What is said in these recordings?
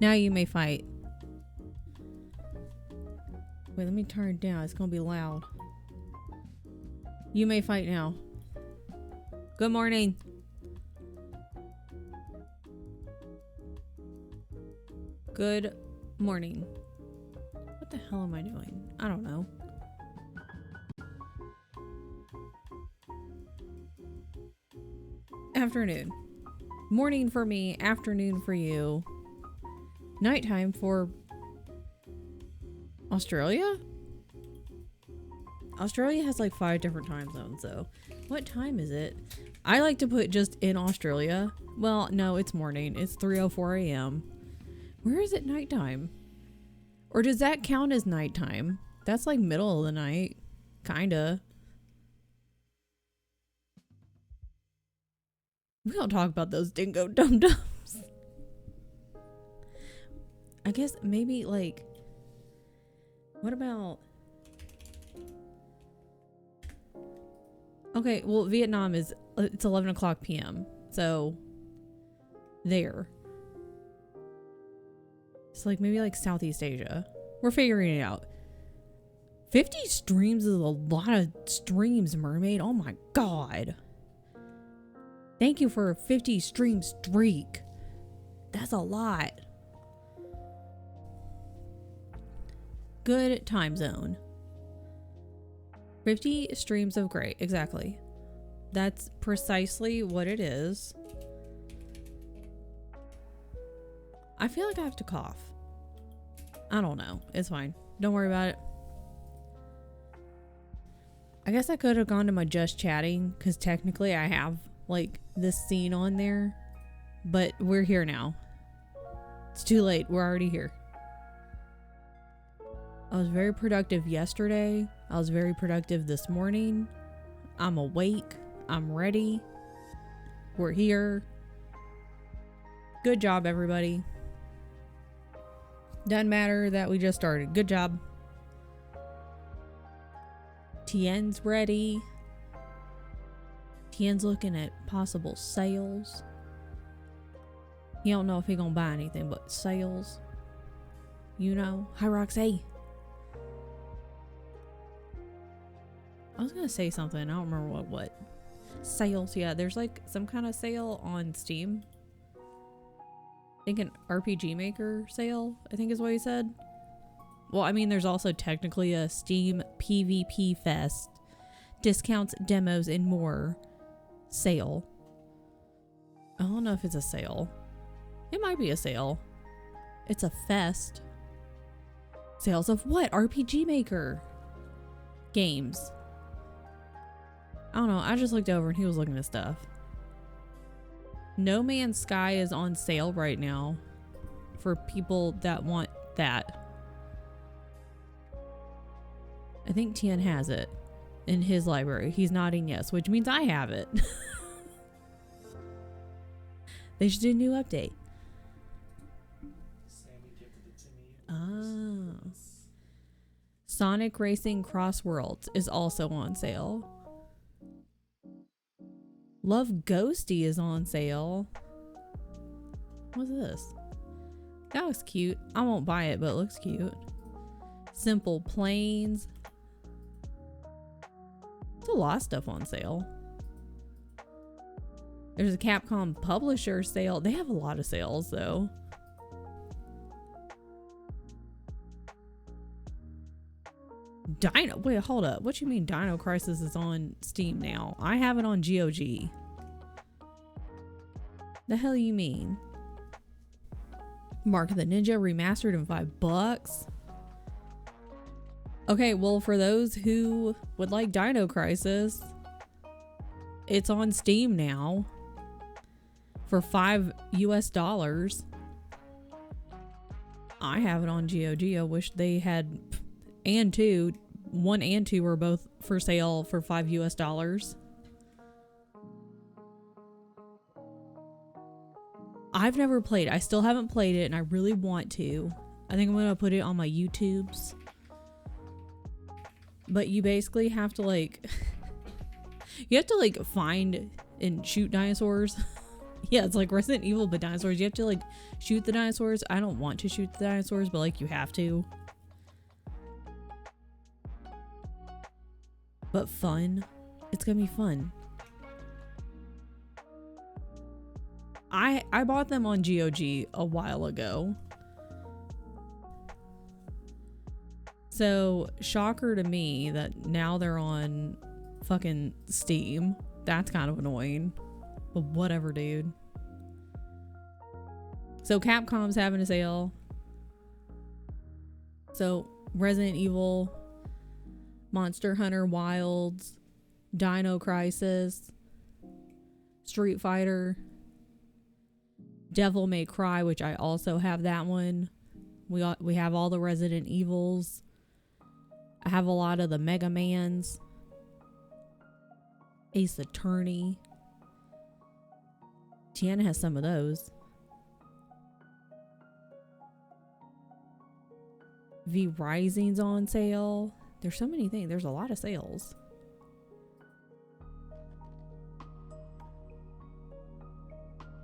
Now you may fight. Wait, let me turn it down. It's gonna be loud. You may fight now. Good morning. Good morning. What the hell am I doing? I don't know. Afternoon. Morning for me, afternoon for you. Nighttime for Australia? Australia has like 5 different time zones, so what time is it? I like to put just in Australia. Well, no, it's morning. It's 3:04 a.m. Where is it nighttime? Or does that count as nighttime? That's like middle of the night. Kinda. We don't talk about those dingo dum-dums. I guess maybe like, what about, okay, well, Vietnam is, it's 11 o'clock p.m. So there. It's like maybe like Southeast Asia. We're figuring it out. 50 streams is a lot of streams, Mermaid. Oh my god. Thank you for a 50 stream streak. That's a lot. Good time zone. 50 streams of great. Exactly. That's precisely what it is. I feel like I have to cough. I don't know. It's fine. Don't worry about it. I guess I could have gone to my just chatting because technically I have like this scene on there, but we're here now. It's too late. We're already here. I was very productive yesterday. I was very productive this morning. I'm awake. I'm ready. We're here. Good job, everybody. Doesn't matter that we just started. Good job. Tien's ready. Tien's looking at possible sales. He don't know if he gonna buy anything but sales. You know. Hi, Roxy. I was gonna say something. I don't remember what. Sales. Yeah, there's like some kind of sale on Steam. I think an RPG Maker sale, I think is what he said. Well, I mean, there's also technically a Steam PvP Fest. Discounts, demos, and more sale. I don't know if it's a sale. It might be a sale. It's a fest. Sales of what? RPG Maker games. I don't know. I just looked over and he was looking at stuff. No Man's Sky is on sale right now for people that want that. I think Tien has it in his library. He's nodding yes, which means I have it. They should do a new update. Sammy gifted it to me. Oh. Sonic Racing Cross Worlds is also on sale. Love Ghosty is on sale. What's this? That looks cute. I won't buy it, but it looks cute. Simple Plains. There's a lot of stuff on sale. There's a Capcom publisher sale. They have a lot of sales though. Wait, hold up. What you mean Dino Crisis is on Steam now? I have it on GOG. The hell you mean? Mark of the Ninja remastered in $5. Okay, well, for those who would like Dino Crisis, it's on Steam now for $5 US. I have it on GOG. I wish they had, and 2. 1 and 2 were both for sale for $5 US. I've never played. I still haven't played it, and I really want to. I think I'm gonna put it on my YouTubes. But you basically have to like, you have to like find and shoot dinosaurs. Yeah, it's like Resident Evil, but dinosaurs. You have to like shoot the dinosaurs. I don't want to shoot the dinosaurs, but like you have to. But fun. It's gonna be fun. I bought them on GOG a while ago. So, shocker to me that now they're on fucking Steam. That's kind of annoying. But whatever, dude. So, Capcom's having a sale. So, Resident Evil, Monster Hunter Wilds, Dino Crisis, Street Fighter, Devil May Cry, which I also have that one. We have all the Resident Evils. I have a lot of the Mega Mans. Ace Attorney. Tiana has some of those. V Rising's on sale. There's so many things. There's a lot of sales.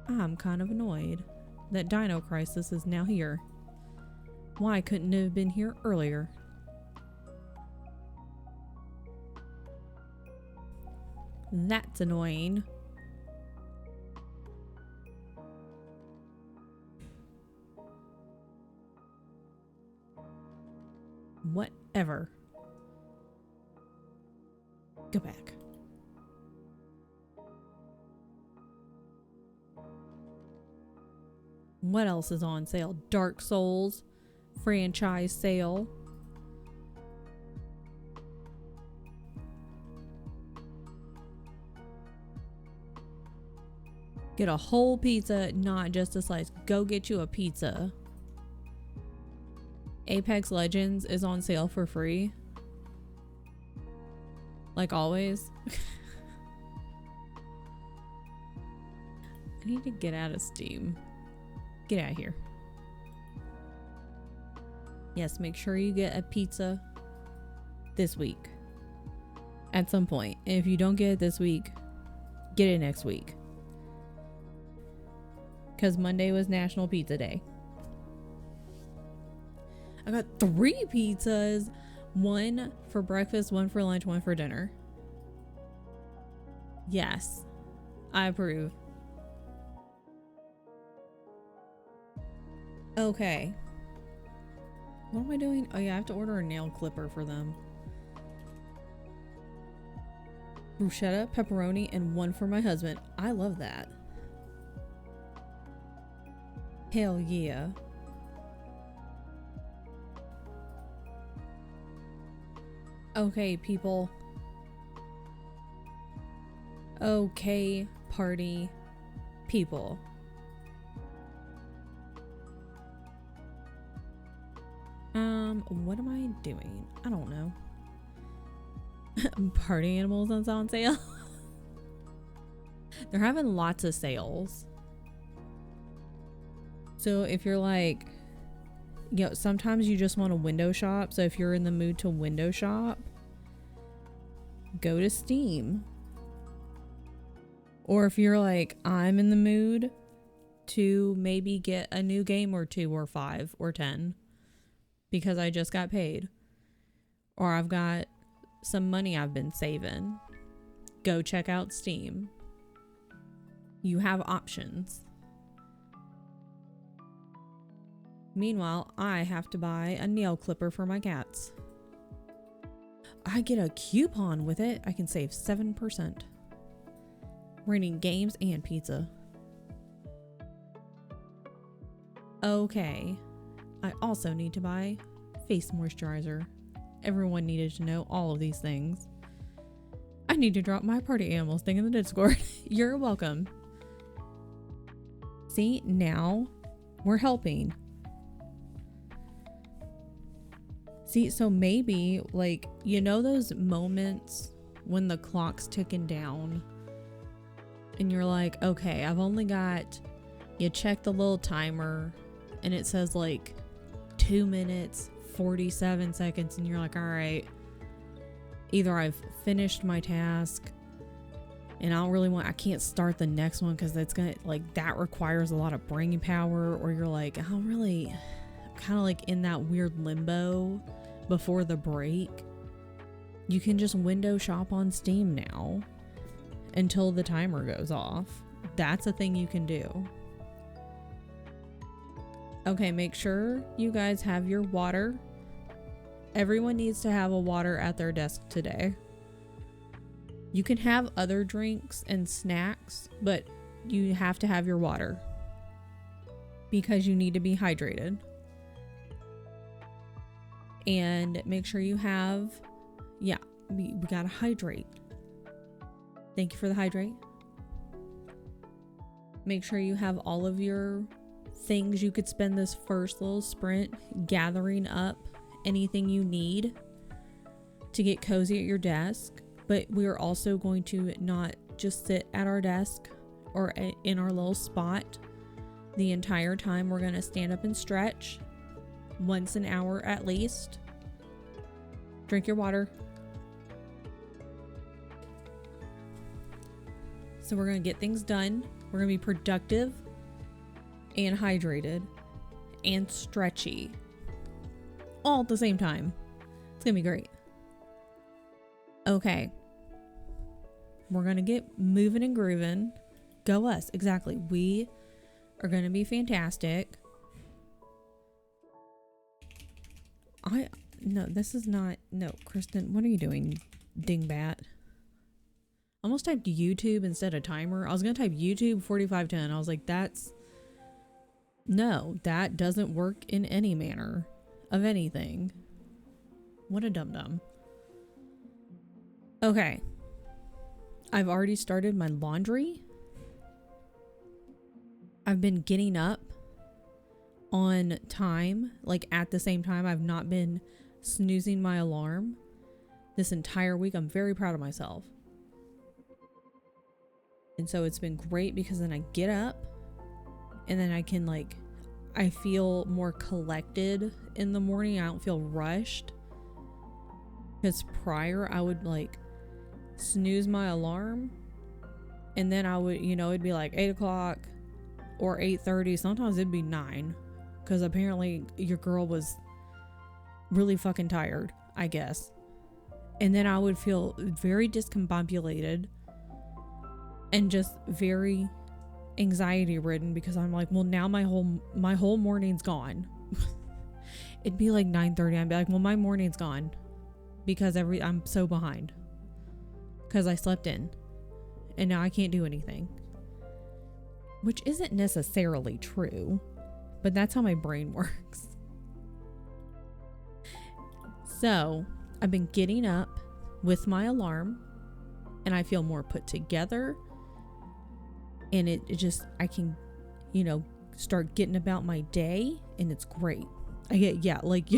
I'm kind of annoyed that Dino Crisis is now here. Why couldn't it have been here earlier? That's annoying. Whatever. Go back. What else is on sale? Dark Souls franchise sale. Get a whole pizza, not just a slice. Go get you a pizza. Apex Legends is on sale for free. Like always. I need to get out of Steam. Get out of here. Yes, make sure you get a pizza this week. At some point. And if you don't get it this week, get it next week. Because Monday was National Pizza Day. I got 3 pizzas. 1 for breakfast, 1 for lunch, 1 for dinner. Yes, I approve. Okay. What am I doing? Oh yeah, I have to order a nail clipper for them. Bruschetta, pepperoni, and one for my husband. I love that. Hell yeah. Okay, people. Okay, party people. What am I doing? I don't know. Party animals on sale. They're having lots of sales. So if you're like, you know, sometimes you just want to window shop. So if you're in the mood to window shop, go to Steam. Or if you're like, I'm in the mood to maybe get a new game or 2 or 5 or 10 because I just got paid, or I've got some money I've been saving, go check out Steam. You have options. Meanwhile, I have to buy a nail clipper for my cats. I get a coupon with it. I can save 7%. Renting games and pizza. Okay. I also need to buy face moisturizer. Everyone needed to know all of these things. I need to drop my party animals thing in the Discord. You're welcome. See, now we're helping. See, so maybe, like, you know those moments when the clock's ticking down and you're like, okay, I've only got, you check the little timer and it says like 2 minutes, 47 seconds, and you're like, all right, either I've finished my task and I can't start the next one because that's gonna, like, that requires a lot of brain power, or you're like, I'm kind of like in that weird limbo before the break. You can just window shop on Steam now until the timer goes off. That's a thing you can do. Okay, make sure you guys have your water. Everyone needs to have a water at their desk today. You can have other drinks and snacks, but you have to have your water because you need to be hydrated. And make sure you have, yeah, we gotta hydrate. Thank you for the hydrate. Make sure you have all of your things. You could spend this first little sprint gathering up anything you need to get cozy at your desk, but we're also going to not just sit at our desk or in our little spot the entire time. We're going to stand up and stretch once an hour at least. Drink your water. So we're going to get things done. We're going to be productive and hydrated and stretchy all at the same time. It's going to be great. Okay. We're going to get moving and grooving. Go us. Exactly. We are going to be fantastic. No, this is not. No, Kristen, what are you doing, dingbat? Almost typed YouTube instead of timer. I was going to type YouTube 4510. I was like, no, that doesn't work in any manner of anything. What a dum-dum. Okay. I've already started my laundry. I've been getting up on time, like at the same time. I've not been snoozing my alarm this entire week. I'm very proud of myself. And so it's been great because then I get up and then I can, like, I feel more collected in the morning. I don't feel rushed. Because prior I would, like, snooze my alarm and then I would, you know, it'd be like 8 o'clock or 8:30. Sometimes it'd be 9 because apparently your girl was really fucking tired, I guess. And then I would feel very discombobulated. and just very anxiety ridden because I'm like, well, now my whole morning's gone. It'd be like 9:30. I'd be like, well, my morning's gone because I'm so behind because I slept in and now I can't do anything, which isn't necessarily true, but that's how my brain works. So I've been getting up with my alarm and I feel more put together, and it just, I can, start getting about my day, and it's great. I get, yeah, like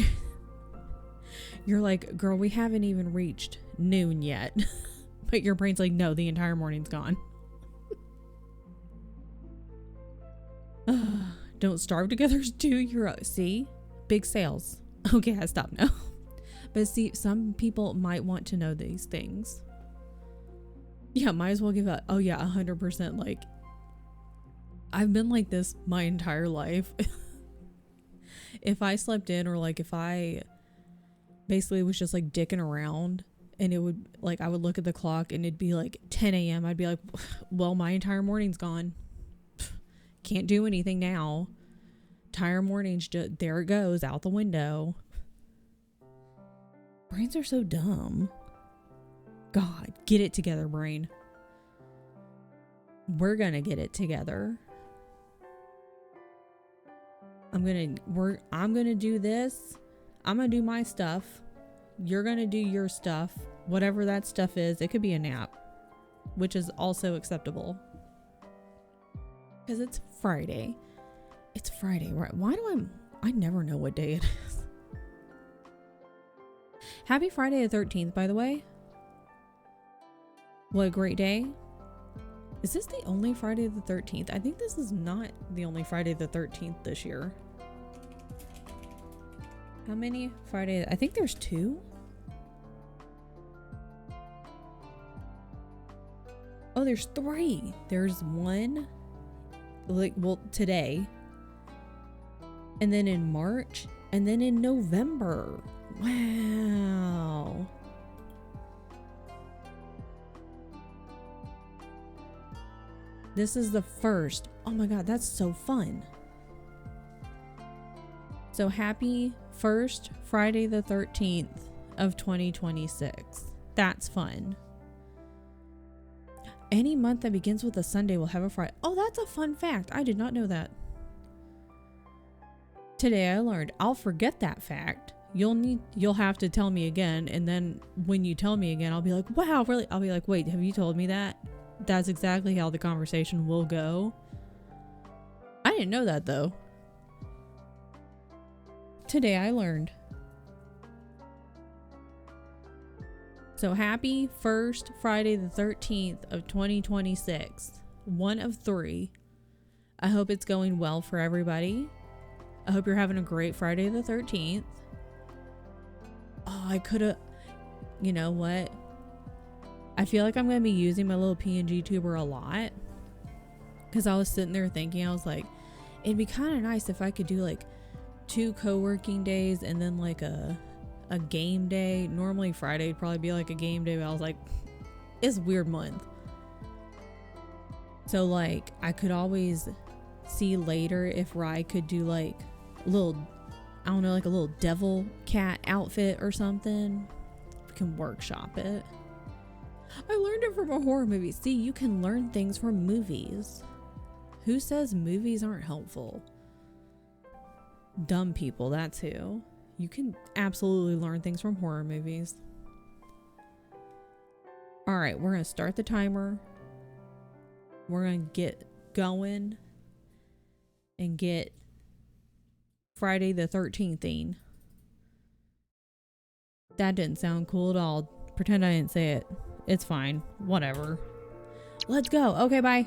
you're like, girl, we haven't even reached noon yet. But your brain's like, no, the entire morning's gone. Don't starve together, do your, see? Big sales. Okay, I stop now. But see, some people might want to know these things. Yeah, might as well give up. Oh yeah, 100%. Like, I've been like this my entire life. If I slept in, or like if I basically was just like dicking around, and it would, like, I would look at the clock and it'd be like 10 a.m. I'd be like, well, my entire morning's gone. Can't do anything now. Entire morning's just, there it goes, out the window. Brains are so dumb. God, get it together, brain. We're gonna get it together. I'm gonna do this. I'm gonna do my stuff. You're gonna do your stuff. Whatever that stuff is. It could be a nap, which is also acceptable. Because it's Friday. It's Friday, right? Why do I never know what day it is. Happy Friday the 13th, by the way. What a great day. Is this the only Friday the 13th? I think this is not the only Friday the 13th this year. How many Fridays? I think there's 2. Oh, there's 3. There's 1, like, well, today. And then in March. And then in November. Wow. This is the first. Oh my God, that's so fun. So happy first Friday the 13th of 2026. That's fun. Any month that begins with a Sunday will have a Friday. Oh, that's a fun fact. I did not know that. Today I learned. I'll forget that fact. You'll have to tell me again, and then when you tell me again, I'll be like, wow, really? I'll be like, wait, have you told me that? That's exactly how the conversation will go. I didn't know that though. Today I learned. So happy first Friday the 13th of 2026. 1 of 3. I hope it's going well for everybody. I hope you're having a great Friday the 13th. Oh, I could have, you know what? I feel like I'm going to be using my little PNG tuber a lot. Because I was sitting there thinking, I was like, it'd be kind of nice if I could do like 2 co-working days and then like a game day. Normally Friday would probably be like a game day, but I was like, it's a weird month. So like I could always see later if Rye could do like a little, I don't know, like a little devil cat outfit or something. We can workshop it. I learned it from a horror movie. See, you can learn things from movies. Who says movies aren't helpful? Dumb people, that's who. You can absolutely learn things from horror movies. Alright, we're going to start the timer. We're going to get going and get Friday the 13th-ing. That didn't sound cool at all. Pretend I didn't say it. It's fine. Whatever. Let's go. Okay, bye.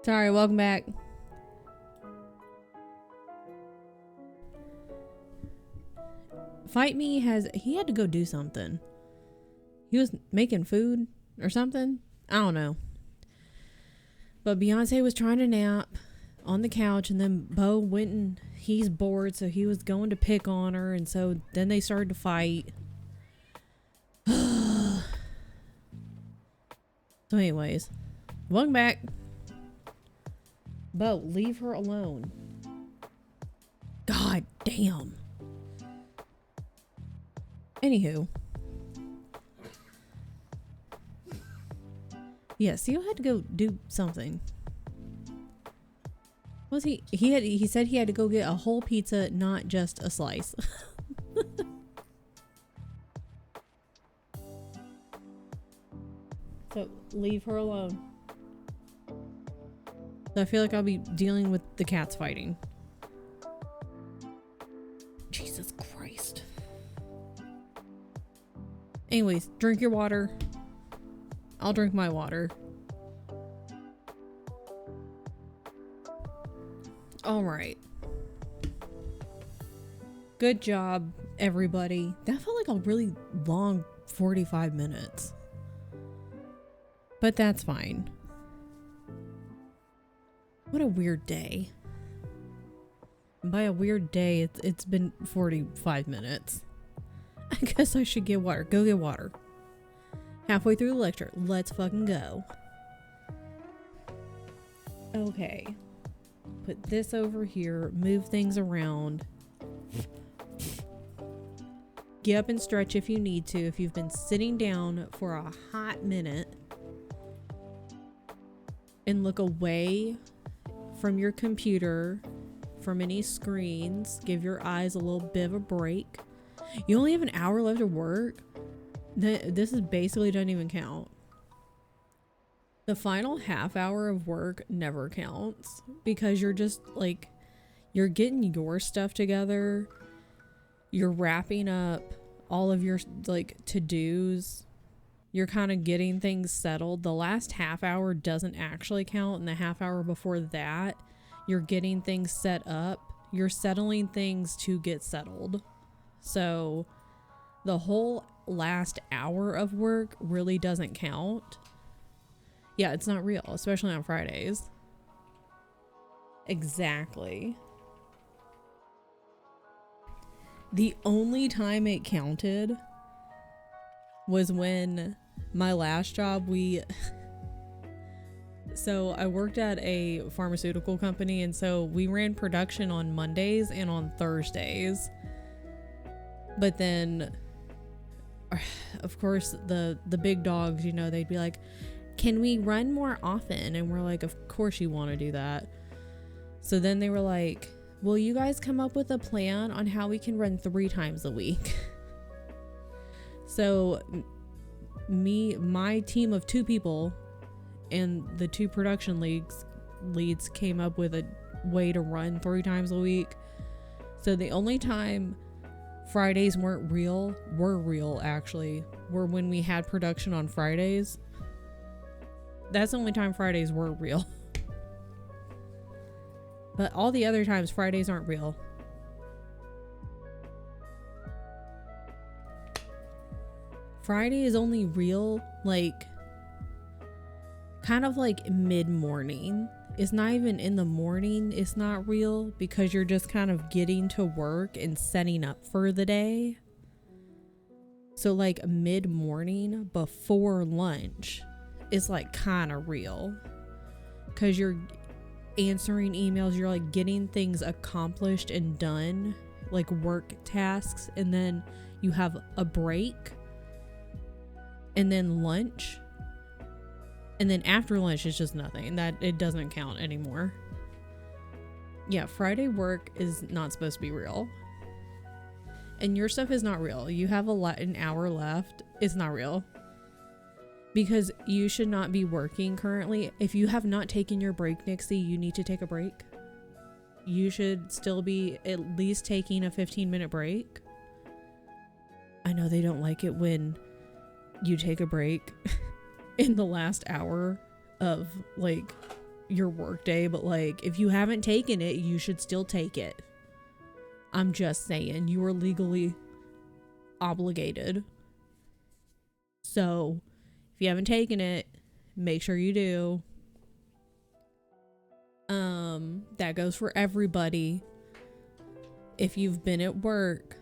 Sorry, welcome back. Fight Me he had to go do something. He was making food or something. I don't know. But Beyonce was trying to nap on the couch, and then Bo went and he's bored, so he was going to pick on her, and so then they started to fight. So anyways, welcome back. Bo, leave her alone. God damn. Anywho. Yeah, Seal had to go do something. Was he said he had to go get a whole pizza, not just a slice. So leave her alone. So I feel like I'll be dealing with the cats fighting. Jesus Christ. Anyways, drink your water. I'll drink my water. All right. Good job, everybody. That felt like a really long 45 minutes. But that's fine. What a weird day. And by a weird day, it's been 45 minutes. I guess I should get water. Go get water. Halfway through the lecture. Let's fucking go. Okay. Put this over here. Move things around. Get up and stretch if you need to. If you've been sitting down for a hot minute. And look away from your computer, from any screens. Give your eyes a little bit of a break. You only have an hour left of work. This is basically doesn't even count. The final half hour of work never counts because you're just like, you're getting your stuff together. You're wrapping up all of your like to-dos. You're kind of getting things settled. The last half hour doesn't actually count, and the half hour before that, you're getting things set up. You're settling things to get settled. So the whole last hour of work really doesn't count. Yeah, it's not real, especially on Fridays. Exactly. The only time it counted was when my last job so I worked at a pharmaceutical company, and so we ran production on Mondays and on Thursdays. But then of course the big dogs, you know, they'd be like, can we run more often? And we're like, of course you want to do that. So then they were like, will you guys come up with a plan on how we can run 3 times a week? So my team of 2 people and the 2 production leads came up with a way to run 3 times a week. So the only time Fridays were real actually, were when we had production on Fridays. That's the only time Fridays were real. But all the other times, Fridays aren't real. Friday is only real, like, kind of like mid-morning. It's not even in the morning. It's not real because you're just kind of getting to work and setting up for the day. So like mid-morning before lunch is like kind of real because you're answering emails. You're like getting things accomplished and done, like work tasks. And then you have a break and then lunch. And then after lunch, it's just nothing. That it doesn't count anymore. Yeah, Friday work is not supposed to be real. And your stuff is not real. You have an hour left. It's not real. Because you should not be working currently. If you have not taken your break, Nixie, you need to take a break. You should still be at least taking a 15-minute break. I know they don't like it when you take a break in the last hour of like your work day, but like if you haven't taken it, you should still take it. I'm just saying, you are legally obligated. So if you haven't taken it, make sure you do. That goes for everybody. If you've been at work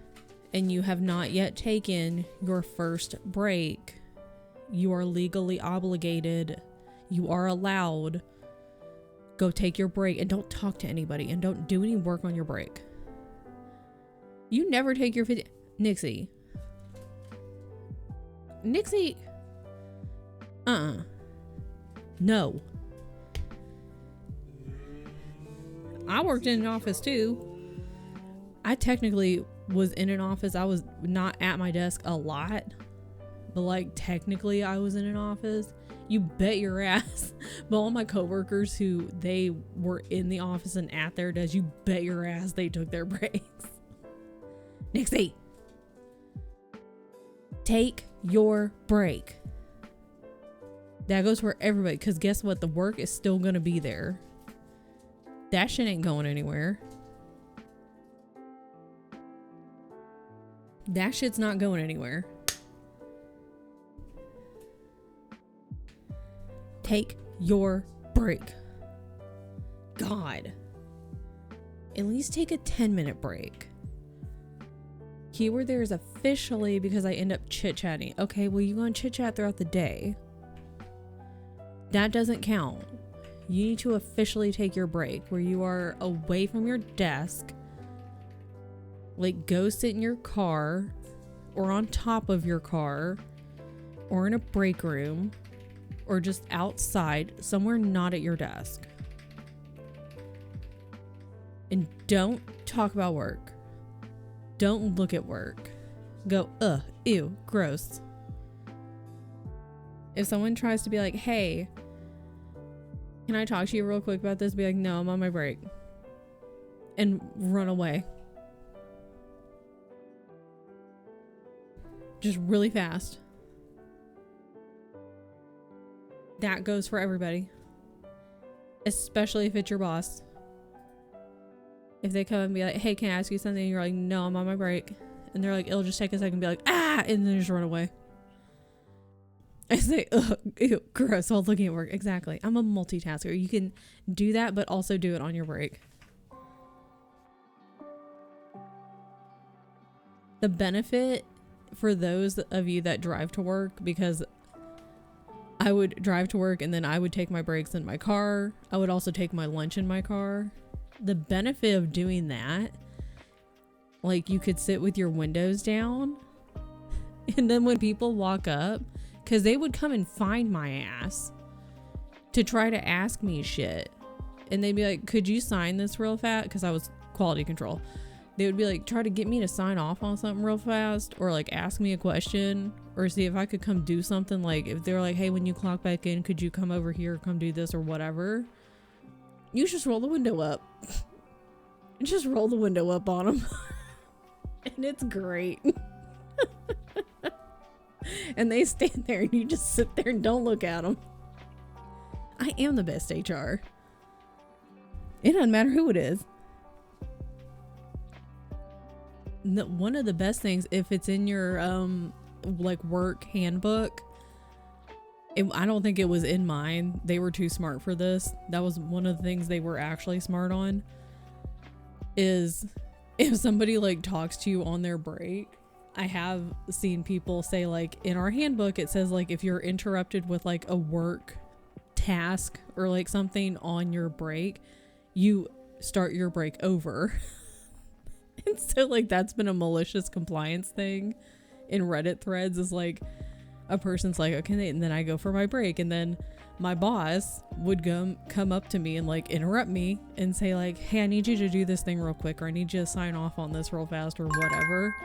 and you have not yet taken your first break, you are legally obligated. You are allowed. Go take your break and don't talk to anybody and don't do any work on your break. You never take your Nixie. No. I worked in an office too. I technically was in an office. I was not at my desk a lot, but like technically I was in an office. You bet your ass. But all my coworkers who they were in the office and at their desk, you bet your ass they took their breaks. Nixie, take your break. That goes for everybody, because guess what? The work is still gonna be there. That shit ain't going anywhere. That shit's not going anywhere. Take your break. God. At least take a 10-minute break. Keyword there is officially, because I end up chit-chatting. Okay, well, you're going to chit-chat throughout the day. That doesn't count. You need to officially take your break where you are away from your desk. Like, go sit in your car or on top of your car or in a break room or just outside somewhere not at your desk. And don't talk about work. Don't look at work. Go, ugh, ew, gross. If someone tries to be like, hey, can I talk to you real quick about this? Be like, no, I'm on my break. And run away. Just really fast. That goes for everybody. Especially if it's your boss. If they come and be like, hey, can I ask you something? And you're like, no, I'm on my break. And they're like, it'll just take a second and be like, ah, and then just run away. I say, ugh, ew, gross, while looking at work. Exactly. I'm a multitasker. You can do that, but also do it on your break. The benefit for those of you that drive to work, because I would drive to work and then I would take my breaks in my car. I would also take my lunch in my car. The benefit of doing that, like, you could sit with your windows down, and then when people walk up, because they would come and find my ass to try to ask me shit, and they'd be like, could you sign this real fast? Because I was quality control. They would be like, try to get me to sign off on something real fast, or like ask me a question, or see if I could come do something. Like if they're like, hey, when you clock back in, could you come over here, come do this or whatever? You just roll the window up. Just roll the window up on them. And it's great. And they stand there and you just sit there and don't look at them. I am the best HR. It doesn't matter who it is. One of the best things, if it's in your like work handbook, I don't think it was in mine. They were too smart for this. That was one of the things they were actually smart on, is if somebody like talks to you on their break. I have seen people say, like, in our handbook it says, like, if you're interrupted with like a work task or like something on your break, you start your break over. And so like that's been a malicious compliance thing in Reddit threads, is like a person's like, okay, and then I go for my break, and then my boss would come up to me and like interrupt me and say like, hey, I need you to do this thing real quick, or I need you to sign off on this real fast or whatever.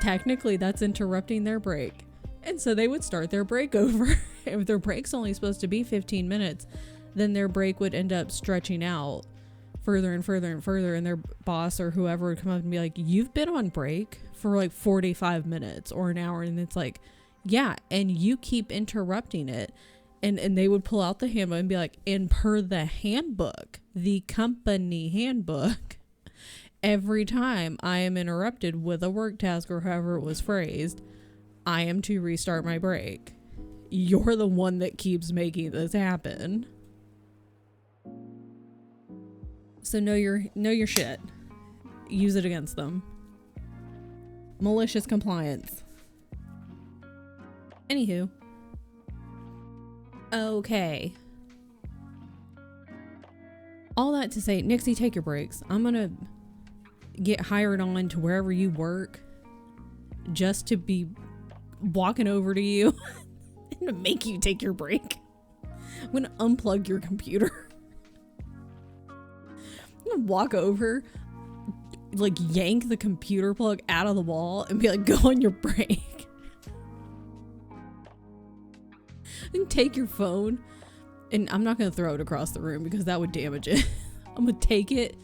Technically that's interrupting their break. And so they would start their break over. If their break's only supposed to be 15 minutes, then their break would end up stretching out further and further and further, and their boss or whoever would come up and be like, you've been on break for like 45 minutes or an hour, and it's like, yeah, and you keep interrupting it. And they would pull out the handbook and be like, and per the handbook, the company handbook, every time I am interrupted with a work task or however it was phrased, I am to restart my break. You're the one that keeps making this happen. So know your shit. Use it against them. Malicious compliance. Anywho. Okay. All that to say, Nixie, take your breaks. I'm gonna get hired on to wherever you work just to be walking over to you and to make you take your break. I'm gonna unplug your computer. I'm gonna walk over, like yank the computer plug out of the wall and be like, go on your break. And take your phone, and I'm not gonna throw it across the room because that would damage it. I'm gonna take it,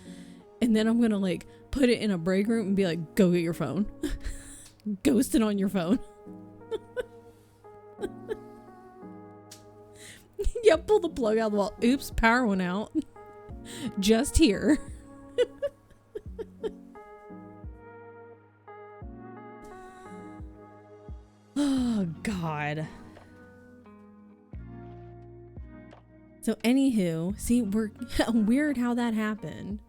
and then I'm gonna like put it in a break room and be like, go get your phone. Ghost it on your phone. Yeah, pull the plug out of the wall. Oops, power went out. Just here. Oh, God. So, anywho, see, we're weird how that happened.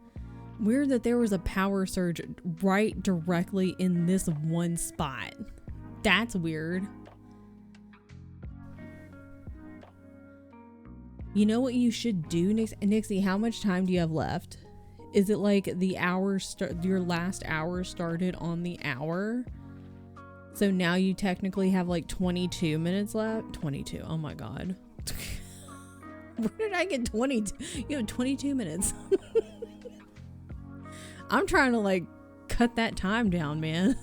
Weird that there was a power surge right directly in this one spot. That's weird. You know what you should do, Nixie? How much time do you have left? Is it like the hour your last hour started on the hour? So now you technically have like 22 minutes left? 22. Oh my God. Where did I get 22? You have 22 minutes. I'm trying to like cut that time down, man.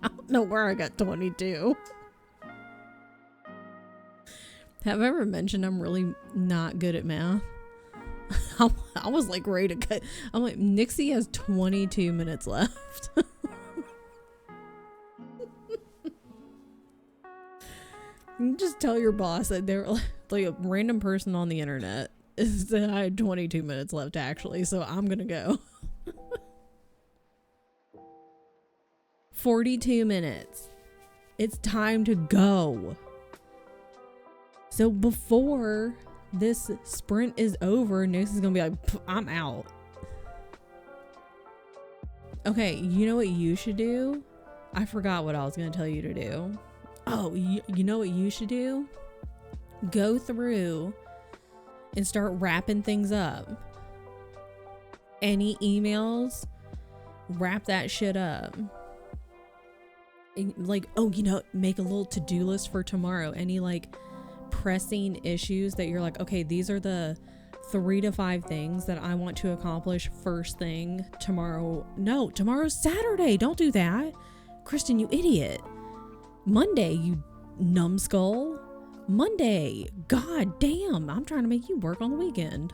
I don't know where I got 22. Have I ever mentioned I'm really not good at math? I was like ready to cut. I'm like, Nixie has 22 minutes left. You just tell your boss that they're like a random person on the internet said I had 22 minutes left actually, so I'm gonna go. 42 minutes. It's time to go. So before this sprint is over, Nixie's gonna be like, I'm out. Okay, you know what you should do? I forgot what I was gonna tell you to do. Oh, you know what you should do? Go through and start wrapping things up. Any emails, wrap that shit up. And like, oh, you know, make a little to-do list for tomorrow. Any like pressing issues that you're like, okay, these are the 3 to 5 things that I want to accomplish first thing tomorrow. No, tomorrow's Saturday. Don't do that. Kristen, you idiot. Monday, you numbskull. Monday. God damn. I'm trying to make you work on the weekend.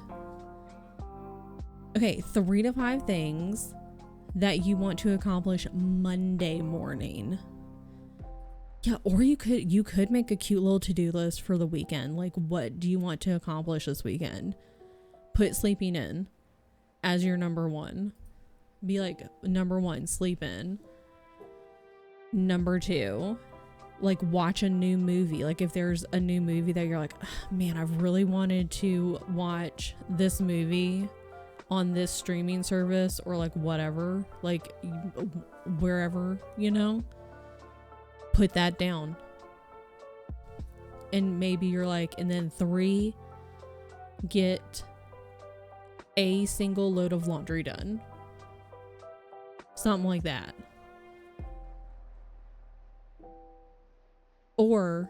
Okay, 3 to 5 things that you want to accomplish Monday morning. Yeah, or you could make a cute little to-do list for the weekend. Like, what do you want to accomplish this weekend? Put sleeping in as your number 1. Be like, number 1, sleep in. Number 2, like watch a new movie. Like if there's a new movie that you're like, man, I've really wanted to watch this movie on this streaming service or like whatever, like wherever, you know, put that down. And maybe you're like, and then 3, get a single load of laundry done. Something like that. Or,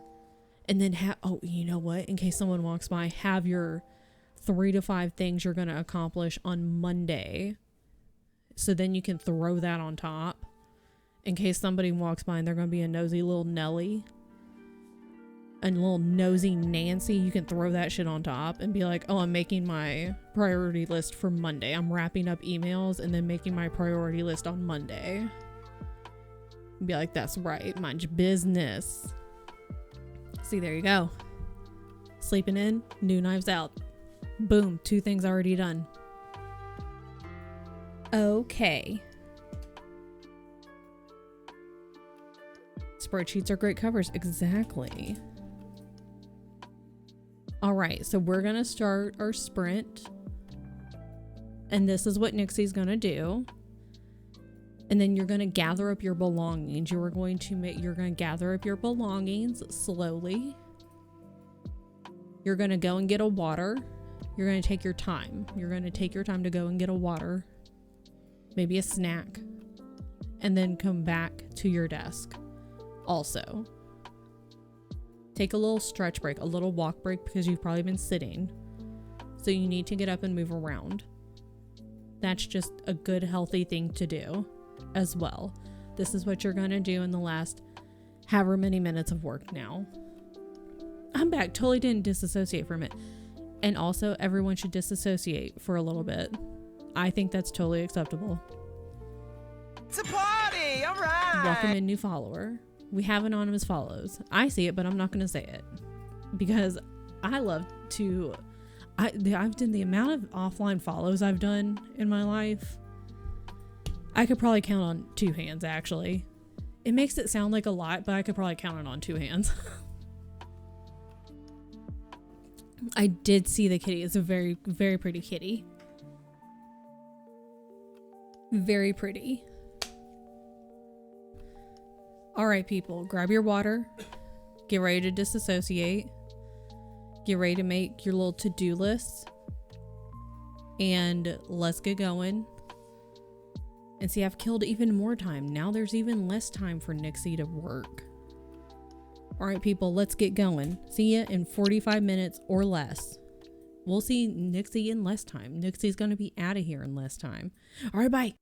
and then oh, you know what? In case someone walks by, have your 3 to 5 things you're going to accomplish on Monday. So then you can throw that on top. In case somebody walks by and they're going to be a nosy little Nelly. A little nosy Nancy, you can throw that shit on top and be like, oh, I'm making my priority list for Monday. I'm wrapping up emails and then making my priority list on Monday. Be like, that's right. Mind your business. See, there you go. Sleeping in, new knives out. Boom, 2 things already done. Okay. Spreadsheets are great covers. Exactly. All right, so we're going to start our sprint. And this is what Nixie's going to do. And then you're going to gather up your belongings. You're going to gather up your belongings slowly. You're going to go and get a water. You're going to take your time. You're going to take your time to go and get a water. Maybe a snack. And then come back to your desk. Also, take a little stretch break, a little walk break, because you've probably been sitting. So you need to get up and move around. That's just a good, healthy thing to do as well. This is what you're going to do in the last however many minutes of work now. I'm back. Totally didn't disassociate from it. And also, everyone should disassociate for a little bit. I think that's totally acceptable. It's a party! All right! Welcome in, new follower. We have anonymous follows. I see it, but I'm not going to say it. Because I love to... I've done the amount of offline follows I've done in my life. I could probably count on 2 hands, actually. It makes it sound like a lot, but I could probably count it on 2 hands. I did see the kitty. It's a very, very pretty kitty. Very pretty. All right, people, grab your water. Get ready to disassociate. Get ready to make your little to-do lists. And let's get going. And see, I've killed even more time. Now there's even less time for Nixie to work. All right, people, let's get going. See ya in 45 minutes or less. We'll see Nixie in less time. Nixie's going to be out of here in less time. All right, bye.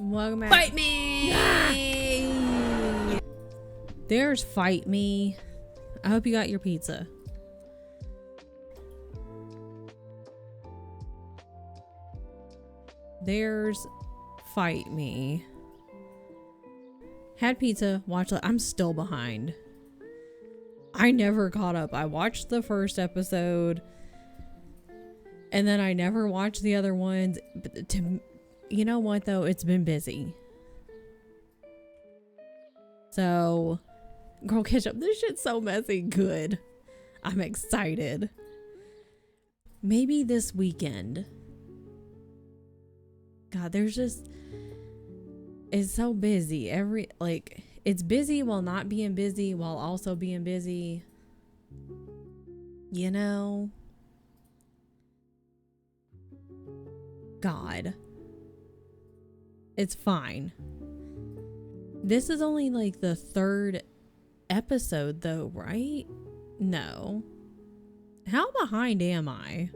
Welcome back. Fight me! Ah! There's Fight Me. I hope you got your pizza. There's Fight Me. Had pizza, watched it. I'm still behind. I never caught up. I watched the first episode and then I never watched the other ones. But you know what though? It's been busy. So, girl, catch up. This shit's so messy. Good. I'm excited. Maybe this weekend. God, there's just... It's so busy. It's busy while not being busy, while also being busy. You know? God. It's fine. This is only like the 3rd episode though, right? No. How behind am I?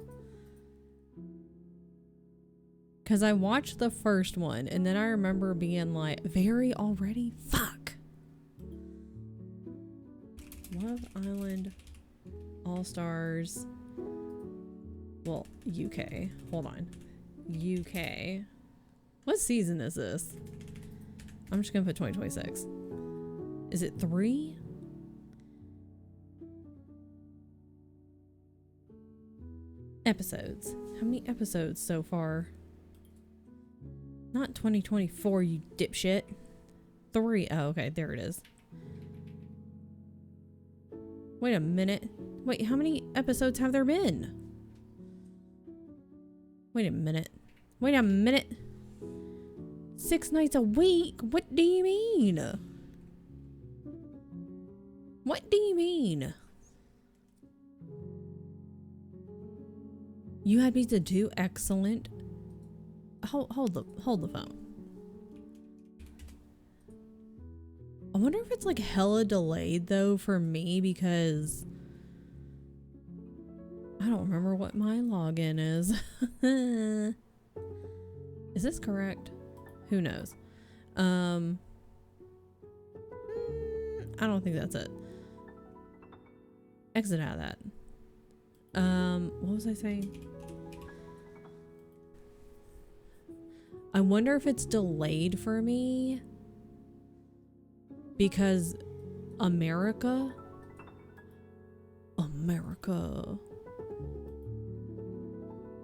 Because I watched the first one and then I remember being like, very already? Fuck. Love Island All-Stars. Well, UK. Hold on. UK. What season is this? I'm just gonna put 2026. Is it 3? Episodes. How many episodes so far? Not 2024, you dipshit. 3. Oh, okay, there it is. Wait a minute. Wait, how many episodes have there been? Wait a minute. Wait a minute. 6 nights a week? What do you mean? What do you mean? You had pizza too? Excellent. Hold the phone. I wonder if it's like hella delayed though for me because I don't remember what my login is. Is this correct? Who knows? I don't think that's it. Exit out of that. What was I saying? I wonder if it's delayed for me because America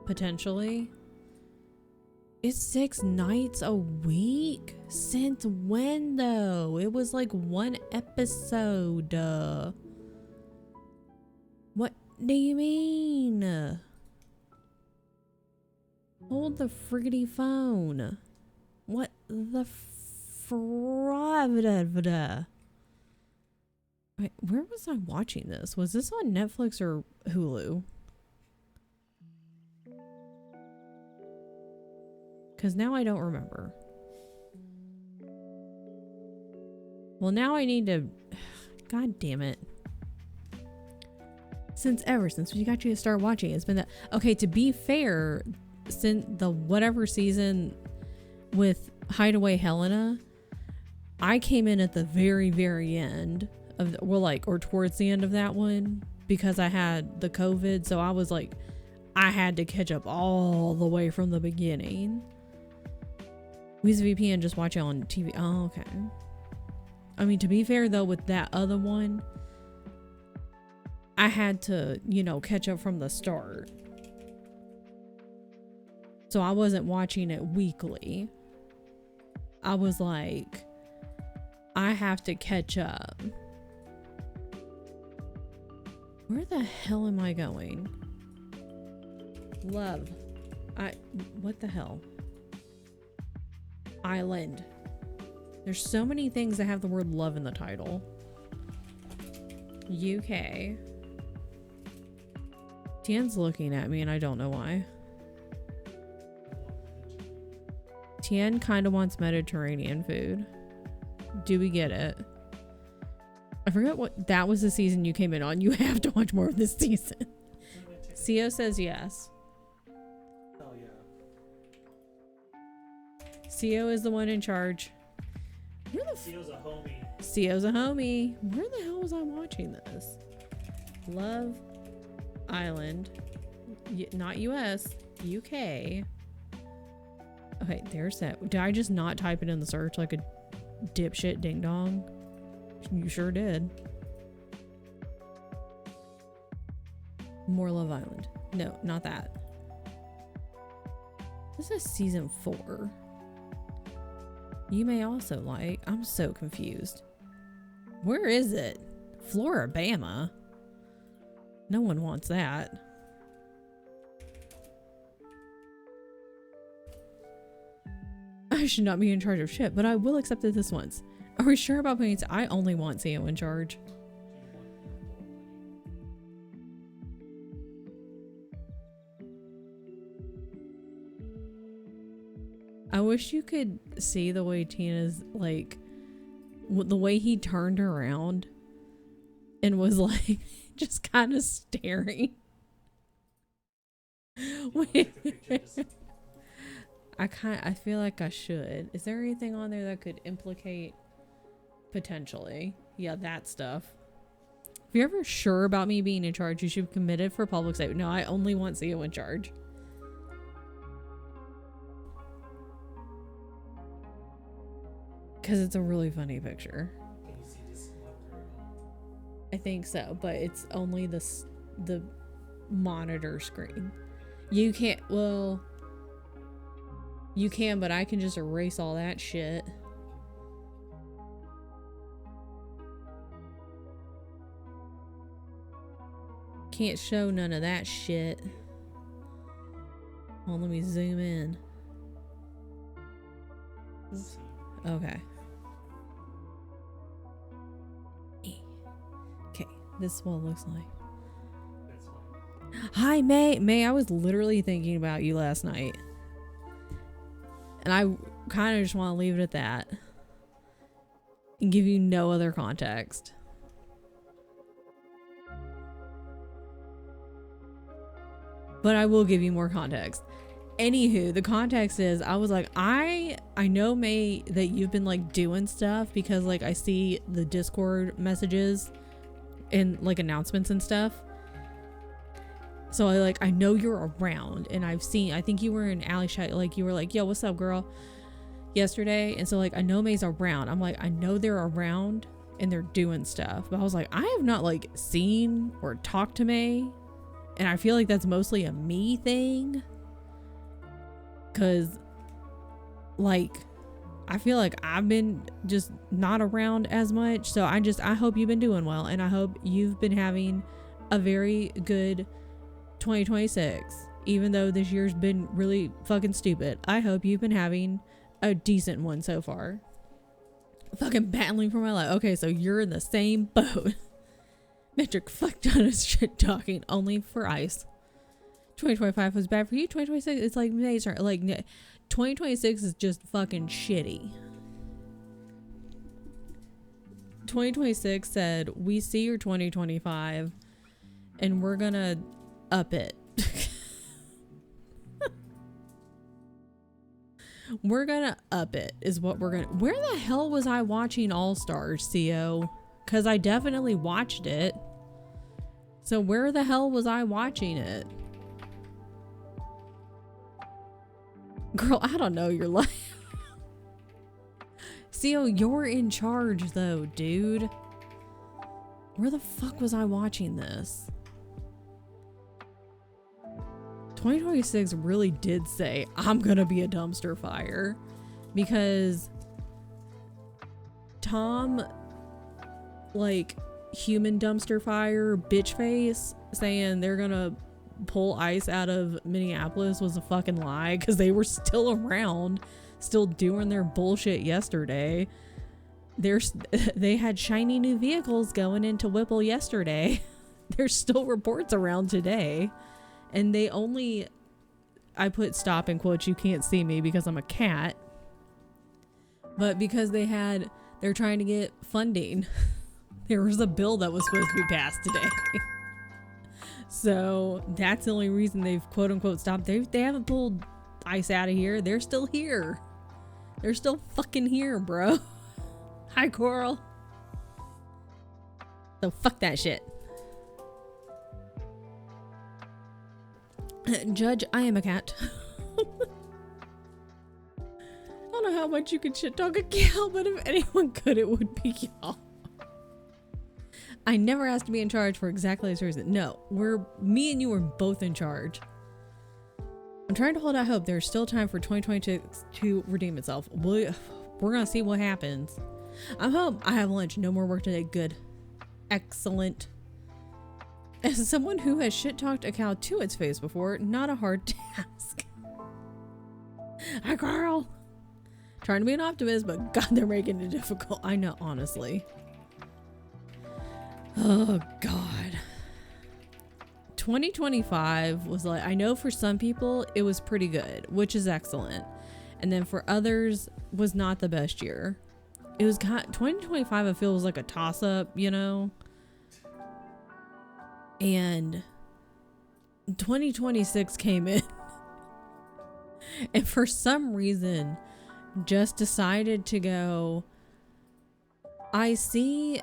potentially. It's 6 nights a week? Since when though? It was like 1 episode. What do you mean? Hold the friggity phone. What the Wait, where was I watching this? Was this on Netflix or Hulu? Because now I don't remember. Well, now I need to... God damn it. Since we got you to start watching, it's been that... Okay, to be fair, since the whatever season with Hideaway Helena, I came in at the very, very end of... or towards the end of that one because I had the COVID. So I was like, I had to catch up all the way from the beginning. We use VPN, just watch it on TV. Oh, okay. I mean, to be fair though, with that other one, I had to, catch up from the start. So I wasn't watching it weekly. I was like, I have to catch up. Where the hell am I going? Love. What the hell? Island. There's so many things that have the word love in the title. UK. Tien's looking at me and I don't know why. Tien kind of wants Mediterranean food. Do we get it? I forgot what that was the season you came in on. You have to watch more of this season. CO says yes. Hell yeah. CO is the one in charge. Where the CO's a homie. CO's a homie. Where the hell was I watching this? Love Island. Not US. UK. Okay, there's that. Did I just not type it in the search like a dipshit ding dong? You sure did. More Love Island. No, not that. This is season 4. You may also like. I'm so confused. Where is it? Floribama. No one wants that. I should not be in charge of shit, but I will accept it this once. Are we sure about points? I only want CO in charge. I wish you could see the way Tina's like, the way he turned around and was like just kind of staring. Wait. I feel like I should. Is there anything on there that could implicate potentially? Yeah, that stuff. If you're ever sure about me being in charge, you should be committed for public safety. No, I only want CO in charge. Because it's a really funny picture. Can you see this one? I think so, but it's only the monitor screen. You can't, well, you can, but I can just erase all that shit. Can't show none of that shit. Well, let me zoom in. Oops. Okay. Okay, this is what it looks like. That's fine. Hi, May. May, I was literally thinking about you last night. And I kind of just want to leave it at that. And give you no other context. But I will give you more context. Anywho, the context is I was like, I know, May, that you've been like doing stuff because like I see the Discord messages and like announcements and stuff. So I know you're around, and I think you were in Alley Chat, like you were like, yo, what's up, girl, yesterday. And so like I know May's around. I'm like, I know they're around and they're doing stuff. But I was like, I have not like seen or talked to May. And I feel like that's mostly a me thing. Cause like I feel like I've been just not around as much. So I hope you've been doing well, and I hope you've been having a very good 2026. Even though this year's been really fucking stupid, I hope you've been having a decent one so far. Fucking battling for my life. Okay, so you're in the same boat. Metric fuck done his shit talking only for ice. 2025 was bad for you. 2026, it's like May's like 2026 is just fucking shitty. 2026 said, we see your 2025 and we're gonna up it. We're gonna up it is what we're gonna. Where the hell was I watching All Stars, CO? Because I definitely watched it. So where the hell was I watching it? Girl, I don't know your life. CO, you're in charge though, dude. Where the fuck was I watching this? 2026 really did say, I'm gonna be a dumpster fire. Because Tom, like, human dumpster fire, bitch face, saying they're gonna pull ice out of Minneapolis was a fucking lie, because they were still around, still doing their bullshit yesterday. They had shiny new vehicles going into Whipple yesterday. There's still reports around today, and they only, I put stop in quotes, you can't see me because I'm a cat, but because they're trying to get funding. There was a bill that was supposed to be passed today. So that's the only reason they've quote unquote stopped. They haven't pulled ice out of here. They're still here. They're still fucking here, bro. Hi, Coral. So fuck that shit. Judge, I am a cat. I don't know how much you could shit talk a cow, but if anyone could, it would be y'all. I never asked to be in charge for exactly this reason. No, me and you are both in charge. I'm trying to hold out hope. There's still time for 2022 to redeem itself. We're gonna see what happens. I'm home. I have lunch. No more work today. Good. Excellent. As someone who has shit talked a cow to its face before, not a hard task. Hi, Carl. Trying to be an optimist, but God, they're making it difficult. I know, honestly. Oh, God. 2025 was like, I know for some people it was pretty good, which is excellent. And then for others was not the best year. It was 2025, it feels like a toss up, you know? And 2026 came in. And for some reason, just decided to go, I see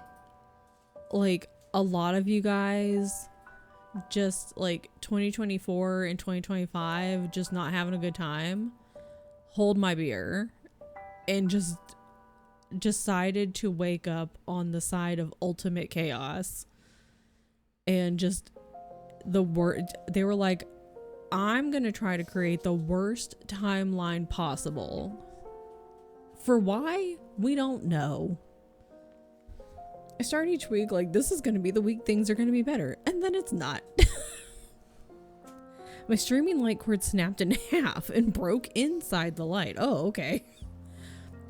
like a lot of you guys just like 2024 and 2025 just not having a good time. Hold my beer. And just decided to wake up on the side of ultimate chaos. And just they were like, I'm gonna try to create the worst timeline possible. For why? We don't know. I start each week like, this is gonna be the week things are gonna be better, and then it's not. My streaming light cord snapped in half and broke inside the light. Oh, okay.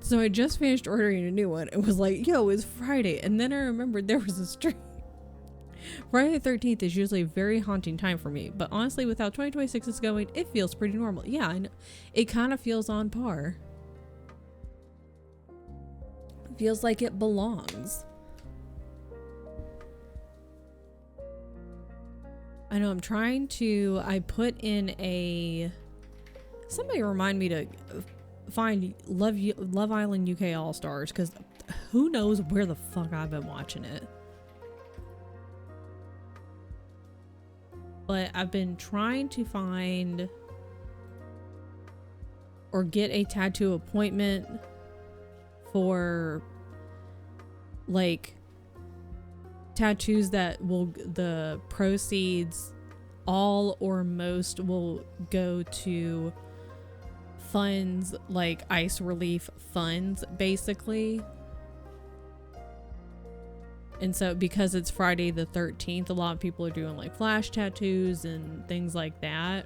So I just finished ordering a new one. It was like, yo, it's Friday, and then I remembered there was a stream. Friday the 13th is usually a very haunting time for me, but honestly, with how 2026 is going, it feels pretty normal. Yeah, I know. It kind of feels on par. It feels like it belongs. I know I'm trying to, I put in somebody remind me to find Love Island UK All Stars, because who knows where the fuck I've been watching it. But I've been trying to find or get a tattoo appointment for like tattoos that will, the proceeds, all or most, will go to funds, like ice relief funds, basically. And so because it's Friday the 13th, a lot of people are doing like flash tattoos and things like that.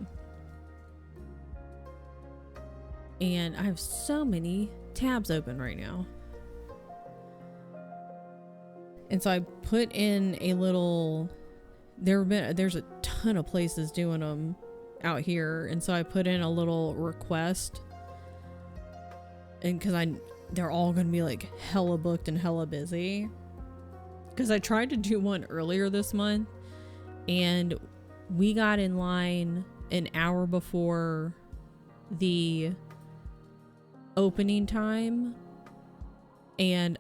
And I have so many tabs open right now. And so I put in a little, there's a ton of places doing them out here. And so I put in a little request, and cause they're all going to be like hella booked and hella busy. Because I tried to do one earlier this month, and we got in line an hour before the opening time, and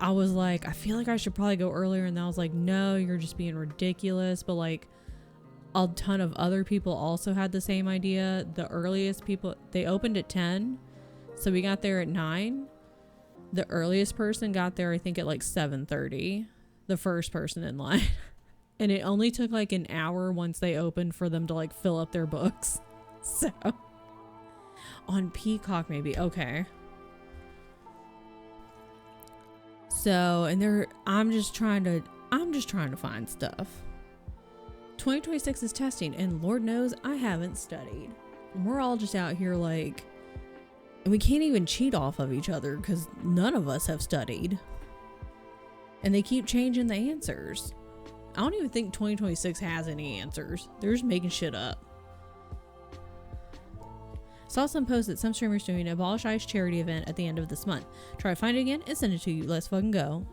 I was like, I feel like I should probably go earlier, and I was like, no, you're just being ridiculous. But like a ton of other people also had the same idea. The earliest people, they opened at 10, so we got there at 9. The earliest person got there, I think, at like 7:30. The first person in line. And it only took like an hour once they opened for them to like fill up their books. So on Peacock, maybe. Okay. So, and I'm just trying to find stuff. 2026 is testing, and Lord knows I haven't studied. We're all just out here like, and we can't even cheat off of each other because none of us have studied. And they keep changing the answers. I don't even think 2026 has any answers. They're just making shit up. Saw some posts that some streamers doing a Abolish ICE charity event at the end of this month. Try to find it again and send it to you. Let's fucking go.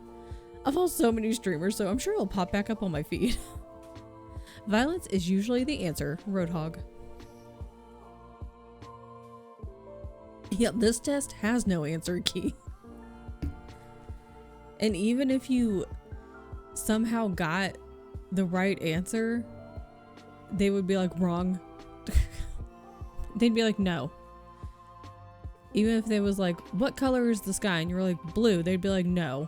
I follow so many streamers, so I'm sure it'll pop back up on my feed. Violence is usually the answer. Roadhog. Yep, this test has no answer key. And even if you somehow got the right answer, they would be like, wrong. They'd be like, no. Even if they was like, what color is the sky? And you're like, blue. They'd be like, no.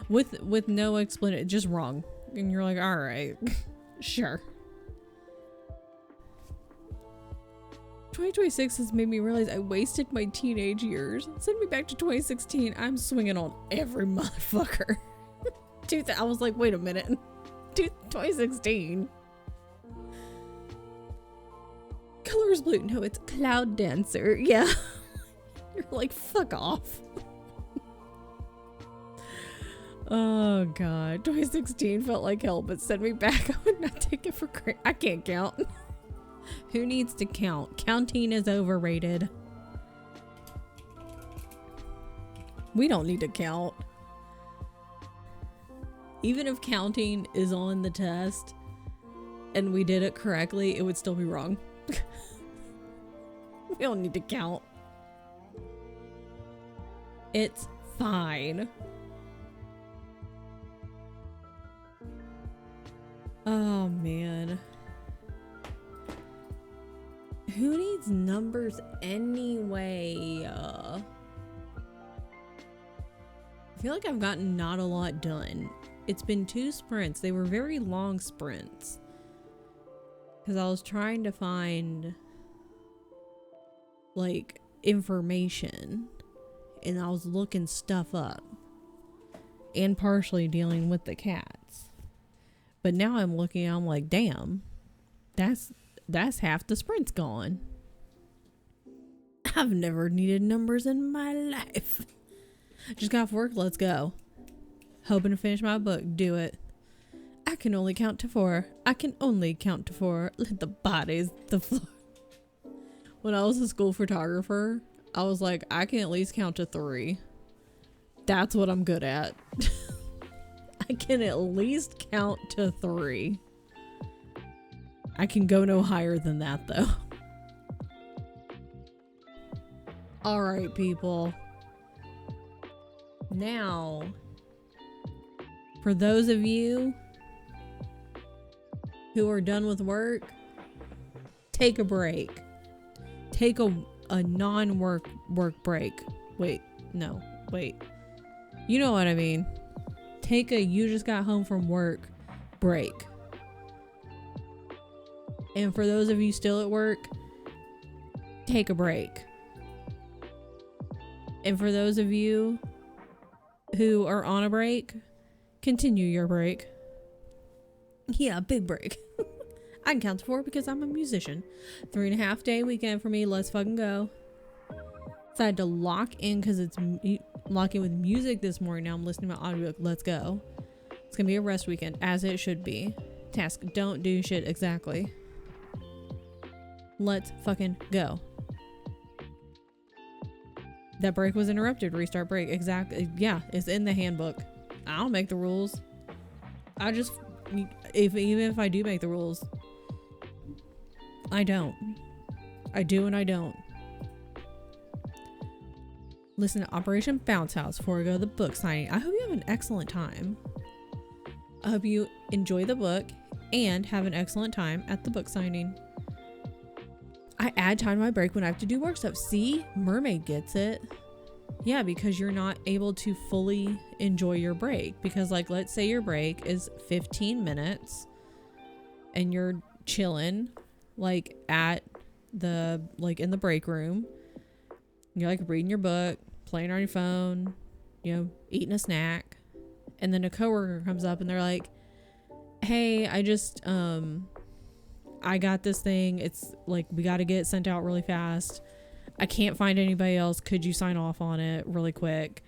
with no explanation, just wrong. And you're like, all right, sure. 2026 has made me realize I wasted my teenage years. Send me back to 2016. I'm swinging on every motherfucker. I was like, wait a minute. 2016. Color is blue. No, it's Cloud Dancer. Yeah. You're like, fuck off. Oh god. 2016 felt like hell, but send me back. I would not take it for granted. I can't count. Who needs to count? Counting is overrated. We don't need to count. Even if counting is on the test and we did it correctly, it would still be wrong. We don't need to count. It's fine. Oh man. Who needs numbers anyway? I feel like I've gotten not a lot done. It's been 2 sprints. They were very long sprints. Because I was trying to find like information. And I was looking stuff up. And partially dealing with the cats. But now I'm looking, I'm like, damn. That's half the sprint's gone. I've never needed numbers in my life. Just got off work, let's go. Hoping to finish my book, do it. I can only count to 4. I can only count to 4. Let the bodies, the floor. When I was a school photographer, I was like, I can at least count to 3. That's what I'm good at. I can at least count to 3. I can go no higher than that though. Alright people. Now, for those of you who are done with work, take a break. Take a non-work break. Wait, no, wait. You know what I mean. Take a you just got home from work break. And for those of you still at work, take a break. And for those of you who are on a break, continue your break. Yeah, big break. I can count to 4 because I'm a musician. 3.5 day weekend for me. Let's fucking go. Decided to lock in because it's locking with music this morning. Now I'm listening to my audiobook. Let's go. It's gonna be a rest weekend, as it should be. Task, don't do shit. Exactly. Let's fucking go. That break was interrupted. Restart break. Exactly. Yeah, it's in the handbook. I don't make the rules. I just, even if I do make the rules, I don't. I do and I don't. Listen to Operation Bounce House before we go to the book signing. I hope you have an excellent time. I hope you enjoy the book and have an excellent time at the book signing. I add time to my break when I have to do work stuff. See? Mermaid gets it. Yeah, because you're not able to fully enjoy your break. Because, like, let's say your break is 15 minutes and you're chilling, like, at the, like, in the break room. You're, like, reading your book, playing on your phone, you know, eating a snack. And then a coworker comes up and they're like, hey, I got this thing. It's like, we got to get it sent out really fast. I can't find anybody else. Could you sign off on it really quick?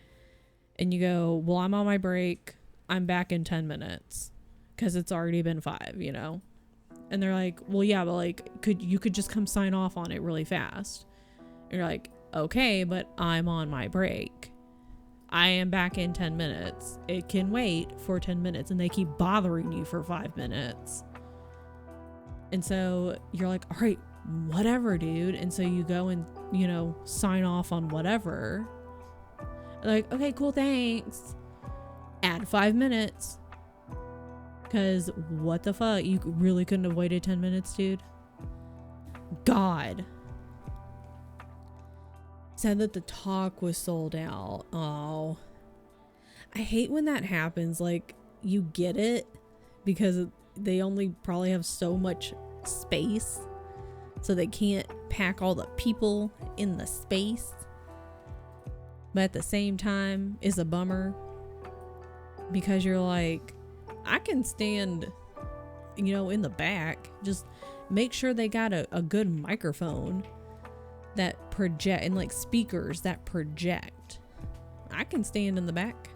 And you go, well, I'm on my break. I'm back in 10 minutes because it's already been 5, you know? And they're like, well, yeah, but like, you could just come sign off on it really fast. And you're like, okay, but I'm on my break. I am back in 10 minutes. It can wait for 10 minutes and they keep bothering you for 5 minutes. And so you're like, all right, whatever, dude. And so you go and, you know, sign off on whatever. Like, okay, cool, thanks. Add 5 minutes. Because what the fuck? You really couldn't have waited 10 minutes, dude? God. Said that the talk was sold out. Oh. I hate when that happens. Like, you get it because they only probably have so much space. So they can't pack all the people in the space. But at the same time, it's a bummer. Because you're like, I can stand, you know, in the back. Just make sure they got a good microphone that project, and like speakers that project. I can stand in the back.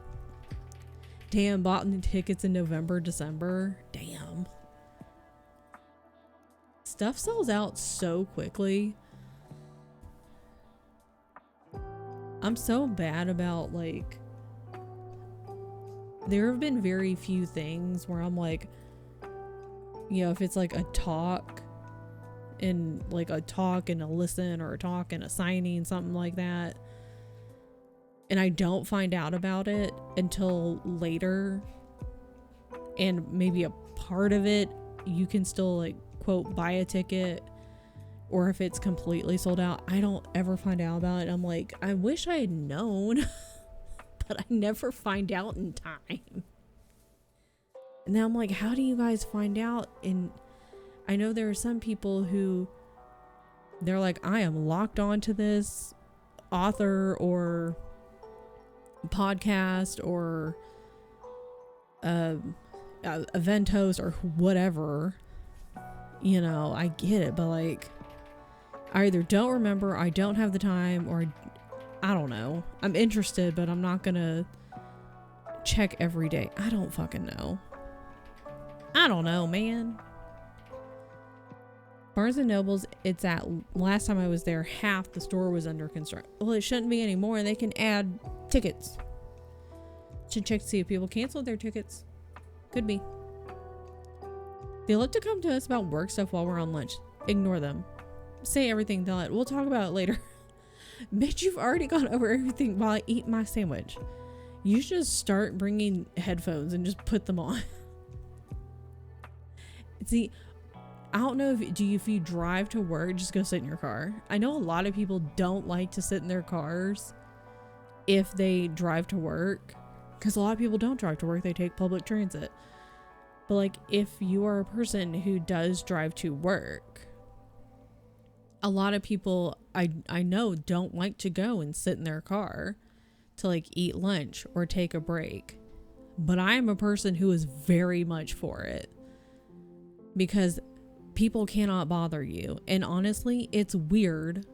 Damn, bought the tickets in November, December. Damn. Stuff sells out so quickly. I'm so bad about, like, there have been very few things where I'm like, you know, if it's like a talk and a listen, or a talk and a signing, something like that, and I don't find out about it until later, and maybe a part of it you can still, like, quote, buy a ticket, or if it's completely sold out, I don't ever find out about it. I'm like, I wish I had known. But I never find out in time. And now I'm like, how do you guys find out? And I know there are some people who, they're like, I am locked onto this author or podcast or event host or whatever. You know, I get it, but like, I either don't remember, I don't have the time, or I don't know. I'm interested, but I'm not gonna check every day. I don't fucking know. I don't know, man. Barnes & Noble's, it's at, last time I was there, half the store was under construction. Well, it shouldn't be anymore. They can add tickets. Should check to see if people canceled their tickets. Could be. They look to come to us about work stuff while we're on lunch. Ignore them. Say everything they'll, we'll talk about it later. Bitch, you've already gone over everything while I eat my sandwich. You should just start bringing headphones and just put them on. See, I don't know if you drive to work, just go sit in your car. I know a lot of people don't like to sit in their cars if they drive to work, because a lot of people don't drive to work, they take public transit. But like, if you are a person who does drive to work, a lot of people I know don't like to go and sit in their car to like eat lunch or take a break. But I am a person who is very much for it, because people cannot bother you. And honestly, it's weird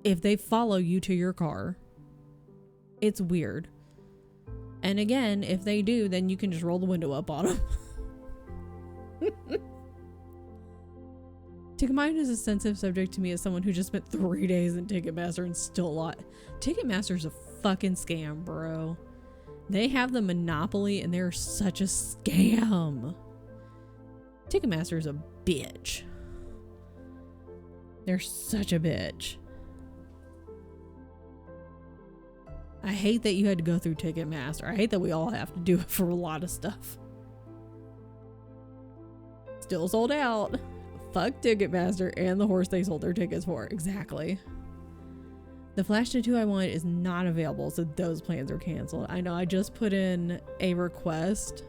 if they follow you to your car. It's weird. And again, if they do, then you can just roll the window up on them. Ticketmaster is a sensitive subject to me as someone who just spent 3 days in Ticketmaster and still a lot. Ticketmaster's a fucking scam, bro. They have the monopoly and they're such a scam. Ticketmaster's a bitch. They're such a bitch. I hate that you had to go through Ticketmaster. I hate that we all have to do it for a lot of stuff. Still sold out. Fuck Ticketmaster and the horse they sold their tickets for. Exactly. The Flash tattoo I want is not available, so those plans are canceled. I know, I just put in a request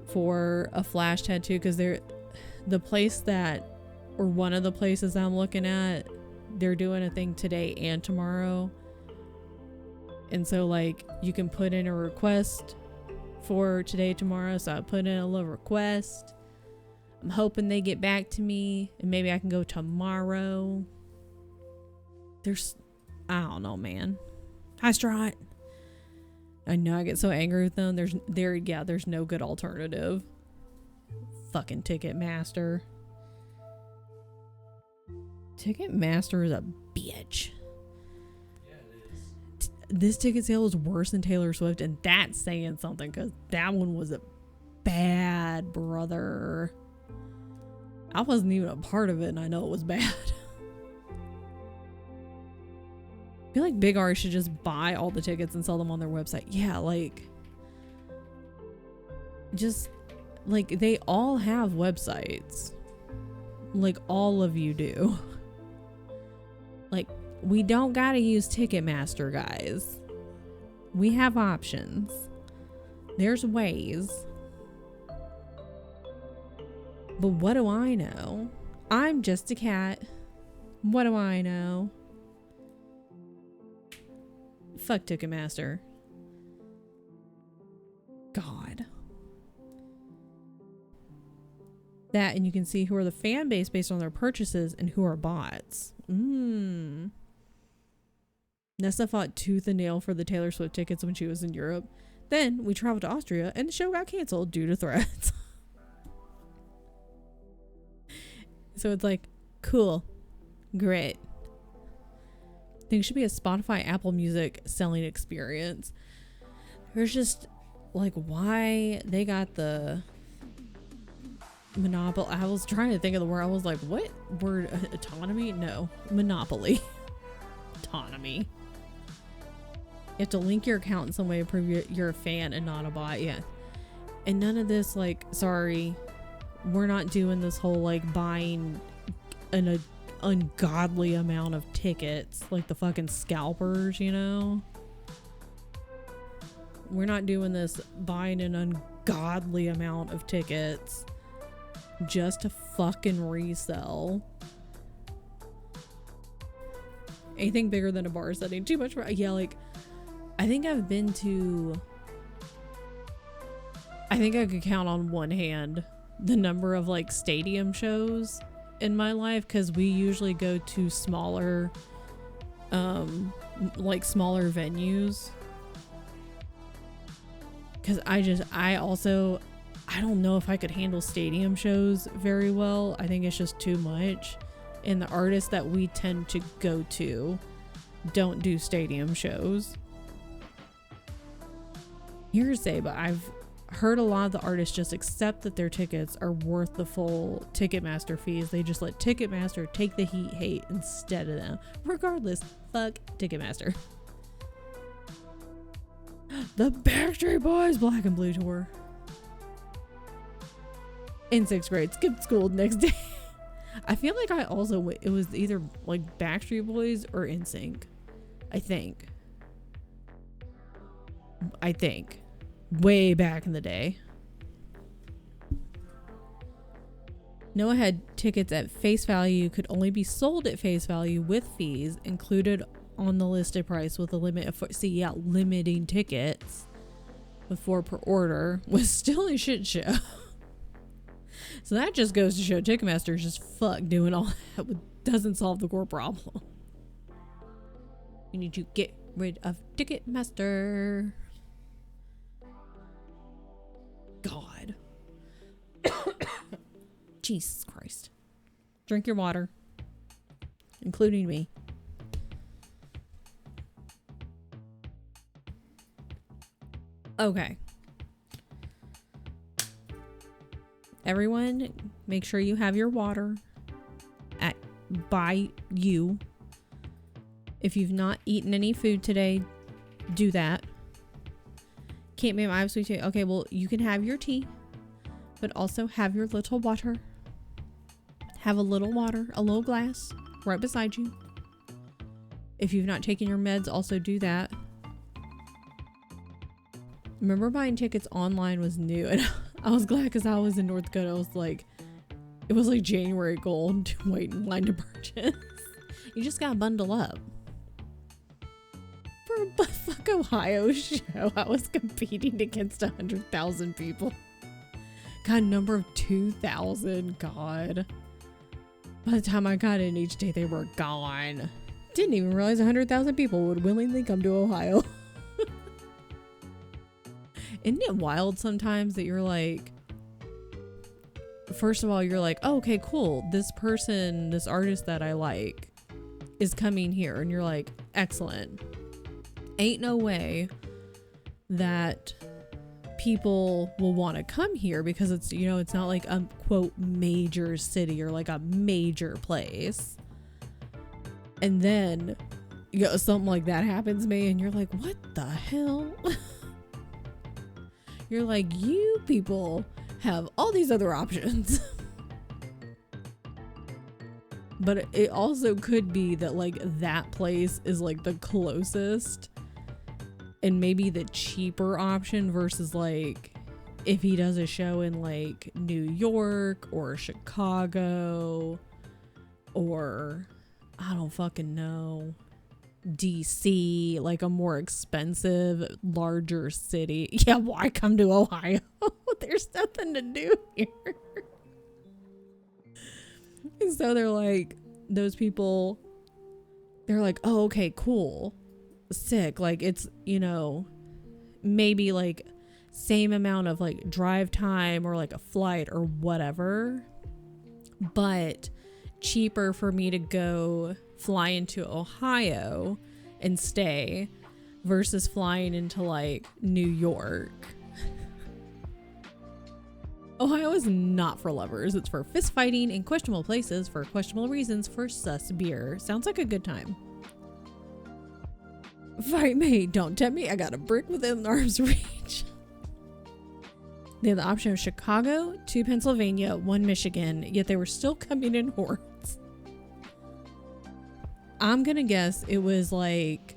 for a Flash tattoo because the place that, or one of the places I'm looking at, they're doing a thing today and tomorrow. And so like, you can put in a request for today, tomorrow. So I put in a little request. I'm hoping they get back to me and maybe I can go tomorrow. I don't know, man. Hi, Strut. I know I get so angry with them. There's no good alternative. Fucking Ticketmaster. Ticketmaster is a bitch. Yeah, it is. This ticket sale is worse than Taylor Swift, and that's saying something, because that one was a bad, brother. I wasn't even a part of it and I know it was bad. I feel like big artists should just buy all the tickets and sell them on their website. Yeah, like, just, like, they all have websites. Like, all of you do. Like, we don't gotta use Ticketmaster, guys. We have options. There's ways. But what do I know? I'm just a cat. What do I know? Fuck Ticketmaster. God. That, and you can see who are the fan base based on their purchases and who are bots. Nessa fought tooth and nail for the Taylor Swift tickets when she was in Europe. Then we traveled to Austria and the show got canceled due to threats. So it's like, cool. Great. I think it should be a Spotify, Apple Music selling experience. There's just, like, why they got the monopoly. I was trying to think of the word. I was like, what word? Autonomy? No. Monopoly. Autonomy. You have to link your account in some way to prove you're a fan and not a bot. Yeah. And none of this, like, sorry, we're not doing this whole, like, buying an ungodly amount of tickets, like the fucking scalpers, you know? We're not doing this buying an ungodly amount of tickets just to fucking resell. Anything bigger than a bar setting, too much. Yeah, like, I think I've been to, I think I could count on one hand the number of, like, stadium shows in my life, because we usually go to smaller, like, smaller venues. Because I don't know if I could handle stadium shows very well. I think it's just too much. And the artists that we tend to go to don't do stadium shows. Hearsay, but I've heard a lot of the artists just accept that their tickets are worth the full Ticketmaster fees. They just let Ticketmaster take the hate instead of them. Regardless, fuck Ticketmaster. The Backstreet Boys Black and Blue tour. In 6th grade, skipped school the next day. I feel like it was either like Backstreet Boys or NSYNC. I think. Way back in the day. Noah had tickets at face value, could only be sold at face value with fees included on the listed price with a limit of limiting tickets with 4 per order was still a shit show. So that just goes to show Ticketmaster is just fuck doing all that doesn't solve the core problem. You need to get rid of Ticketmaster. God. Jesus Christ. Drink your water. Including me. Okay. Everyone, make sure you have your water by you. If you've not eaten any food today, do that. Can't be my sweet tea. Okay, well, you can have your tea, but also have your little water. Have a little water, a little glass right beside you. If you've not taken your meds, also do that. Remember, buying tickets online was new, and I was glad because I was in North Dakota. It was like January gold to wait in line to purchase. You just gotta bundle up. For a fuck Ohio show, I was competing against 100,000 people. God, number of 2,000. God. By the time I got in each day, they were gone. Didn't even realize 100,000 people would willingly come to Ohio. Isn't it wild sometimes that you're like, first of all, you're like, oh, okay, cool. This person, this artist that I like is coming here. And you're like, excellent. Ain't no way that people will want to come here because it's, you know, it's not like a quote major city or like a major place. And then, you know, something like that happens to me and you're like, what the hell? You're like, you people have all these other options. But it also could be that like that place is like the closest and maybe the cheaper option versus like if he does a show in like New York or Chicago or I don't fucking know, DC, like a more expensive, larger city. Yeah, why come to Ohio? There's nothing to do here. And so they're like, those people, they're like, oh, okay, cool. Sick. Like it's, you know, maybe like same amount of like drive time or like a flight or whatever, but cheaper for me to go fly into Ohio and stay versus flying into like New York. Ohio is not for lovers. It's for fist fighting in questionable places for questionable reasons for sus beer. Sounds like a good time. Fight me. Don't tempt me. I got a brick within arm's reach. They had the option of Chicago, 2 Pennsylvania, 1 Michigan, yet they were still coming in hordes. I'm gonna guess it was like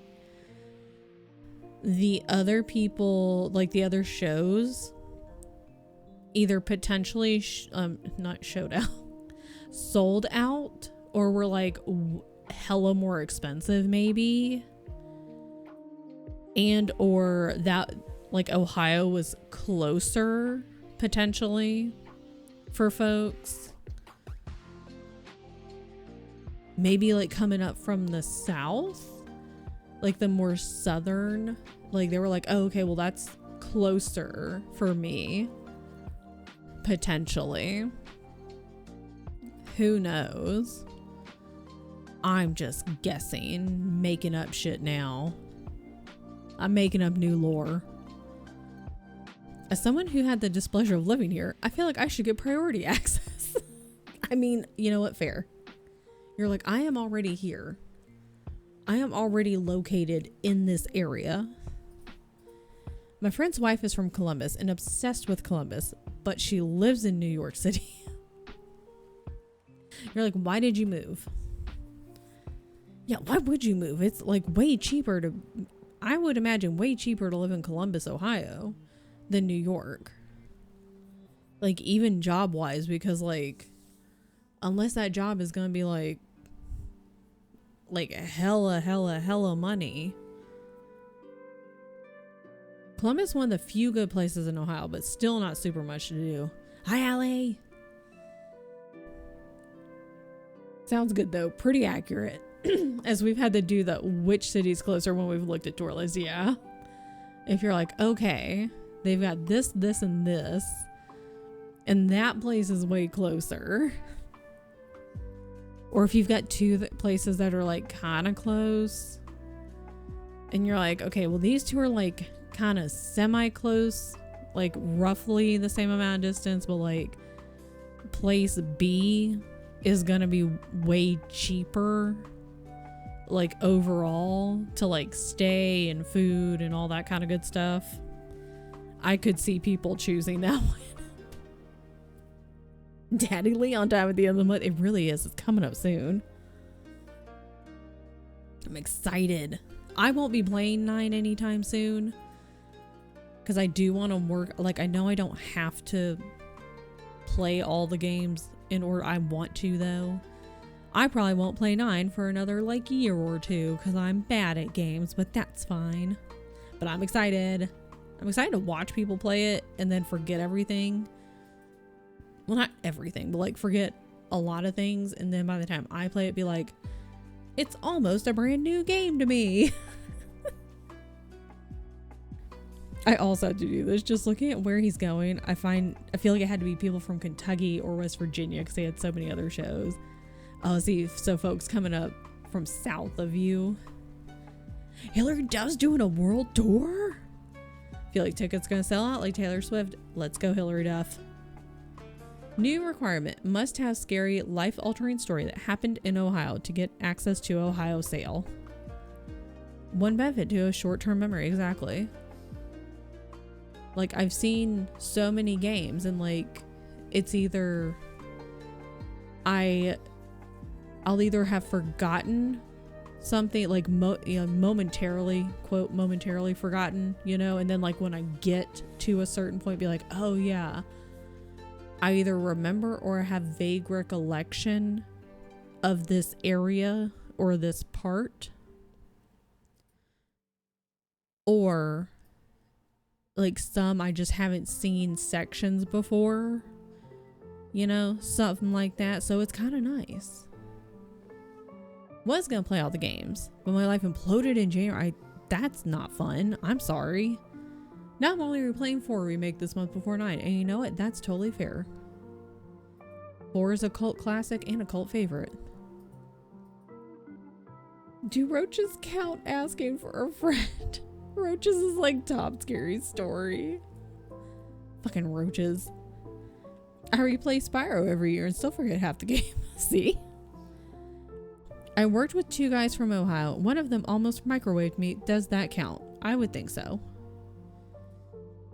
the other people, like the other shows, either potentially not showed out, sold out, or were like hella more expensive maybe, and or that like Ohio was closer potentially for folks, maybe like coming up from the south, like the more southern, like they were like, oh, okay, well that's closer for me potentially. Who knows? I'm just guessing, making up shit now. I'm making up new lore. As someone who had the displeasure of living here, I feel like I should get priority access. I mean, you know what? Fair. You're like, I am already here. I am already located in this area. My friend's wife is from Columbus and obsessed with Columbus, but she lives in New York City. You're like, why did you move? Yeah, why would you move? It's like way cheaper to, I would imagine way cheaper to live in Columbus, Ohio than New York. Like even job wise, because like, unless that job is going to be like hella money. Columbus is one of the few good places in Ohio, but still not super much to do. Hi, Allie. Sounds good though. Pretty accurate. As we've had to do the which city's closer when we've looked at tour lists. Yeah. If you're like, okay, they've got this, this, and this, and that place is way closer. Or if you've got two places that are like kind of close and you're like, okay, well, these two are like kind of semi-close, like roughly the same amount of distance, but like place B is gonna be way cheaper, like overall, to like stay and food and all that kind of good stuff. I could see people choosing that one. Daddy Leon time at the end of the month. It really is. It's coming up soon. I'm excited. I won't be playing 9 anytime soon because I do want to work. Like, I know I don't have to play all the games in order. I want to, though. I probably won't play 9 for another like year or two because I'm bad at games, but that's fine. But I'm excited. I'm excited to watch people play it and then forget everything. Well, not everything, but like forget a lot of things. And then by the time I play it, be like, it's almost a brand new game to me. I also have to do this. Just looking at where he's going, I feel like it had to be people from Kentucky or West Virginia because they had so many other shows. Oh, see, so folks coming up from south of you. Hillary Duff's doing a world tour? Feel like tickets gonna sell out like Taylor Swift? Let's go, Hillary Duff. New requirement: must have scary, life-altering story that happened in Ohio to get access to Ohio sale. One benefit to a short-term memory, exactly. Like, I've seen so many games and like it's either I'll either have forgotten something, like momentarily, quote, momentarily forgotten, and then like when I get to a certain point, be like, oh yeah, I either remember or have vague recollection of this area or this part, or like some I just haven't seen sections before, something like that. So it's kind of nice. Was gonna play all the games, but my life imploded in January. That's not fun. I'm sorry. Now I'm only replaying 4 remake this month before 9, and you know what? That's totally fair. 4 is a cult classic and a cult favorite. Do roaches count asking for a friend? Roaches is like top scary story. Fucking roaches. I replay Spyro every year and still forget half the game. See? I worked with 2 guys from Ohio. One of them almost microwaved me. Does that count? I would think so.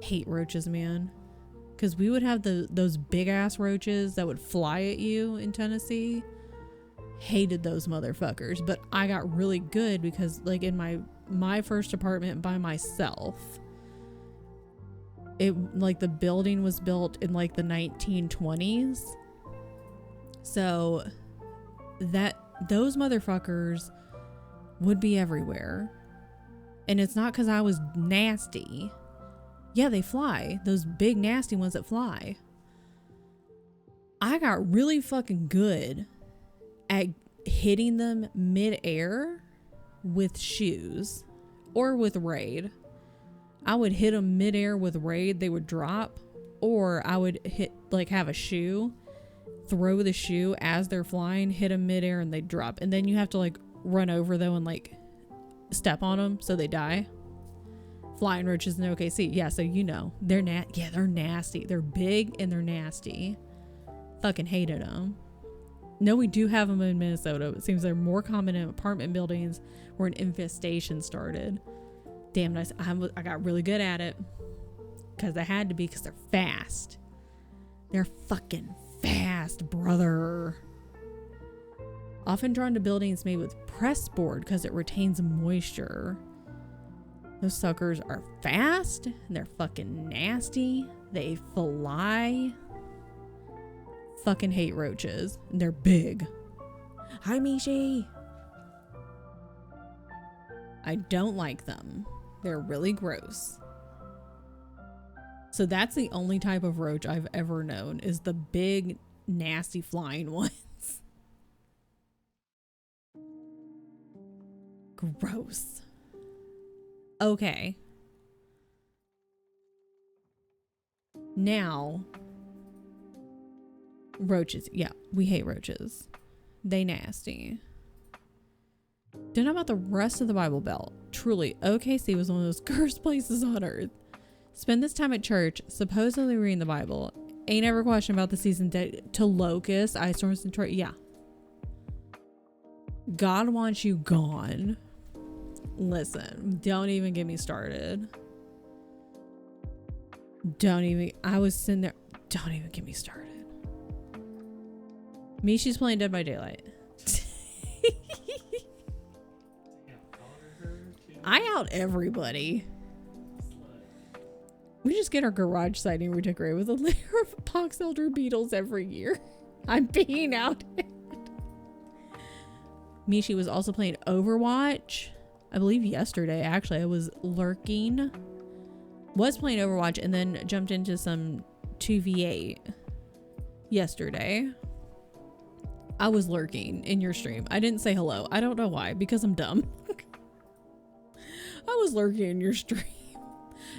Hate roaches, man. Because we would have those big ass roaches that would fly at you in Tennessee. Hated those motherfuckers. But I got really good because like in my first apartment by myself, it like the building was built in like the 1920s. So that those motherfuckers would be everywhere. And it's not because I was nasty. Yeah, they fly. Those big nasty ones that fly. I got really fucking good at hitting them mid-air with shoes or with Raid. I would hit them mid-air with Raid, they would drop, or I would hit, like, have a shoe, throw the shoe as they're flying, hit them mid-air and they drop. And then you have to like run over though and like step on them so they die. Flying roaches in OKC. Yeah, so they're they're nasty. They're big and they're nasty. Fucking hated them. No, we do have them in Minnesota. It seems they're more common in apartment buildings where an infestation started. Damn nice. I got really good at it. Because I had to be, because they're fast. They're fucking fast, brother. Often drawn to buildings made with press board because it retains moisture. Those suckers are fast. And they're fucking nasty. They fly. Fucking hate roaches. And they're big. Hi, Mishi. I don't like them. They're really gross. So that's the only type of roach I've ever known, is the big, nasty flying ones. Gross. Okay. Now, roaches. Yeah, we hate roaches. They nasty. Don't know about the rest of the Bible Belt. Truly, OKC was one of those cursed places on earth. Spend this time at church, supposedly reading the Bible. Ain't ever question about the season to locusts, ice storms, and Detroit. Yeah. God wants you gone. Listen, don't even get me started. I was sitting there. Don't even get me started. Mishi's playing Dead by Daylight. I out everybody. We just get our garage siding redecorated with a layer of pox elder beetles every year. I'm being outed. Mishi was also playing Overwatch. I believe yesterday, actually. I was lurking. Was playing Overwatch and then jumped into some 2v8 yesterday. I was lurking in your stream. I didn't say hello. I don't know why, because I'm dumb. I was lurking in your stream.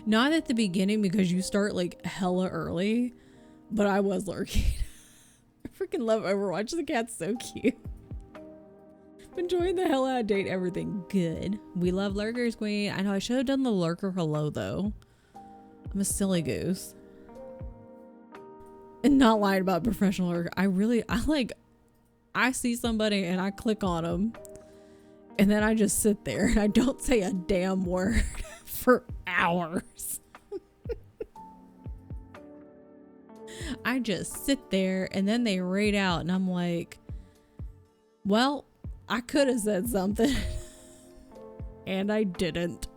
Not at the beginning because you start like hella early, but I was lurking. I freaking love Overwatch. The cat's so cute. I'm enjoying the hell out of date everything. Good. We love lurkers, queen. I know I should have done the lurker hello though. I'm a silly goose. And not lying about professional work. I see somebody and I click on them. And then I just sit there and I don't say a damn word for hours. I just sit there and then they read out and I'm like, well, I could have said something and I didn't.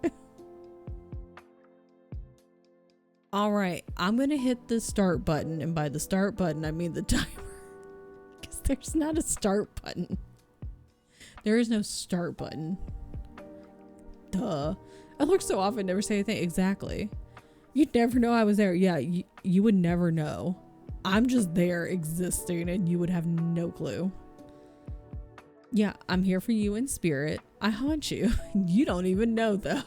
All right, I'm going to hit the start button. And by the start button, I mean the timer. Because there's not a start button. There is no start button. Duh. I look so often, never say anything. Exactly. You'd never know I was there. Yeah, you would never know. I'm just there existing and you would have no clue. Yeah, I'm here for you in spirit. I haunt you. You don't even know though.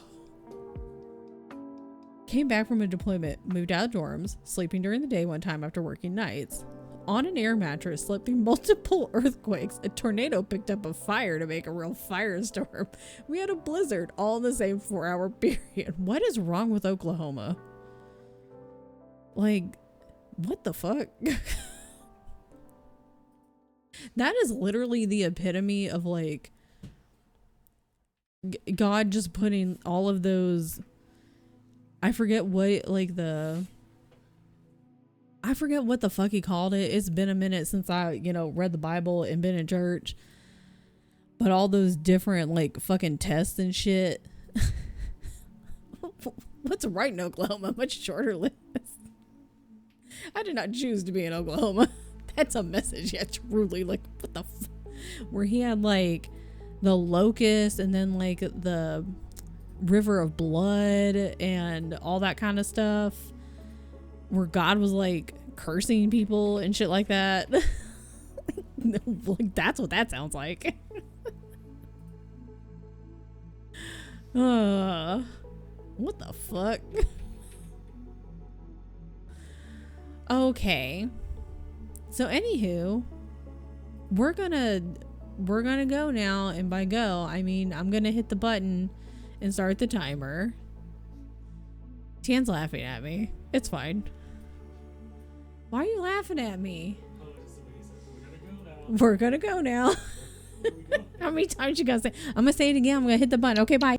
Came back from a deployment, moved out of dorms, sleeping during the day one time after working nights. On an air mattress, slept through multiple earthquakes. A tornado picked up a fire to make a real firestorm. We had a blizzard all in the same 4-hour period. What is wrong with Oklahoma? Like, what the fuck? That is literally the epitome of like God just putting all of those, I forget what the fuck he called it. It's been a minute since I, read the Bible and been in church. But all those different like fucking tests and shit. What's right in Oklahoma? Much shorter list. I did not choose to be in Oklahoma. That's a message. Yeah, truly. Like, what the where he had like the locust and then like the river of blood and all that kind of stuff. Where God was like cursing people and shit like that. Like, that's what that sounds like. What the fuck? Okay. So anywho, we're gonna go now, and by go, I mean I'm gonna hit the button and start the timer. Tian's laughing at me. It's fine. Why are you laughing at me? We're gonna go now. How many times you gotta say? I'm gonna say it again. I'm gonna hit the button. Okay, bye.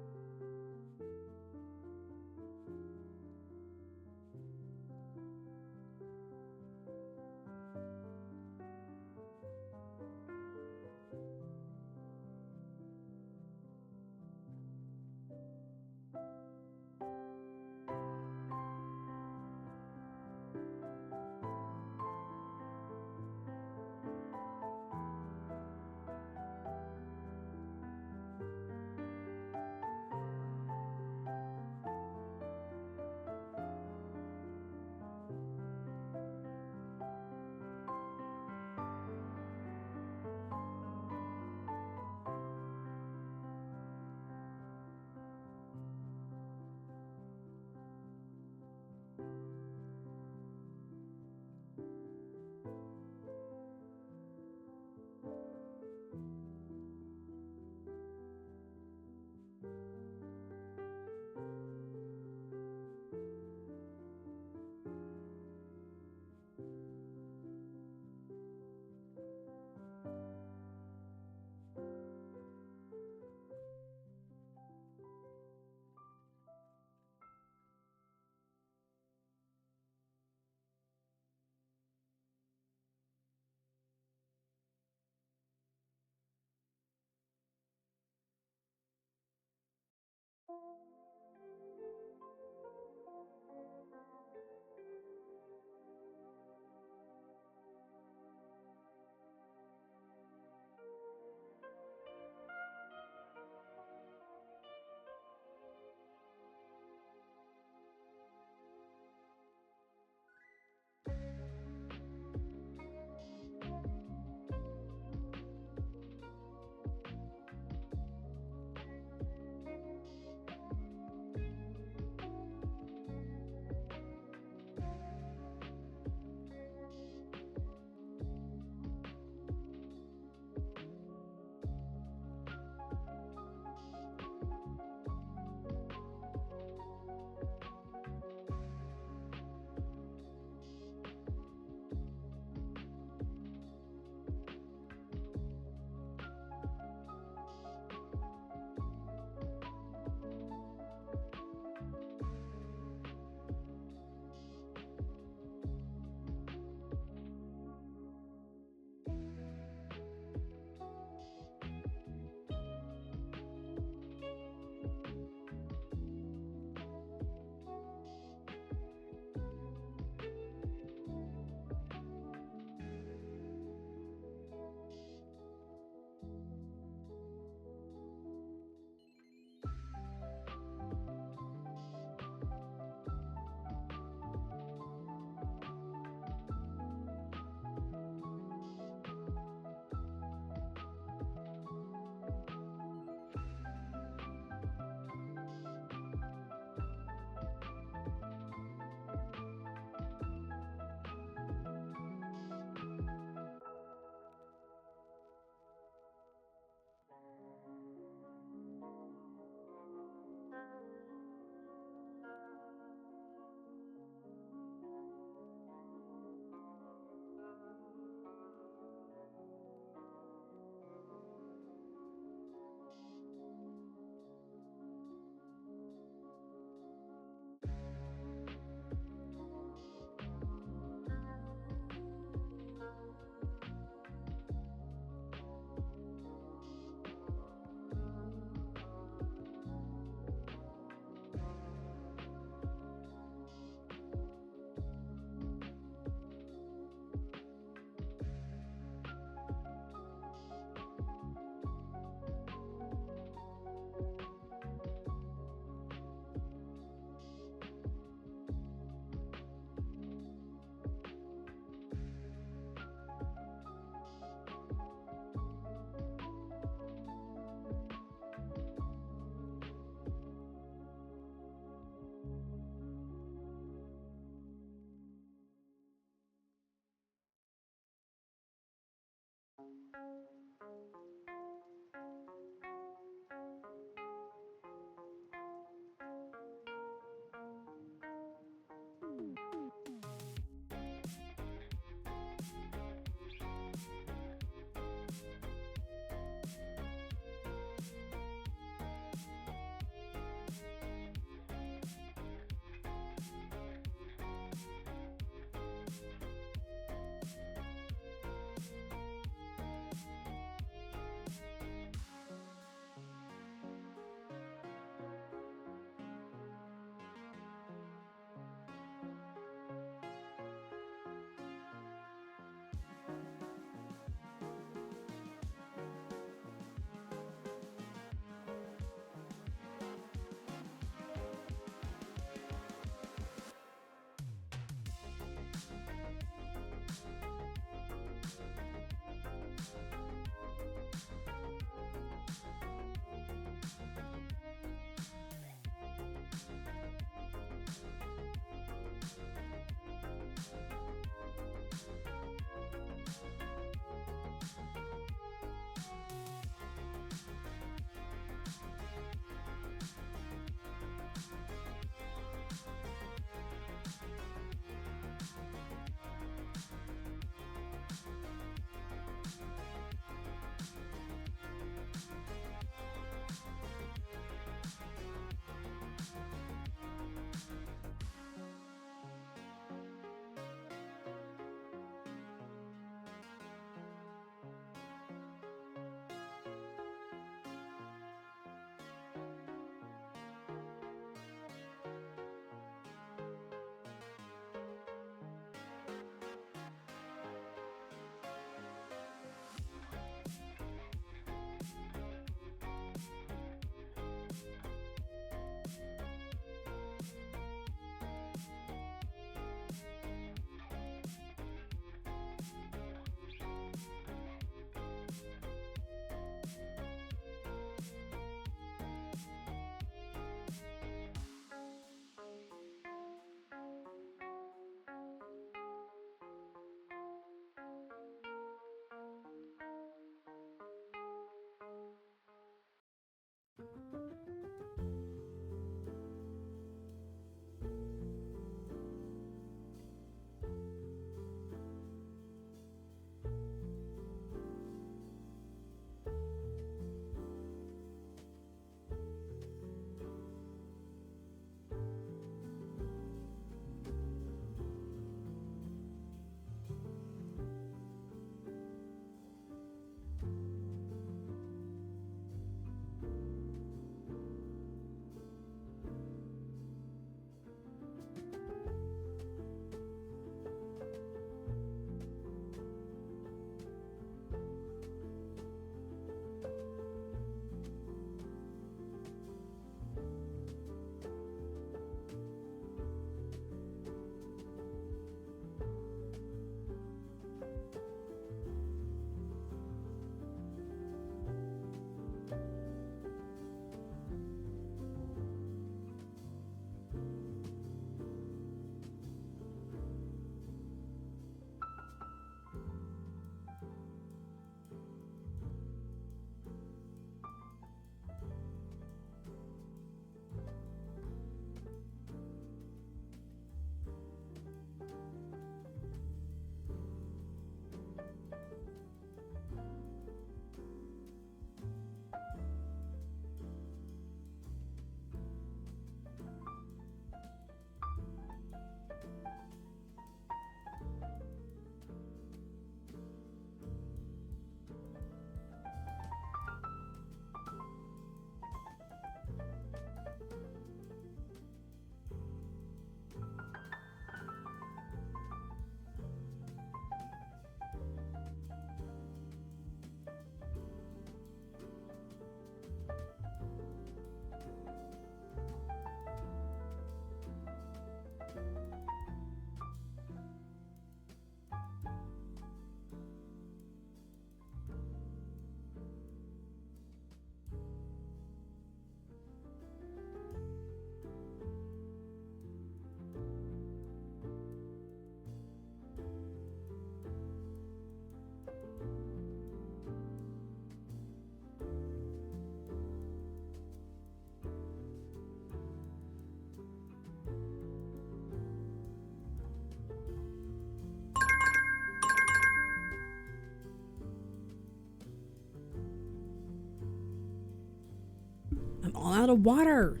all out of water.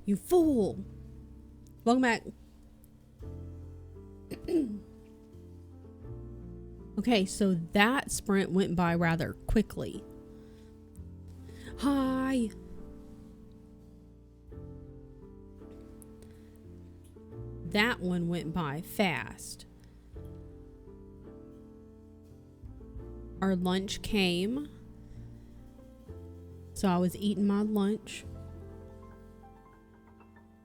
You fool. Welcome back. Okay, so that sprint went by rather quickly. Hi. That one went by fast. Our lunch came. So I was eating my lunch.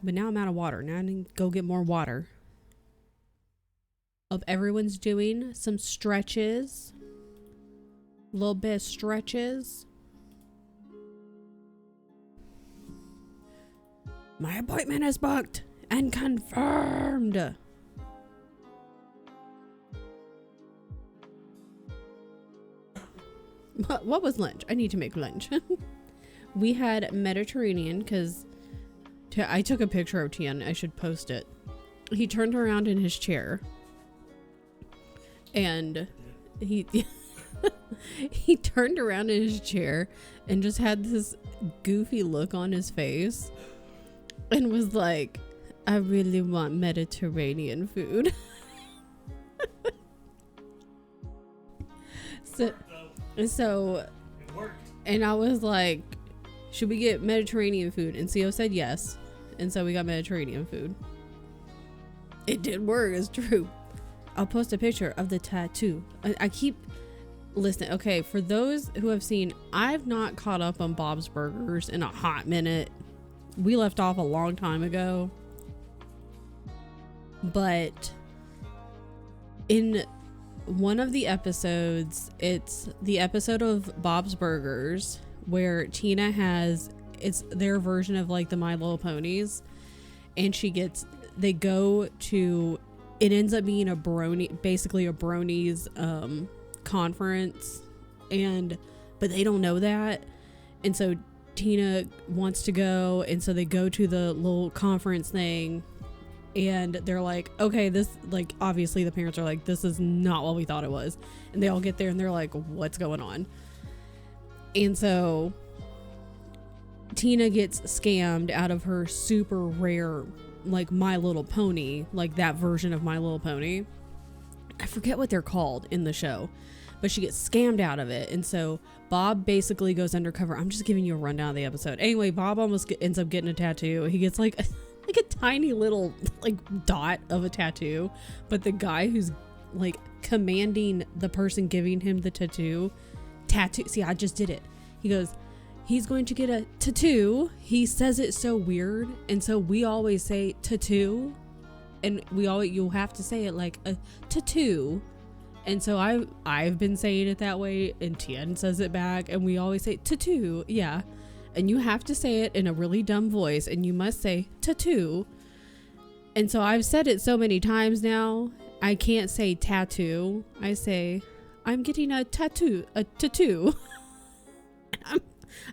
But now I'm out of water. Now I need to go get more water. Hope everyone's doing some stretches. A little bit of stretches. My appointment is booked and confirmed. What was lunch? I need to make lunch. We had Mediterranean because I took a picture of Tian. I should post it. He turned around in his chair and he he turned around in his chair and just had this goofy look on his face and was like, I really want Mediterranean food. So It worked. and I was like, should we get Mediterranean food? And Theo said yes. And so we got Mediterranean food. It did work, it's true. I'll post a picture of the tattoo. I keep listening. Okay, for those who have seen, I've not caught up on Bob's Burgers in a hot minute. We left off a long time ago. But in one of the episodes, it's the episode of Bob's Burgers where Tina has, it's their version of like the My Little Ponies, and they go to, it ends up being basically a bronies conference, but they don't know that, and so Tina wants to go, and so they go to the little conference thing, and they're like, okay, this, like, obviously the parents are like, this is not what we thought it was, and they all get there and they're like, what's going on? And so Tina gets scammed out of her super rare, like, My Little Pony, like that version of My Little Pony. I forget what they're called in the show, but she gets scammed out of it. And so Bob basically goes undercover. I'm just giving you a rundown of the episode. Anyway, Bob almost ends up getting a tattoo. He gets like a tiny little like dot of a tattoo, but the guy who's like commanding the person giving him the tattoo, see, I just did it. He goes, he's going to get a tattoo. He says it so weird, and so we always say tattoo, and you'll have to say it like a tattoo. And so I've been saying it that way, and Tien says it back, and we always say tattoo. Yeah, and you have to say it in a really dumb voice, and you must say tattoo. And so I've said it so many times now, I can't say tattoo. I say, I'm getting a tattoo.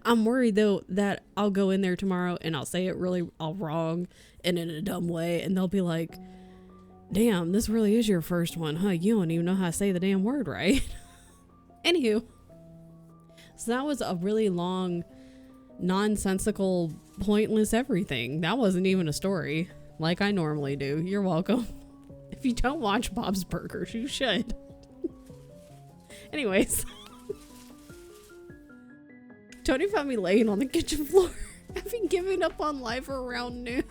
I'm worried though that I'll go in there tomorrow and I'll say it really all wrong and in a dumb way, and they'll be like, damn, this really is your first one, huh? You don't even know how to say the damn word right. Anywho, so that was a really long, nonsensical, pointless everything. That wasn't even a story like I normally do. You're welcome. If you don't watch Bob's Burgers, you should. Anyways, Tony found me laying on the kitchen floor. I've been giving up on life around noon.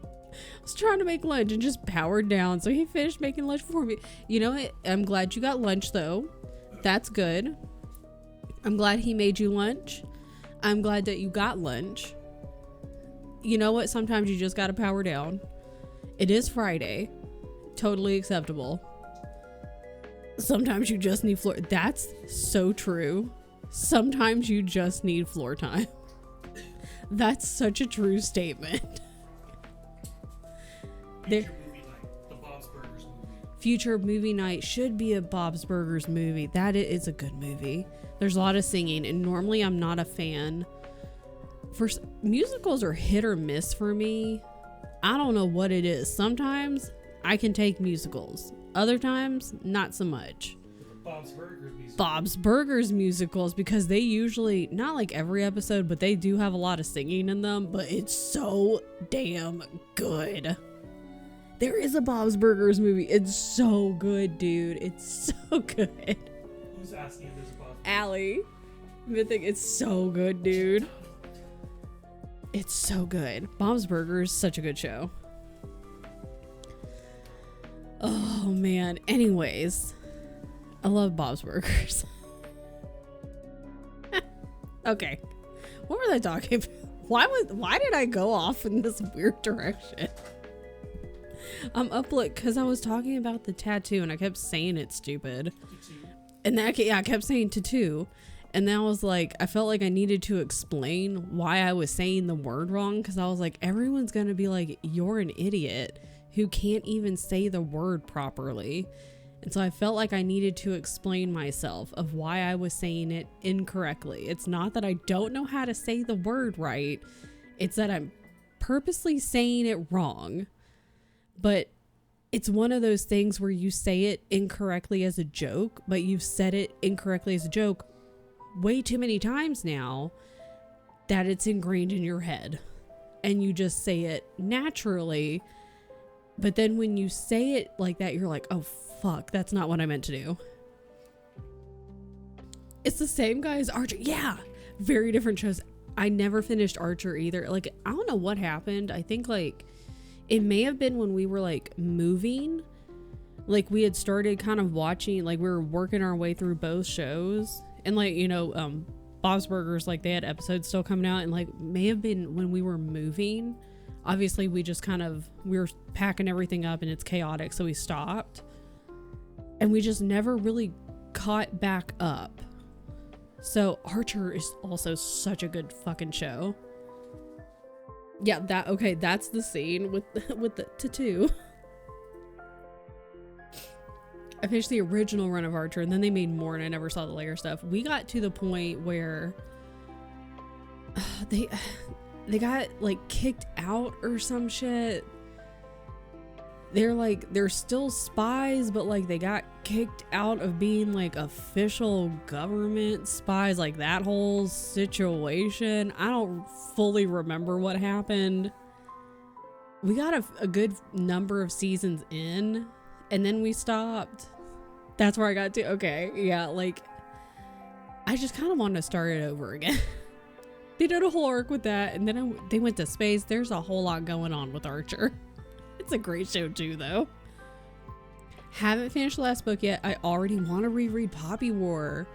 I was trying to make lunch and just powered down, so he finished making lunch for me. You know what? I'm glad you got lunch though. That's good. I'm glad he made you lunch. I'm glad that you got lunch. You know what? Sometimes you just gotta power down. It is Friday. Totally acceptable. Sometimes you just need floor. That's so true. Sometimes you just need floor time. That's such a true statement. Future movie night, the Bob's Burgers movie. Future movie night should be a Bob's Burgers movie. That is a good movie. There's a lot of singing, and normally I'm not a fan. Musicals are hit or miss for me. I don't know what it is. Sometimes I can take musicals. Other times, not so much. Bob's Burgers music. Bob's Burgers musicals, because they usually, not like every episode, but they do have a lot of singing in them, but it's so damn good. There is a Bob's Burgers movie. It's so good, dude. It's so good. Who's asking if there's a Bob's? Allie. Mythic, it's so good, dude. It's so good. Bob's Burgers, such a good show. Oh, man. Anyways, I love Bob's Burgers. Okay. What was I talking about? Why did I go off in this weird direction? I'm up like because I was talking about the tattoo and I kept saying it's stupid. And I kept saying tattoo. And then I was like, I felt like I needed to explain why I was saying the word wrong, because I was like, everyone's gonna be like, you're an idiot who can't even say the word properly. And so I felt like I needed to explain myself of why I was saying it incorrectly. It's not that I don't know how to say the word right. It's that I'm purposely saying it wrong. But it's one of those things where you say it incorrectly as a joke, but you've said it incorrectly as a joke way too many times now that it's ingrained in your head. And you just say it naturally. But then when you say it like that, you're like, oh, fuck, that's not what I meant to do. It's the same guy as Archer. Yeah, very different shows. I never finished Archer either. Like, I don't know what happened. I think, like, it may have been when we were, like, moving. Like, we had started kind of watching, like, we were working our way through both shows. And, like, you know, Bob's Burgers, like, they had episodes still coming out. And, like, may have been when we were moving. Obviously, we just kind of, we were packing everything up and it's chaotic, so we stopped. And we just never really caught back up. So Archer is also such a good fucking show. Yeah, that's the scene with the tattoo. I finished the original run of Archer and then they made more and I never saw the later stuff. We got to the point where they got like kicked out or some shit. They're still spies, but like they got kicked out of being like official government spies, like that whole situation. I don't fully remember what happened. We got a good number of seasons in and then we stopped. That's where I got to. Okay, yeah, like I just kind of want to start it over again. They did a whole arc with that and then they went to space. There's a whole lot going on with Archer. It's a great show too, though. Haven't finished the last book yet. I already want to reread Poppy War.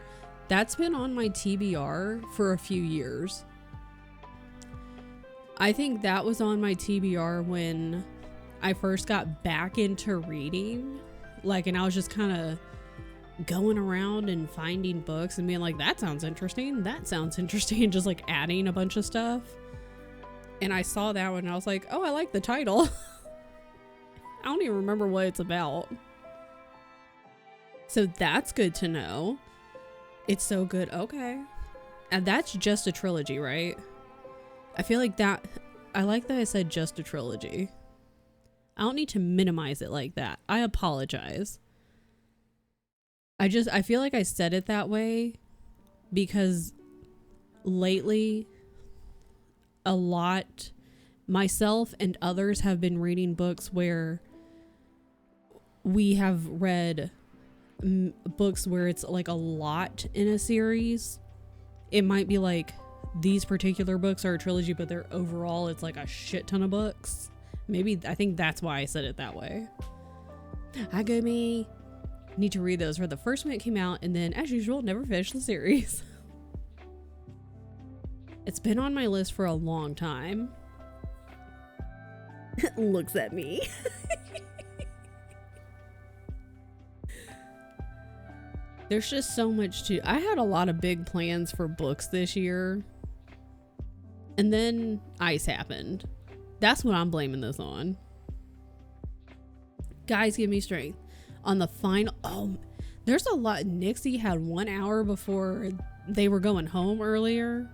That's been on my TBR for a few years. I think that was on my TBR when I first got back into reading. Like, and I was just kind of going around and finding books and being like, that sounds interesting. That sounds interesting. Just like adding a bunch of stuff. And I saw that one and I was like, oh, I like the title. I don't even remember what it's about. So that's good to know. It's so good. Okay. And that's just a trilogy, right? I feel like that. I like that I said just a trilogy. I don't need to minimize it like that. I apologize. I feel like I said it that way because lately a lot, myself and others have been reading books where we have read books where it's like a lot in a series. It might be like these particular books are a trilogy, but they're overall it's like a shit ton of books. Maybe I think that's why I said it that way. Hi, go me. Need to read those. For the first one it came out, and then as usual, never finished the series. It's been on my list for a long time. Looks at me. There's just so much to. I had a lot of big plans for books this year. And then ice happened. That's what I'm blaming this on. Guys, give me strength. On the final, oh, there's a lot. Nixie had 1 hour before they were going home earlier.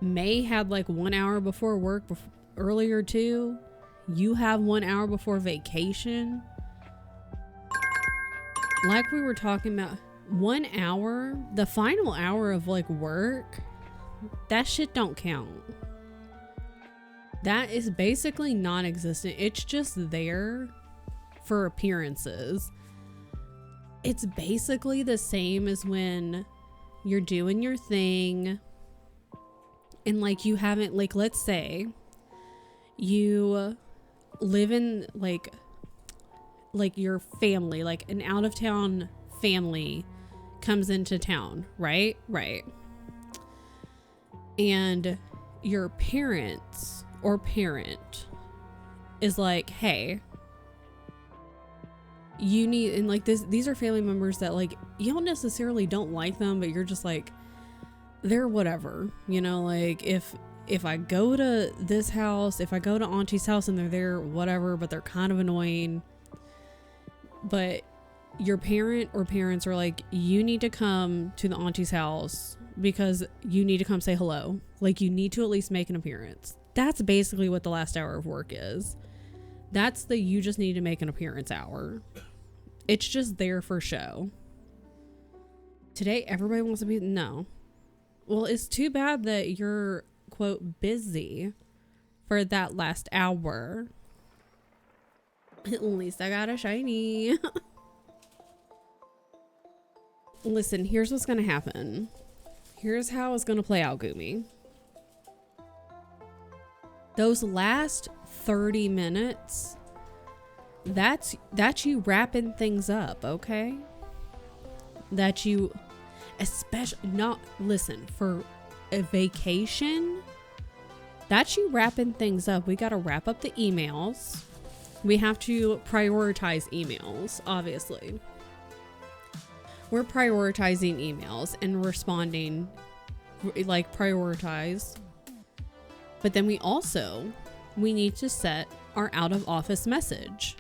May had like 1 hour before work earlier too. You have 1 hour before vacation. Like we were talking about, 1 hour, the final hour of like work, that shit don't count. That is basically non-existent. It's just there for appearances. It's basically the same as when you're doing your thing and like you haven't, like, let's say you live in like your family, like an out of town family comes into town, right? And your parents or parent is like, hey, you need, and like these are family members that like you don't necessarily don't like them, but you're just like, they're whatever, you know, like if I go to this house, if I go to auntie's house and they're there, whatever, but they're kind of annoying. But your parent or parents are like, you need to come to the auntie's house because you need to come say hello. Like, you need to at least make an appearance. That's basically what the last hour of work is. That's the you just need to make an appearance hour. It's just there for show. Today, everybody wants to be, no. Well, it's too bad that you're, quote, busy for that last hour. At least I got a shiny. Listen, here's what's gonna happen. Here's how it's gonna play out, Gumi. Those last 30 minutes, that's you wrapping things up, okay? That you, especially, not, listen, for a vacation, that's you wrapping things up. We gotta wrap up the emails. We have to prioritize emails, obviously. We're prioritizing emails and responding, like, prioritize. But then we need to set our out of office message.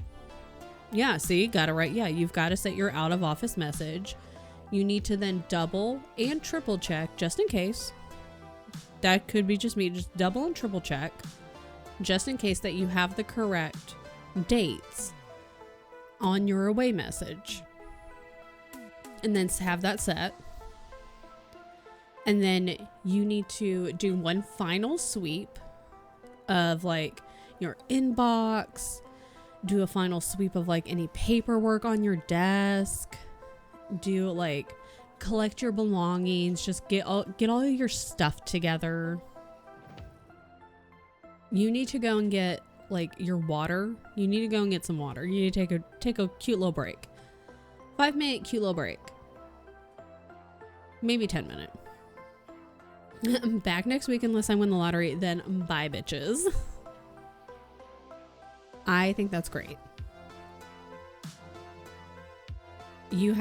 Yeah, see, got it right. Yeah, you've got to set your out of office message. You need to then double and triple check just in case. That could be just me, just double and triple check just in case that you have the correct dates on your away message. And then have that set. And then you need to do one final sweep of like your inbox, do a final sweep of like any paperwork on your desk, do like collect your belongings, just get all of your stuff together. You need to go and get like your water. You need to go and get some water. You need to take a cute little break. 5-minute cute little break. Maybe 10-minute. I'm back next week unless I win the lottery. Then bye, bitches. I think that's great. You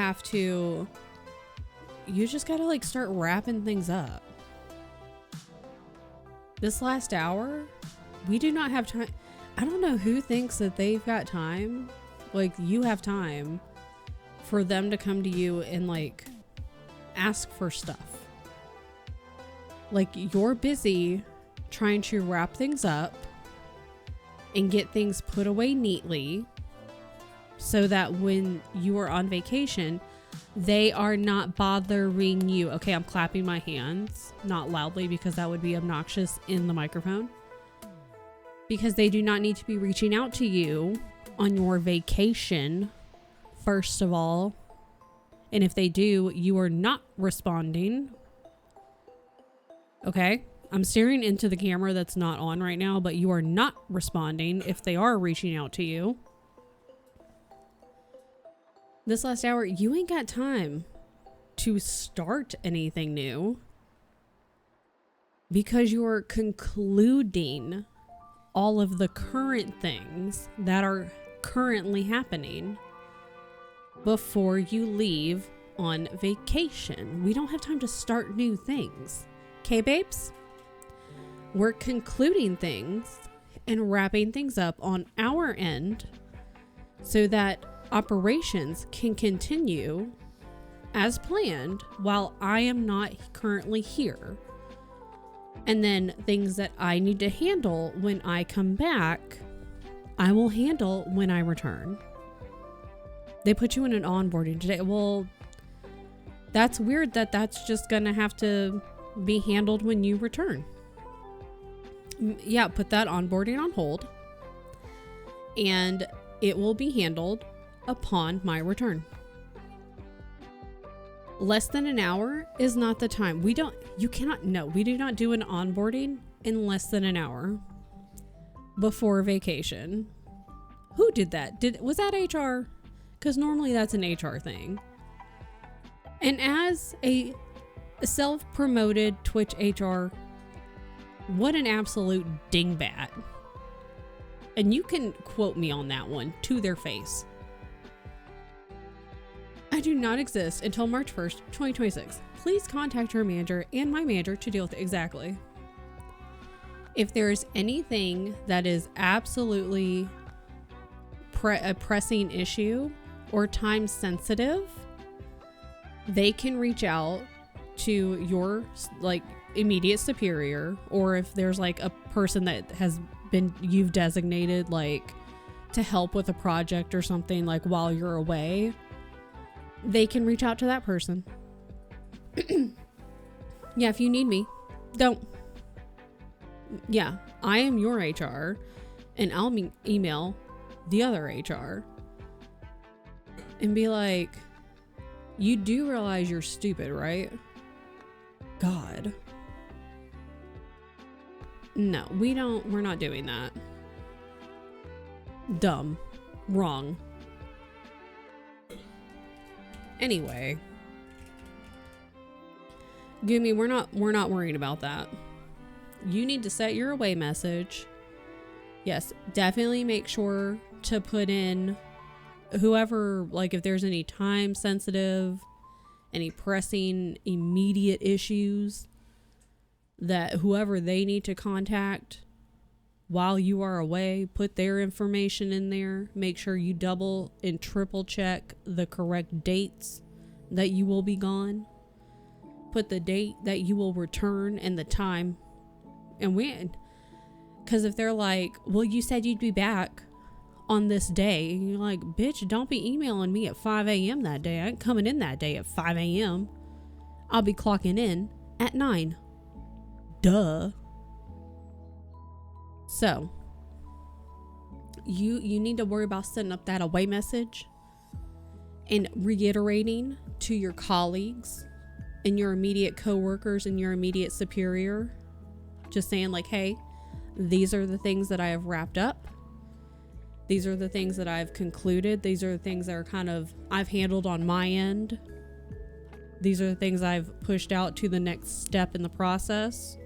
just gotta like start wrapping things up. This last hour, we do not have time. I don't know who thinks that they've got time. Like, you have time for them to come to you and like ask for stuff. Like, you're busy trying to wrap things up and get things put away neatly so that when you are on vacation, they are not bothering you. Okay, I'm clapping my hands, not loudly because that would be obnoxious in the microphone. Because they do not need to be reaching out to you on your vacation, first of all. And if they do, you are not responding. Okay? I'm staring into the camera that's not on right now, but you are not responding if they are reaching out to you. This last hour, you ain't got time to start anything new because you're concluding all of the current things that are currently happening before you leave on vacation. We don't have time to start new things. Okay, babes? We're concluding things and wrapping things up on our end so that operations can continue as planned while I am not currently here. And then things that I need to handle when I come back, I will handle when I return. They put you in an onboarding today. Well, That's weird that that's just gonna have to be handled when you return. Yeah, put that onboarding on hold, and it will be handled upon my return. Less than an hour is not the time. We do not do an onboarding in less than an hour before vacation. Who did that? Was that HR? Because normally that's an HR thing. And as a self-promoted Twitch HR, what an absolute dingbat. And you can quote me on that one to their face. I do not exist until March 1st, 2026. Please contact your manager and my manager to deal with it. Exactly. If there's anything that is absolutely a pressing issue or time sensitive, they can reach out to your like immediate superior, or if there's like a person that has been you've designated like to help with a project or something like while you're away, they can reach out to that person. Yeah, if you need me, don't. Yeah, I am your HR, and I'll email the other HR and be like, you do realize you're stupid, right? God. No, we're not doing that. Dumb. Wrong. Anyway. Gumi, we're not worrying about that. You need to set your away message. Yes, definitely make sure to put in whoever, like if there's any time sensitive, any pressing immediate issues, that whoever they need to contact while you are away, put their information in there. Make sure you double and triple check the correct dates that you will be gone. Put the date that you will return and the time and when. Because if they're like, well, you said you'd be back on this day, and you're like, bitch, don't be emailing me at 5 a.m. that day. I ain't coming in that day at 5 a.m. I'll be clocking in at 9. Duh. So, you need to worry about setting up that away message and reiterating to your colleagues and your immediate coworkers and your immediate superior, just saying like, hey, these are the things that I have wrapped up. These are the things that I've concluded. These are the things that are kind of I've handled on my end. These are the things I've pushed out to the next step in the process.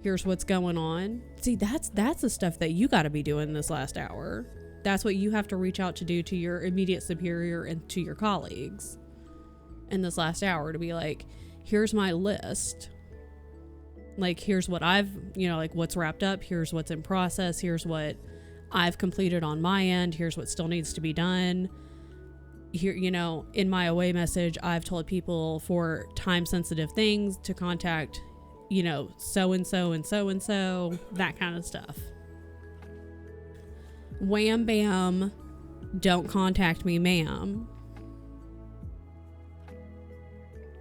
Here's what's going on. See, that's the stuff that you got to be doing this last hour. That's what you have to reach out to do to your immediate superior and to your colleagues in this last hour, to be like, here's my list. Like, here's what I've, like what's wrapped up. Here's what's in process. Here's what I've completed on my end. Here's what still needs to be done. Here, in my away message, I've told people for time sensitive things to contact, so-and-so and so-and-so, that kind of stuff. Wham bam, don't contact me, ma'am.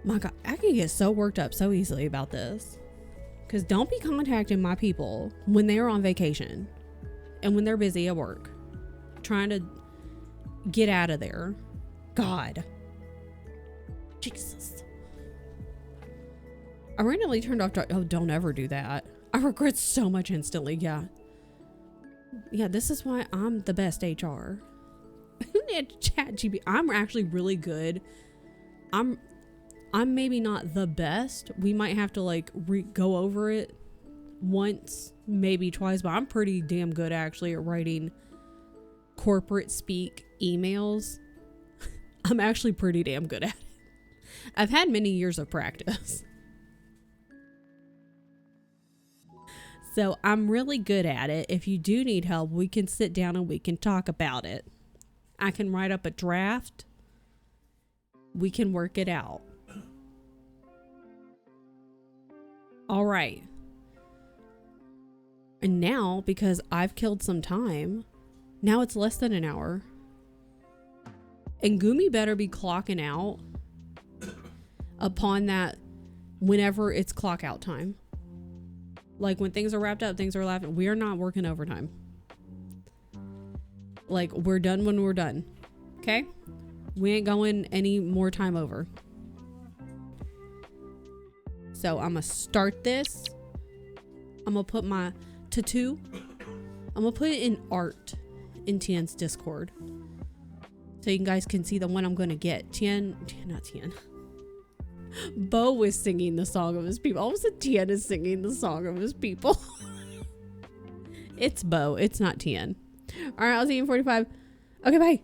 My God, I can get so worked up so easily about this. Because don't be contacting my people when they're on vacation and when they're busy at work, trying to get out of there. God. Jesus. I randomly turned off. Oh, don't ever do that. I regret so much instantly. Yeah. Yeah, this is why I'm the best HR. ChatGPT. I'm actually really good. I'm maybe not the best. We might have to go over it once, maybe twice, but I'm pretty damn good actually at writing corporate speak emails. I'm actually pretty damn good at it. I've had many years of practice. So I'm really good at it. If you do need help, we can sit down and we can talk about it. I can write up a draft. We can work it out. All right. And now, because I've killed some time, now it's less than an hour. And Gumi better be clocking out upon that whenever it's clock out time. Like when things are wrapped up, things are laughing. We are not working overtime. Like we're done when we're done. Okay? We ain't going any more time over. So I'm gonna start this. I'm gonna put my tattoo. I'm gonna put it in art in Tian's Discord. So you guys can see the one I'm gonna get. Not Tian. Bo is singing the song of his people. Almost said Tian is singing the song of his people. It's Bo. It's not Tian. All right, I'll see you in 45. Okay, bye.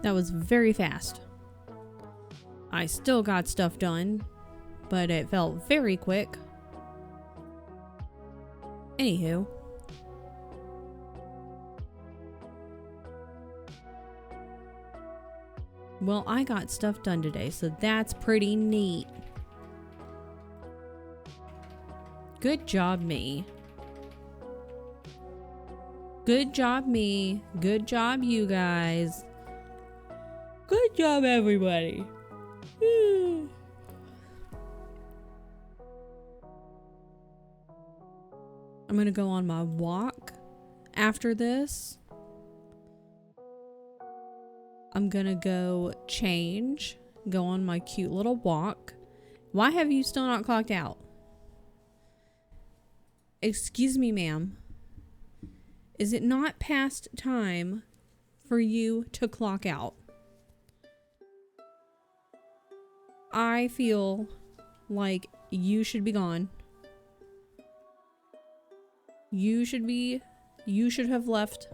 That was very fast. I still got stuff done, but it felt very quick. Anywho. Well, I got stuff done today, so that's pretty neat. Good job, me. Good job, me. Good job, you guys. Good job, everybody. I'm gonna go on my walk after this. I'm gonna go change, go on my cute little walk. Why have you still not clocked out? Excuse me, ma'am. Is it not past time for you to clock out? I feel like you should be gone. You should have left.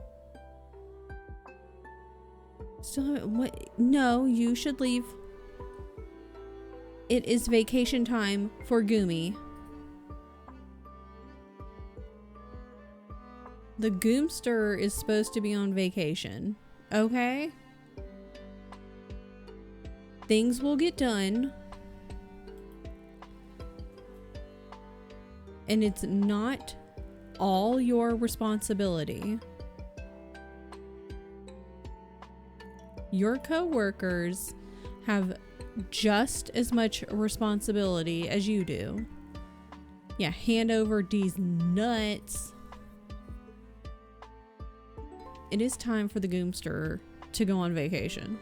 Still, what? No, you should leave. It is vacation time for Goomy. The Goomster is supposed to be on vacation. Okay? Things will get done. And it's not all your responsibility. Your coworkers have just as much responsibility as you do. Yeah, hand over these nuts. It is time for the Goomster to go on vacation.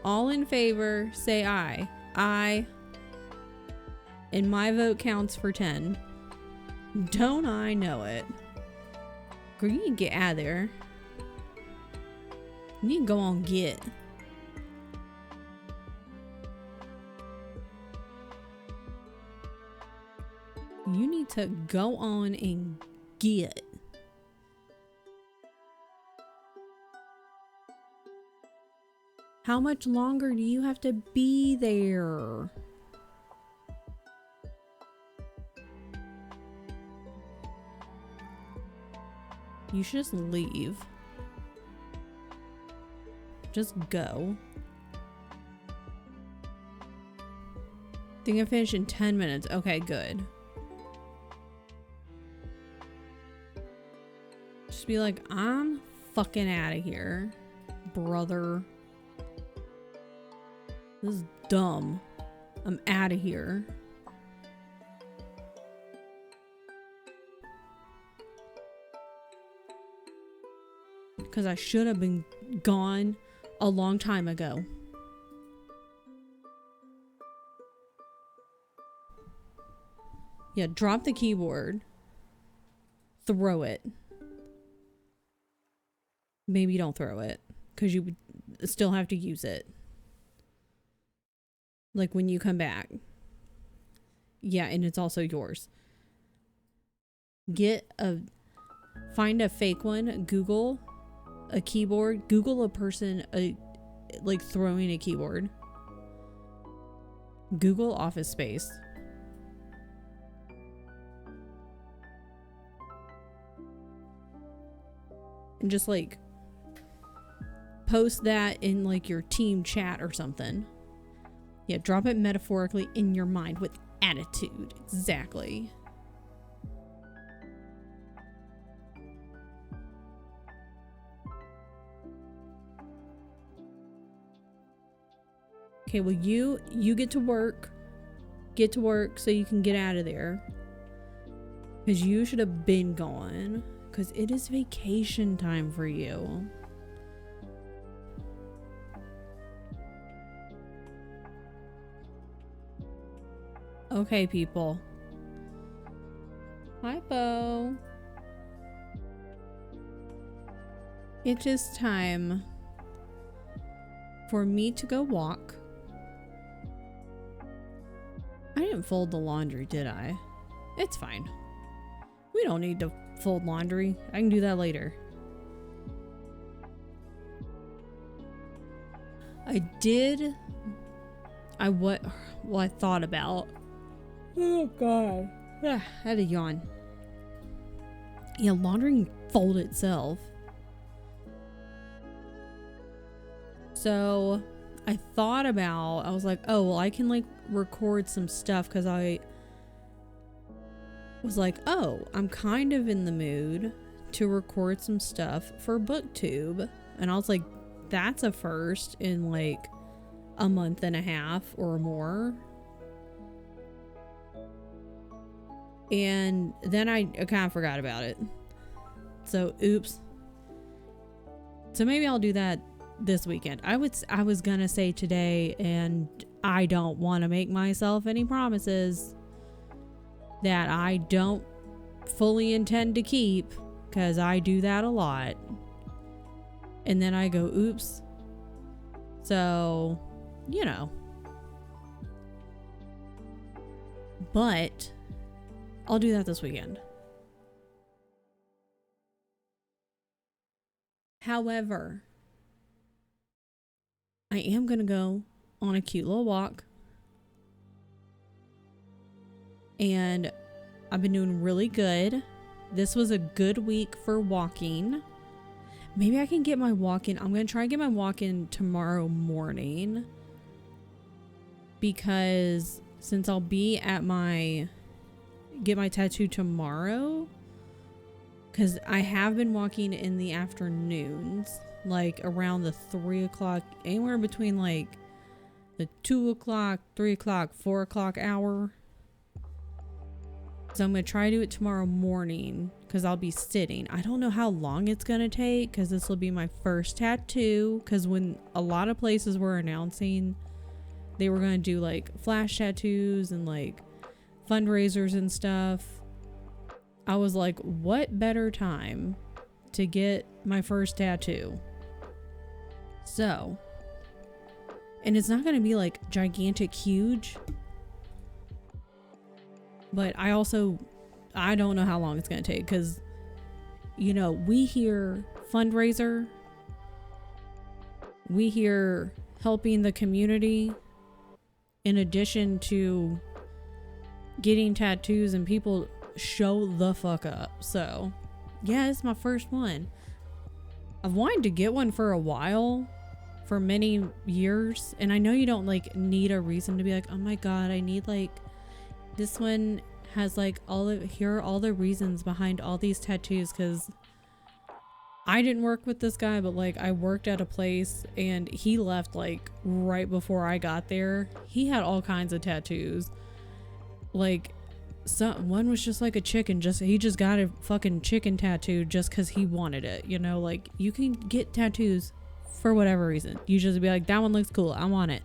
All in favor, say aye. Aye. And my vote counts for 10. Don't I know it? Girl, you need to get out of there. You need to go on get. You need to go on and get. How much longer do you have to be there? You should just leave. Just go. Think I finish in 10 minutes. Okay, good. Just be like, I'm fucking out of here, brother. This is dumb. I'm out of here. Because I should have been gone a long time ago. Yeah, drop the keyboard. Throw it. Maybe don't throw it, because you would still have to use it. Like when you come back. Yeah, and it's also yours. Find a fake one. Google a keyboard. Google a person like throwing a keyboard. Google Office Space. And just like post that in like your team chat or something. Yeah, drop it metaphorically in your mind with attitude. Exactly. Okay, well you get to work. Get to work so you can get out of there. Because you should have been gone. Because it is vacation time for you. Okay, people. Hi, Bo. It is time for me to go walk. I didn't fold the laundry, did I? It's fine. We don't need to fold laundry. I can do that later. I thought about. Oh god. I had a yawn. Yeah, laundry can fold itself. So I thought about, I was like, oh, well, I can like record some stuff because I was like, oh, I'm kind of in the mood to record some stuff for BookTube. And I was like, that's a first in like a month and a half or more. And then I kind of forgot about it. So, oops. So maybe I'll do that this weekend. I was gonna say today, and I don't want to make myself any promises that I don't fully intend to keep, because I do that a lot. And then I go, oops. So, you know. But I'll do that this weekend. However, I am going to go on a cute little walk. And I've been doing really good. This was a good week for walking. Maybe I can get my walk in. I'm going to try and get my walk in tomorrow morning. Because since I'll be at get my tattoo tomorrow. Because I have been walking in the afternoons. Like around the 3 o'clock. Anywhere between like the 2 o'clock, 3 o'clock, 4 o'clock hour. So I'm going to try to do it tomorrow morning because I'll be sitting. I don't know how long it's going to take because this will be my first tattoo. Because when a lot of places were announcing they were going to do like flash tattoos and like fundraisers and stuff, I was like, what better time to get my first tattoo? So, and it's not going to be like gigantic huge. But I don't know how long it's going to take because, you know, we hear fundraiser. We hear helping the community in addition to getting tattoos, and people show the fuck up. So, yeah, it's my first one. I've wanted to get one for a while, for many years. And I know you don't like need a reason to be like, oh my God, I need like, this one has like here are all the reasons behind all these tattoos, because I didn't work with this guy, but like I worked at a place and he left like right before I got there. He had all kinds of tattoos. Like one was just like a chicken, he just got a fucking chicken tattoo just because he wanted it, you know. Like you can get tattoos for whatever reason. You just be like, that one looks cool, I want it.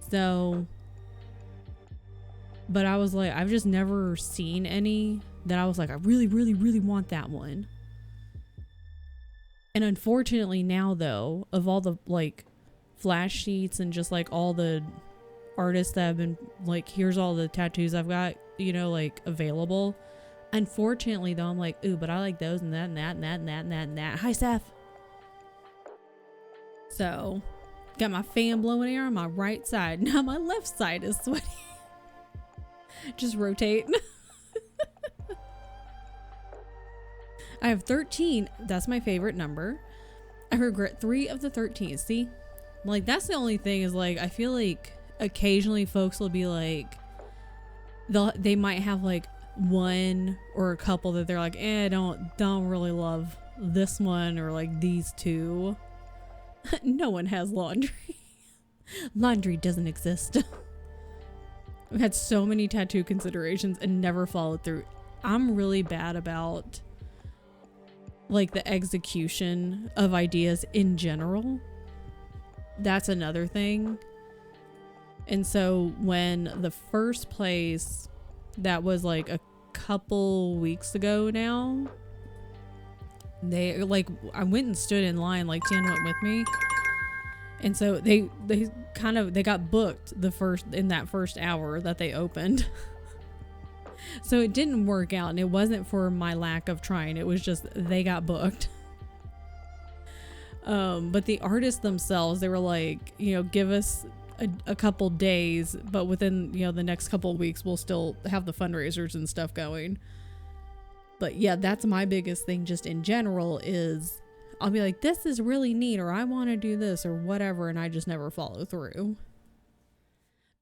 So, but I was like, I've just never seen any that I was like, I really, really, really want that one. And unfortunately now though, of all the like flash sheets and just like all the artists that have been like, here's all the tattoos I've got, you know, like available. Unfortunately though, I'm like, ooh, but I like those and that and that and that and that and that and that. Hi, Seth. So, got my fan blowing air on my right side. Now my left side is sweaty. Just rotate. I have 13. That's my favorite number. I regret 3 of the 13. See? Like, that's the only thing is like, I feel like occasionally folks will be like, they might have like one or a couple that they're like, don't really love this one or like these two. No one has laundry. Laundry doesn't exist. I've had so many tattoo considerations and never followed through. I'm really bad about like the execution of ideas in general. That's another thing. And so when the first place that was like a couple weeks ago now, they like, I went and stood in line, like Jan went with me. And so they got booked in that first hour that they opened. So it didn't work out, and it wasn't for my lack of trying. It was just they got booked. But the artists themselves, they were like, you know, give us a couple days, but within, you know, the next couple of weeks, we'll still have the fundraisers and stuff going. But yeah, that's my biggest thing just in general is I'll be like, this is really neat, or I want to do this or whatever, and I just never follow through.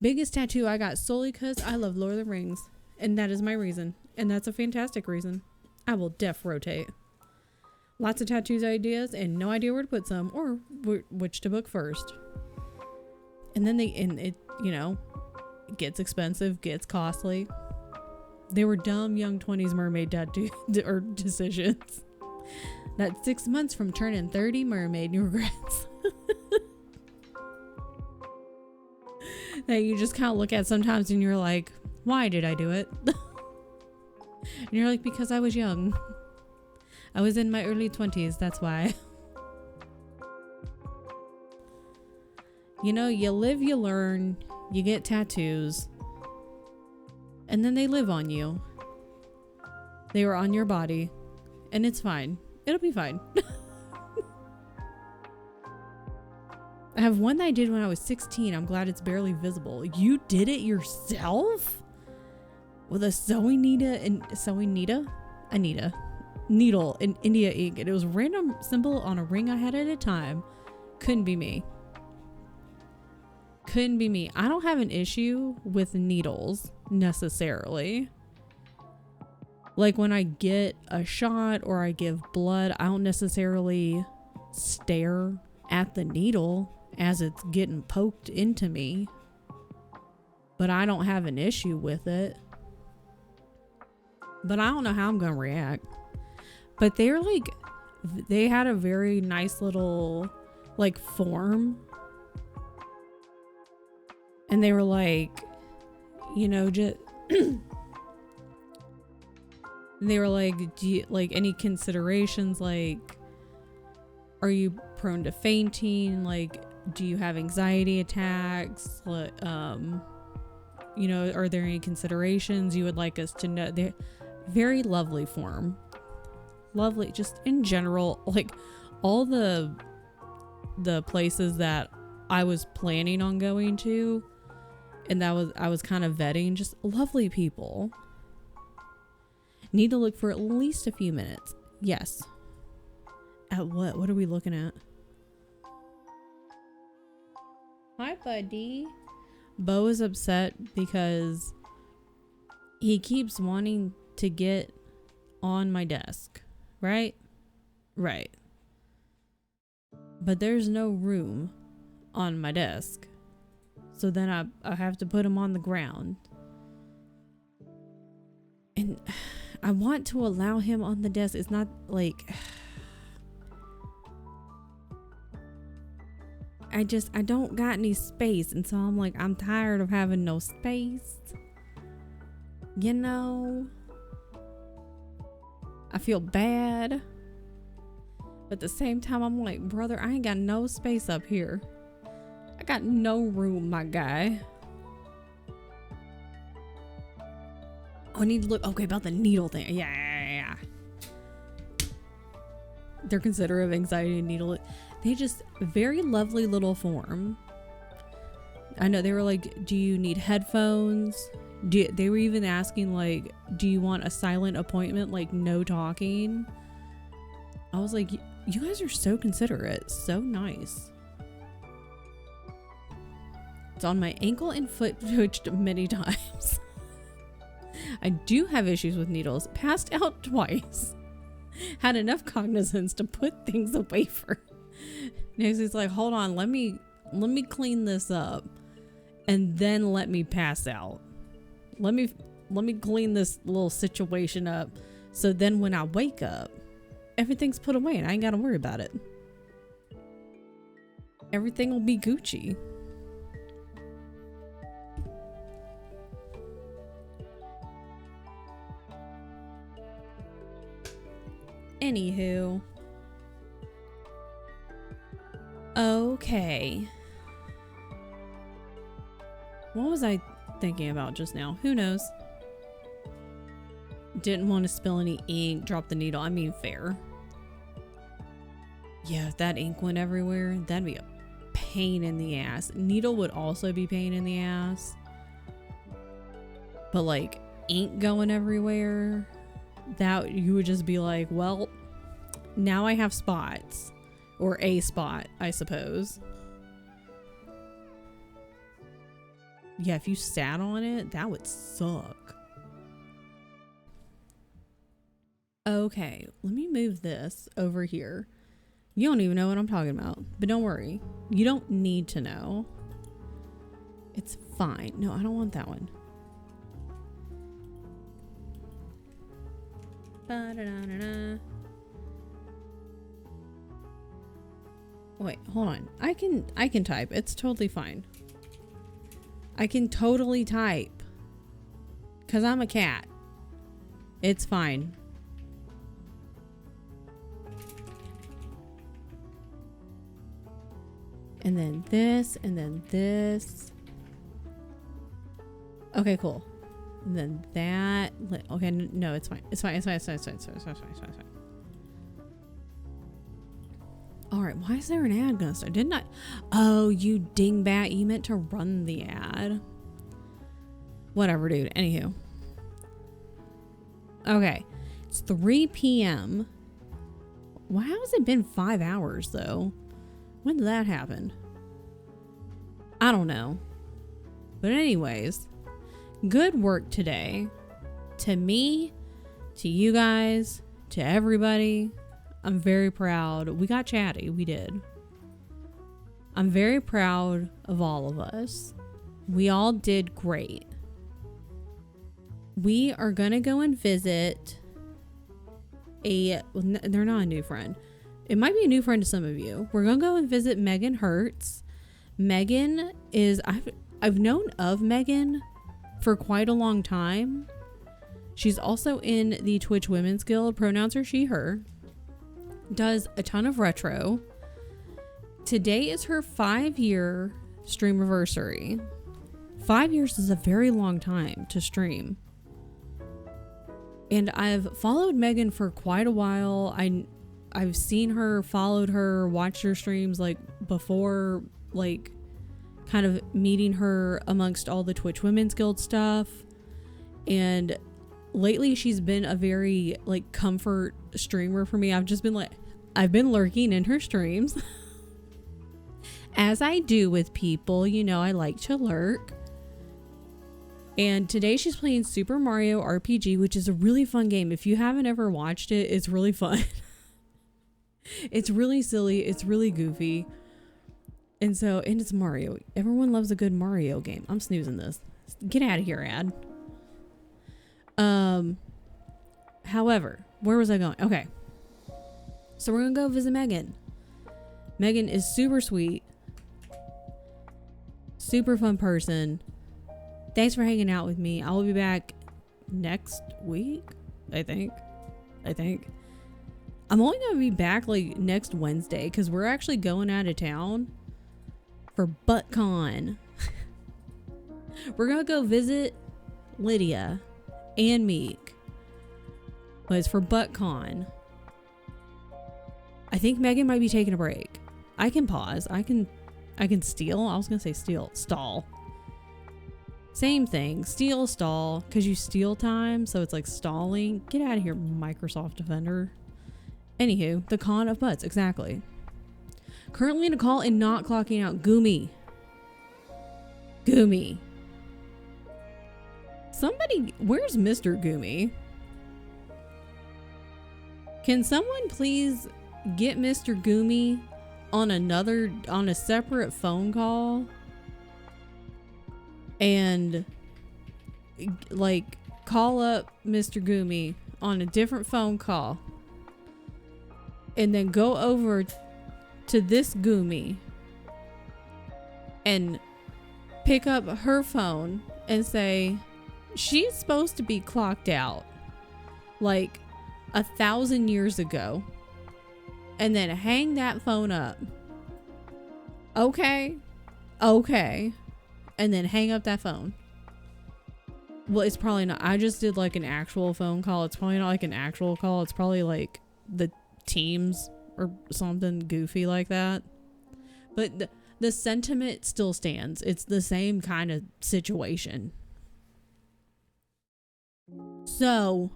Biggest tattoo I got solely because I love Lord of the Rings, and that is my reason, and that's a fantastic reason. I will rotate. Lots of tattoos ideas and no idea where to put some or which to book first. And then it, you know, gets expensive, gets costly. They were dumb young 20s mermaid tattoo or decisions. That's 6 months from turning 30 mermaid regrets. That you just kind of look at sometimes and you're like, why did I do it? And you're like, because I was young. I was in my early 20s, that's why. You know, you live, you learn, you get tattoos, and then they live on you. They were on your body, and it's fine. It'll be fine. I have one that I did when I was 16. I'm glad it's barely visible. You did it yourself? With a sewing needle in India ink, and it was a random symbol on a ring I had at a time. Couldn't be me. Couldn't be me. I don't have an issue with needles necessarily. Like when I get a shot or I give blood, I don't necessarily stare at the needle as it's getting poked into me. But I don't have an issue with it. But I don't know how I'm gonna react. But they're like, they had a very nice little like form. And they were like, you know, just they were like, do you like any considerations? Like, are you prone to fainting? Like, do you have anxiety attacks? Like, you know, are there any considerations you would like us to know? They're very lovely form. Lovely, just in general, like all the places that I was planning on going to, and I was kind of vetting, just lovely people. Need to look for at least a few minutes. Yes. At what? What are we looking at? Hi, buddy. Bo is upset because he keeps wanting to get on my desk. Right? Right. But there's no room on my desk. So then I have to put him on the ground. And I want to allow him on the desk. It's not like... I don't got any space. And so I'm like, I'm tired of having no space. You know? I feel bad. But at the same time, I'm like, brother, I ain't got no space up here. I got no room, my guy. Oh, I need to look. Okay, about the needle thing. Yeah. They're considerate of anxiety and needle. They just, very lovely little form. I know they were like, do you need headphones? They were even asking like, do you want a silent appointment? Like no talking. I was like, you guys are so considerate. So nice. It's on my ankle and foot twitched many times. I do have issues with needles. Passed out twice. Had enough cognizance to put things away for. Next he's like, hold on, let me clean this up and then let me pass out. Let me clean this little situation up so then when I wake up, everything's put away and I ain't got to worry about it. Everything will be Gucci. Anywho. Okay. What was I thinking about just now? Who knows? didn't want to spill any ink, drop the needle. I mean, fair. Yeah, if that ink went everywhere, that'd be a pain in the ass. Needle would also be pain in the ass. But like ink going everywhere, that you would just be like, well, now I have spots. Or a spot, I suppose. Yeah, if you sat on it, that would suck. Okay, let me move this over here. You don't even know what I'm talking about, but don't worry. You don't need to know. It's fine. No, I don't want that one. Ba-da-da-da-da. Wait, hold on. I can type. It's totally fine. I can totally type. 'Cause I'm a cat. It's fine. And then this, and then this. Okay, cool. And then that. Okay, no, it's fine. It's fine. It's fine. It's fine. It's fine. It's fine. It's fine. It's fine. It's fine. All right. Why is there an ad gonna start? Didn't I? Oh, you dingbat! You meant to run the ad. Whatever, dude. Anywho. Okay, it's 3 p.m. Why has it been 5 hours though? When did that happen? I don't know. But anyways, good work today. To me, to you guys, to everybody. I'm very proud. We got chatty. We did. I'm very proud of all of us. We all did great. We are going to go and visit they're not a new friend. It might be a new friend to some of you. We're going to go and visit Megan Hertz. Megan is, I've known of Megan for quite a long time. She's also in the Twitch Women's Guild. Pronouns are she, her. Does a ton of retro. Today is her 5-year stream anniversary. 5 years is a very long time to stream. And I've followed Megan for quite a while. I've seen her, followed her, watched her streams like before, like kind of meeting her amongst all the Twitch Women's Guild stuff. And lately she's been a very like comfort streamer for me. I've been lurking in her streams as I do with people, you know, I like to lurk. And today she's playing Super Mario RPG, which is a really fun game. If you haven't ever watched it, it's really fun. It's really silly. It's really goofy. And it's Mario. Everyone loves a good Mario game. I'm snoozing this. Get out of here, ad. However, where was I going? Okay. So we're going to go visit Megan. Megan is super sweet. Super fun person. Thanks for hanging out with me. I will be back next week, I think. I'm only going to be back like next Wednesday because we're actually going out of town for ButtCon. We're going to go visit Lydia and Meek. But it's for ButtCon. I think Megan might be taking a break. I can pause. I can steal. I was going to say stall. Same thing. Steal, stall. Because you steal time. So it's like stalling. Get out of here, Microsoft Defender. Anywho, the con of butts. Exactly. Currently in a call and not clocking out. Goomy. Somebody, where's Mr. Goomy? Can someone please get Mr. Goomy on a separate phone call? And like call up Mr. Goomy on a different phone call. And then go over to this Goomy and pick up her phone and say, she's supposed to be clocked out like 1,000 years ago. And then hang that phone up. Okay. And then hang up that phone. Well, it's probably not. I just did like an actual phone call. It's probably not like an actual call. It's probably like the Teams or something goofy like that. But the sentiment still stands. It's the same kind of situation. So,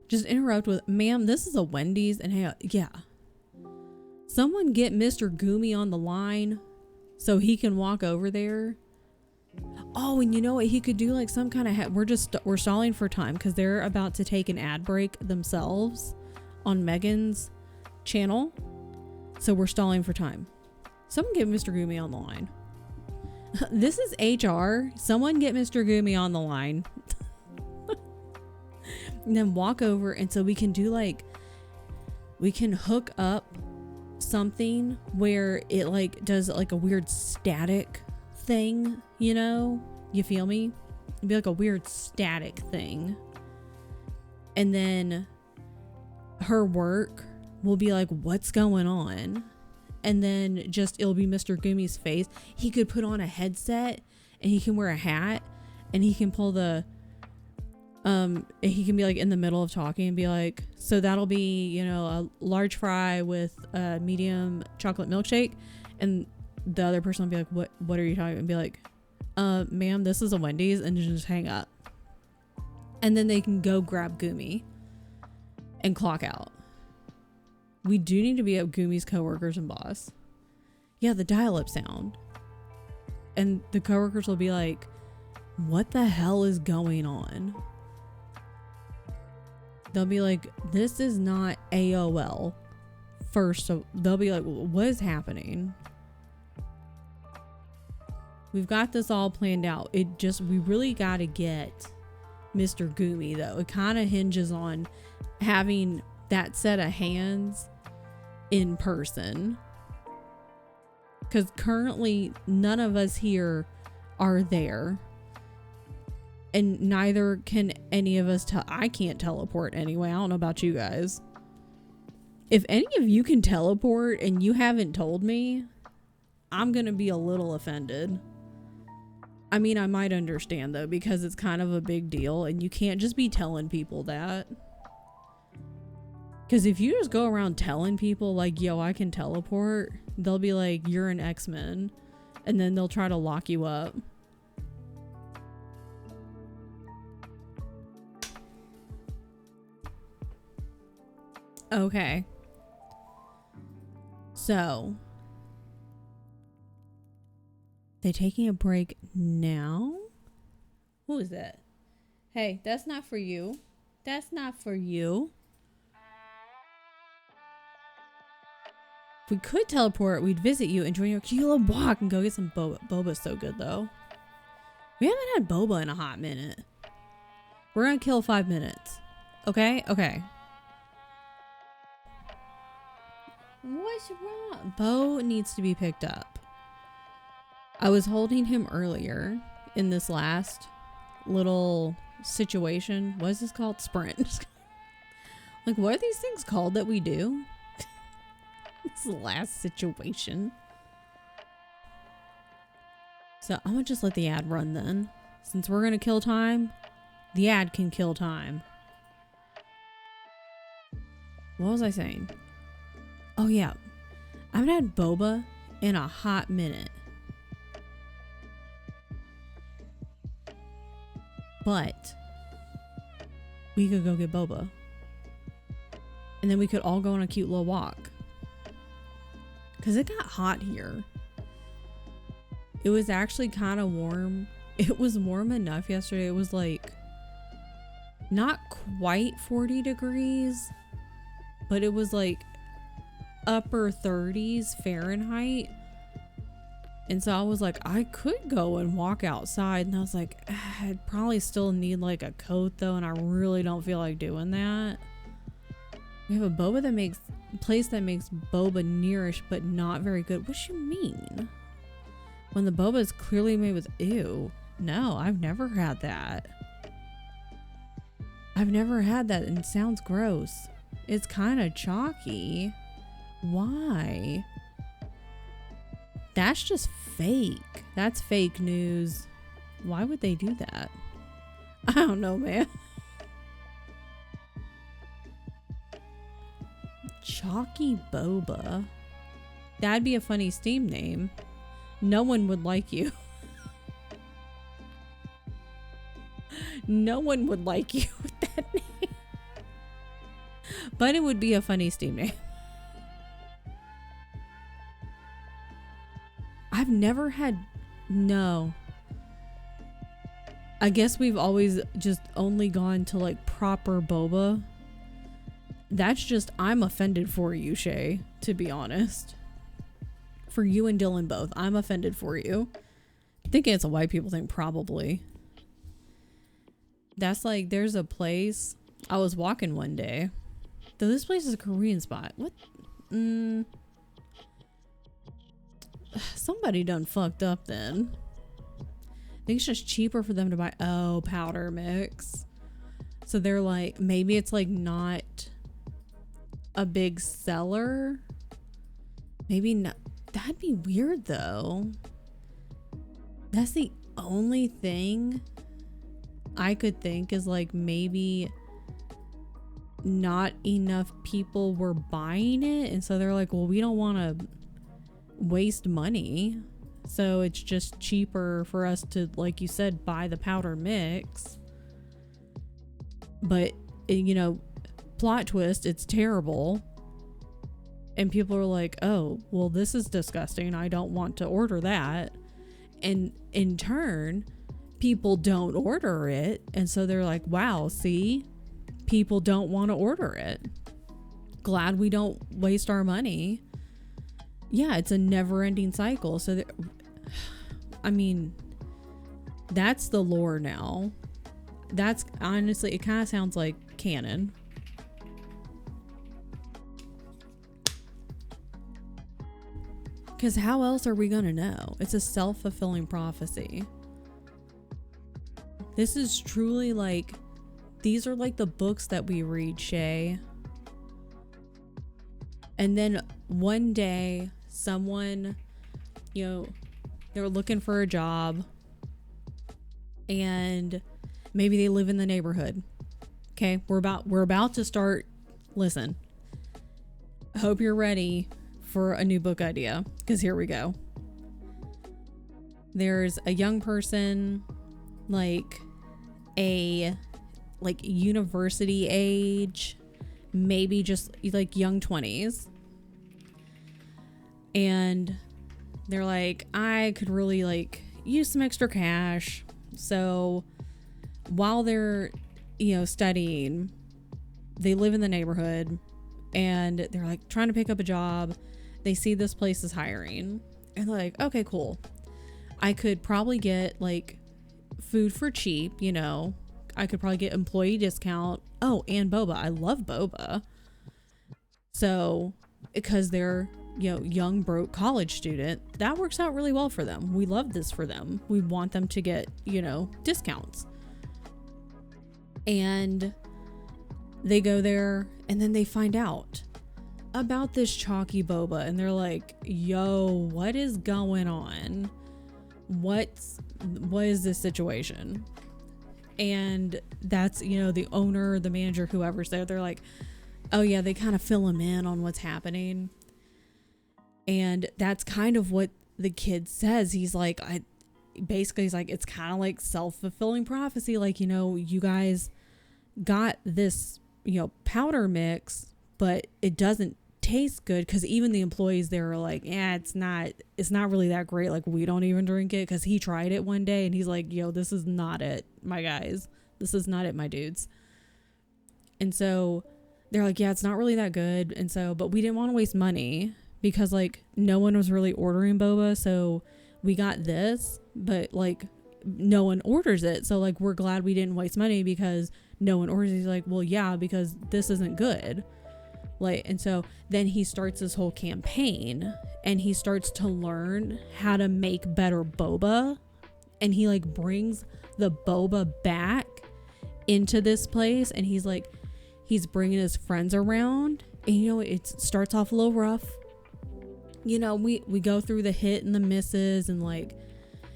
just interrupt with, ma'am, this is a Wendy's. And hey, yeah. Someone get Mr. Goomy on the line so he can walk over there. Oh, and you know what? He could do like some kind of... we're stalling for time because they're about to take an ad break themselves on Megan's channel. So we're stalling for time. Someone get Mr. Goomy on the line. This is HR. Someone get Mr. Goomy on the line. And then walk over, and so we can do like... we can hook up something where it like does like a weird static thing, you know? You feel me? It'd be like a weird static thing. And then her work will be like, what's going on? And then just it'll be Mr. Goomy's face. He could put on a headset and he can wear a hat and he can pull the he can be like in the middle of talking and be like, so that'll be, you know, a large fry with a medium chocolate milkshake. And the other person will be like, what are you talking about? And be like, ma'am, this is a Wendy's, and just hang up. And then they can go grab Goomy and clock out. We do need to be at Goomy's coworkers and boss. Yeah, the dial-up sound. And the coworkers will be like, what the hell is going on? They'll be like, this is not AOL. First, so they'll be like, what is happening? We've got this all planned out. We really got to get Mr. Goomy, though. It kind of hinges on having that set of hands in person. Because currently, none of us here are there. And neither can any of us I can't teleport anyway. I don't know about you guys. If any of you can teleport and you haven't told me, I'm going to be a little offended. I mean, I might understand though, because it's kind of a big deal and you can't just be telling people that. Because if you just go around telling people like, yo, I can teleport, they'll be like, you're an X-Men. And then they'll try to lock you up. Okay. So, they taking a break now? Who is that? Hey, that's not for you. That's not for you. If we could teleport, we'd visit you and join your cute little walk and go get some boba. Boba's so good, though. We haven't had boba in a hot minute. We're gonna kill 5 minutes. Okay? Okay. What's wrong? Bo needs to be picked up. I was holding him earlier in this last little situation. What is this called? Sprint. Like, what are these things called that we do? This last situation. So I'm gonna just let the ad run then. Since we're gonna kill time, the ad can kill time. What was I saying? Oh yeah, I haven't had boba in a hot minute. But we could go get boba. And then we could all go on a cute little walk. Because it got hot here. It was actually kind of warm. It was warm enough yesterday. It was like not quite 40 degrees. But it was like upper 30s Fahrenheit. And so I was like, I could go and walk outside. And I was like, I'd probably still need like a coat though. And I really don't feel like doing that. We have a boba that makes place that makes boba nearish but not very good. What you mean? When the boba is clearly made with ew. No, I've never had that. I've never had that and it sounds gross. It's kind of chalky. Why? That's just fake. That's fake news. Why would they do that? don't know, man. Chalky Boba. That'd be a funny Steam name. No one would like you. No one would like you with that name. But it would be a funny Steam name. I've never had... No. I guess we've always just only gone to like proper boba. That's just... I'm offended for you, Shay, to be honest. For you and Dylan both. I'm offended for you. Thinking it's a white people thing, probably. That's like, there's a place. I was walking one day. Though this place is a Korean spot. What? Somebody done fucked up then. I think it's just cheaper for them to buy. Oh, powder mix. So they're like, maybe it's like not a big seller. Maybe not. That'd be weird though. That's the only thing I could think is like maybe not enough people were buying it. And so they're like, well, we don't want to waste money. So it's just cheaper for us to, like you said, buy the powder mix. But, you know, plot twist, it's terrible. And people are like, oh, well, this is disgusting. I don't want to order that. And in turn, people don't order it. And so they're like, wow, see, people don't want to order it. Glad we don't waste our money. Yeah, it's a never-ending cycle. So, I mean, that's the lore now. That's honestly, it kind of sounds like canon. Because how else are we going to know? It's a self-fulfilling prophecy. This is truly like, these are like the books that we read, Shay. And then one day, someone, you know, they're looking for a job and maybe they live in the neighborhood. Okay, we're about to start. Listen, hope you're ready for a new book idea, because here we go. There's a young person, like university age, maybe just like young 20s, and they're like, I could really like use some extra cash. So while they're, you know, studying, they live in the neighborhood and they're like trying to pick up a job. They see this place is hiring and they're like, okay, cool. I could probably get like food for cheap, you know. I could probably get employee discount. Oh, and boba. I love boba. So, because they're, you know, young, broke college student, that works out really well for them. We love this for them. We want them to get, you know, discounts. And they go there and then they find out about this chalky boba and they're like, yo, what is going on? What is this situation? And that's, you know, the owner, the manager, whoever's there, they're like, oh yeah, they kind of fill him in on what's happening. And that's kind of what the kid says. He's like, he's like, it's kind of like self-fulfilling prophecy. Like, you know, you guys got this, you know, powder mix, but it doesn't taste good, because even the employees there are like, yeah, it's not really that great. Like, we don't even drink it, because he tried it one day and he's like, yo, this is not it, my guys. This is not it, my dudes. And so they're like, yeah, it's not really that good. And so, but we didn't want to waste money because like no one was really ordering boba. So we got this, but like no one orders it. So like, we're glad we didn't waste money because no one orders it. He's like, well, yeah, because this isn't good. Like, and so then he starts this whole campaign and he starts to learn how to make better boba, and he like brings the boba back into this place, and he's like, he's bringing his friends around, and you know, it starts off a little rough. You know, we go through the hit and the misses, and like,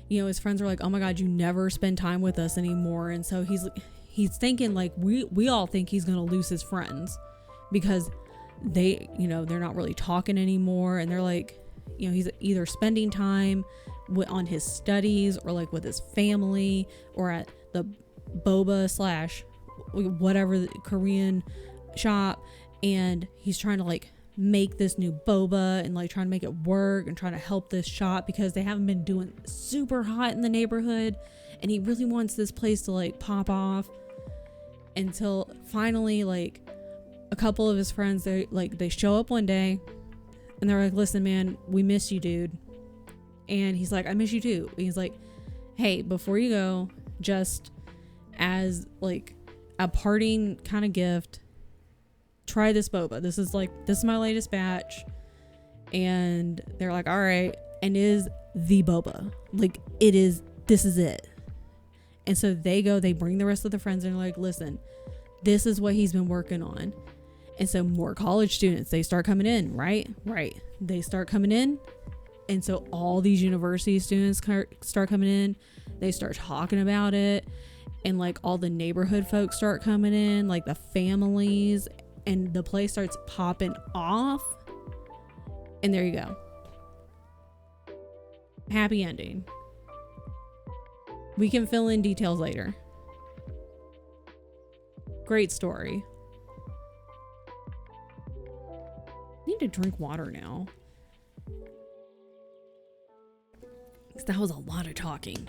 you know, his friends are like, oh my God, you never spend time with us anymore. And so he's thinking like, we all think he's going to lose his friends because they, you know, they're not really talking anymore. And they're like, you know, he's either spending time on his studies or like with his family or at the boba slash whatever the Korean shop. And he's trying to like make this new boba and like trying to make it work and trying to help this shop because they haven't been doing super hot in the neighborhood, and he really wants this place to like pop off. Until finally, like, a couple of his friends, they show up one day and they're like, listen man, we miss you, dude. And he's like, I miss you too. And he's like, hey, before you go, just as like a parting kind of gift, try this boba. This is my latest batch. And they're like, all right. And it is the boba. Like, this is it. And so they bring the rest of the friends and they're like, listen, this is what he's been working on. And so more college students, they start coming in, right? They start coming in. And so all these university students start coming in. They start talking about it. And like all the neighborhood folks start coming in, like the families. And the place starts popping off. And there you go. Happy ending. We can fill in details later. Great story. Need to drink water now. Because that was a lot of talking.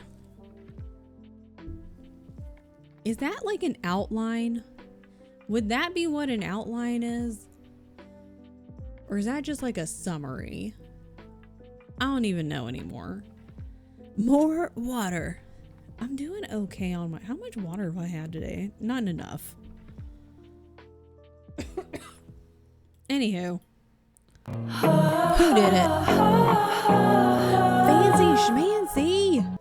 Is that like an outline? Would that be what an outline is? Or is that just like a summary? I don't even know anymore. More water. I'm doing okay on my... How much water have I had today? Not enough. Anywho. Who did it? Fancy schmancy.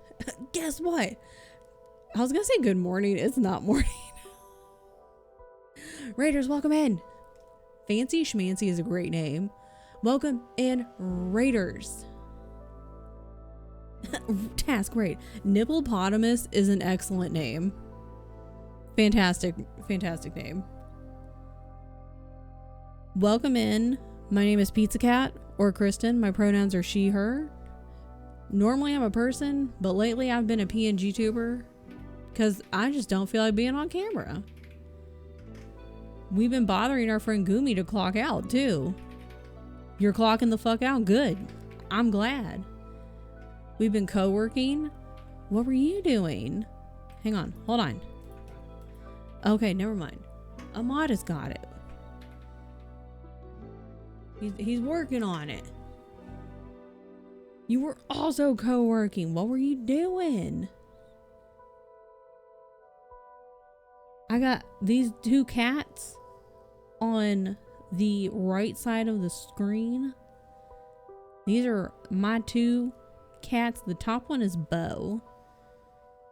Guess what? I was gonna say good morning. It's not morning. Raiders, welcome in. Fancy Schmancy is a great name. Welcome in, Raiders. Task great. Nipplepotamus is an excellent name. Fantastic name. Welcome in. My name is Pizza Cat or Kristen. My pronouns are she, her. Normally I'm a person, but lately I've been a PNG tuber because I just don't feel like being on camera. We've been bothering our friend Gumi to clock out too. You're clocking the fuck out? Good. I'm glad. We've been co-working. What were you doing? Hang on. Hold on. Okay, never mind. Ahmad has got it. He's working on it. You were also co-working. What were you doing? I got these two cats on the right side of the screen. These are my two cats. The top one is Bo.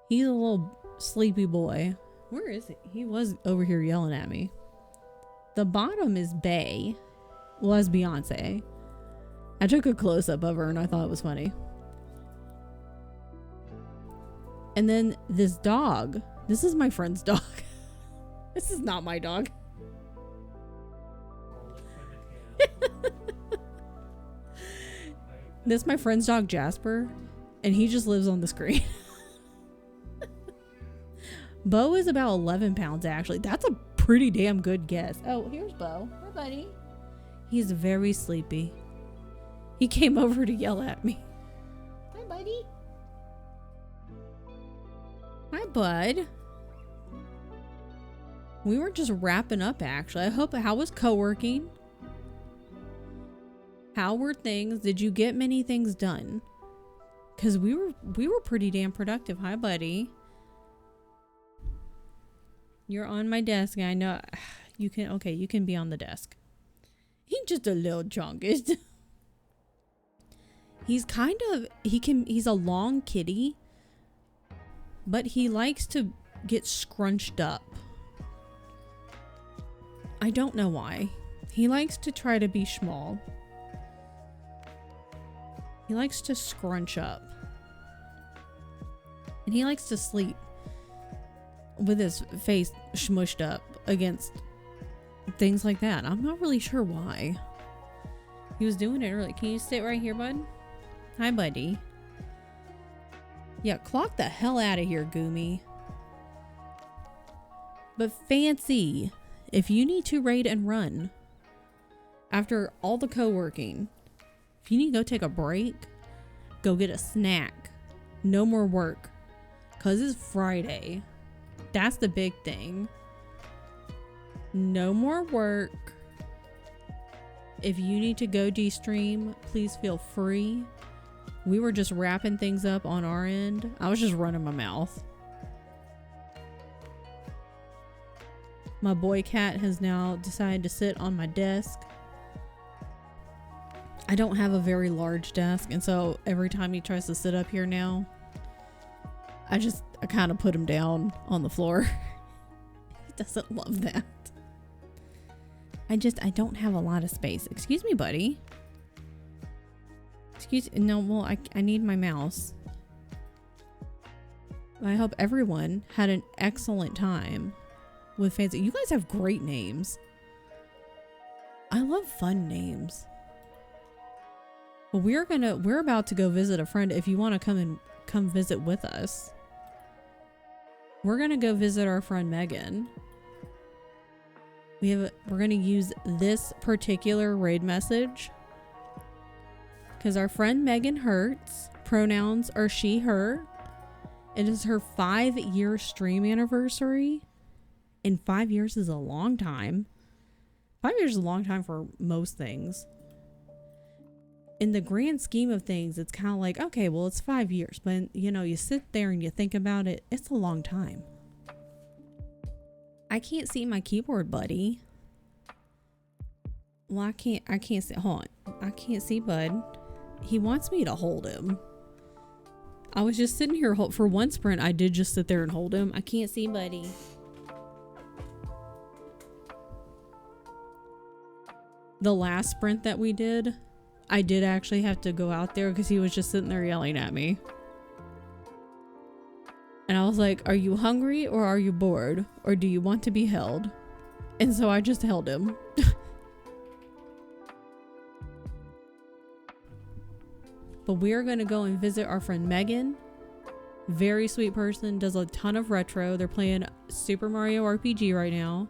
He's a little sleepy boy. Where is he? He was over here yelling at me. The bottom is Bay. Well, that's Beyonce. I took a close-up of her and I thought it was funny. And then this dog. This is my friend's dog. This is not my dog. This is my friend's dog, Jasper. And he just lives on the screen. Bo is about 11 pounds, actually. That's a pretty damn good guess. Oh, here's Bo. Hi, buddy. He's very sleepy. He came over to yell at me. Hi, buddy. Hi, bud. We were just wrapping up, actually. How was co-working? How were things? Did you get many things done? Because we were pretty damn productive. Hi, buddy. You're on my desk. I know you can. Okay, you can be on the desk. He's just a little chunkish. He's a long kitty, but he likes to get scrunched up. I don't know why. He likes to try to be small. He likes to scrunch up. And he likes to sleep with his face smushed up against things like that. I'm not really sure why. He was doing it early. Can you sit right here, bud? Hi, buddy. Yeah, clock the hell out of here, Goomy. But Fancy, if you need to raid and run after all the co-working, if you need to go take a break, go get a snack. No more work. Because it's Friday. That's the big thing. No more work. If you need to go de-stream, please feel free. We were just wrapping things up on our end. I was just running my mouth. My boy cat has now decided to sit on my desk. I don't have a very large desk, and so every time he tries to sit up here now, I kind of put him down on the floor. He doesn't love that. I don't have a lot of space. Excuse me, buddy. No, well, I need my mouse. I hope everyone had an excellent time with Fancy. You guys have great names. I love fun names. Well, we're about to go visit a friend. If you want to come visit with us, we're gonna go visit our friend Megan. We're gonna use this particular raid message because our friend Megan Hertz, pronouns are she, her. It is her 5-year stream anniversary, and 5 years is a long time. 5 years is a long time for most things. In the grand scheme of things, it's kind of like, okay, well, it's 5 years, but you sit there and you think about it, it's a long time. I can't see my keyboard, buddy. Well, I can't see. Hold on. I can't see, bud. He wants me to hold him. I was just sitting here for one sprint. I did just sit there and hold him. I can't see, buddy. The last sprint that we did, I did actually have to go out there because he was just sitting there yelling at me. And I was like, are you hungry or are you bored? Or do you want to be held? And so I just held him. But we are going to go and visit our friend Megan. Very sweet person, does a ton of retro. They're playing Super Mario RPG right now,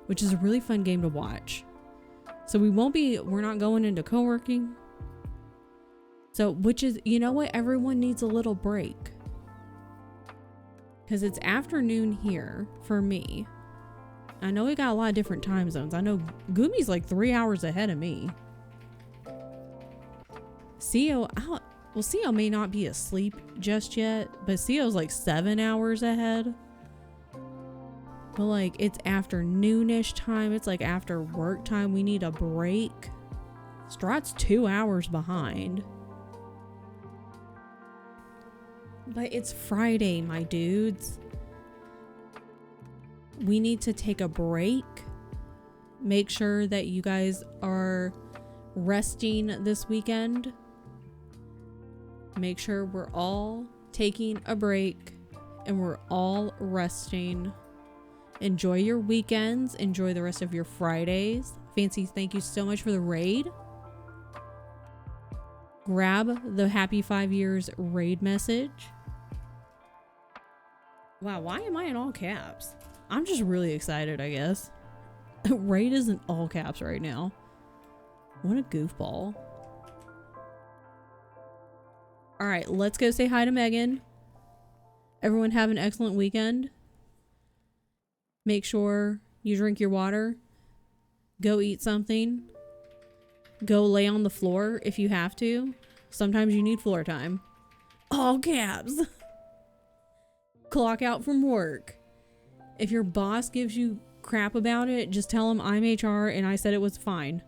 which is a really fun game to watch. So we're not going into co-working. So, which is, you know what? Everyone needs a little break. Because it's afternoon here for me. I know we got a lot of different time zones. I know Gumi's like 3 hours ahead of me. CO may not be asleep just yet, but CO's like 7 hours ahead. But like it's afternoonish time. It's like after work time. We need a break. Strat's 2 hours behind. But it's Friday, my dudes. We need to take a break. Make sure that you guys are resting this weekend. Make sure we're all taking a break and we're all resting. Enjoy your weekends. Enjoy the rest of your Fridays. Fancy, thank you so much for the raid. Grab the happy 5 years raid message. Wow, why am I in all caps? I'm just really excited, I guess. Raid is in all caps right now. What a goofball. Alright, let's go say hi to Megan. Everyone have an excellent weekend. Make sure you drink your water. Go eat something. Go lay on the floor if you have to. Sometimes you need floor time. All caps. Clock out from work. If your boss gives you crap about it, just tell him I'm HR and I said it was fine.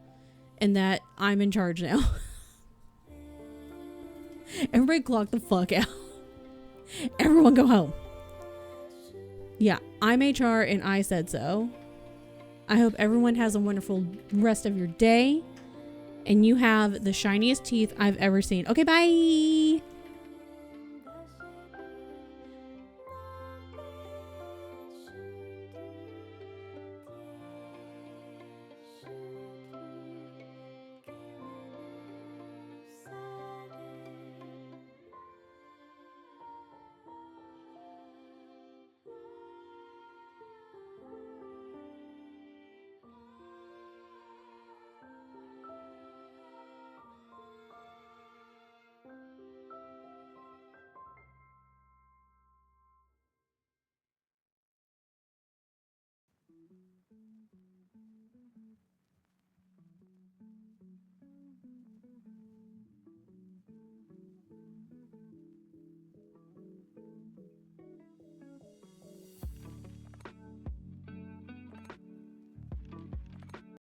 And that I'm in charge now. Everybody clock the fuck out. Everyone go home. Yeah, I'm HR and I said so. I hope everyone has a wonderful rest of your day. And you have the shiniest teeth I've ever seen. Okay, bye.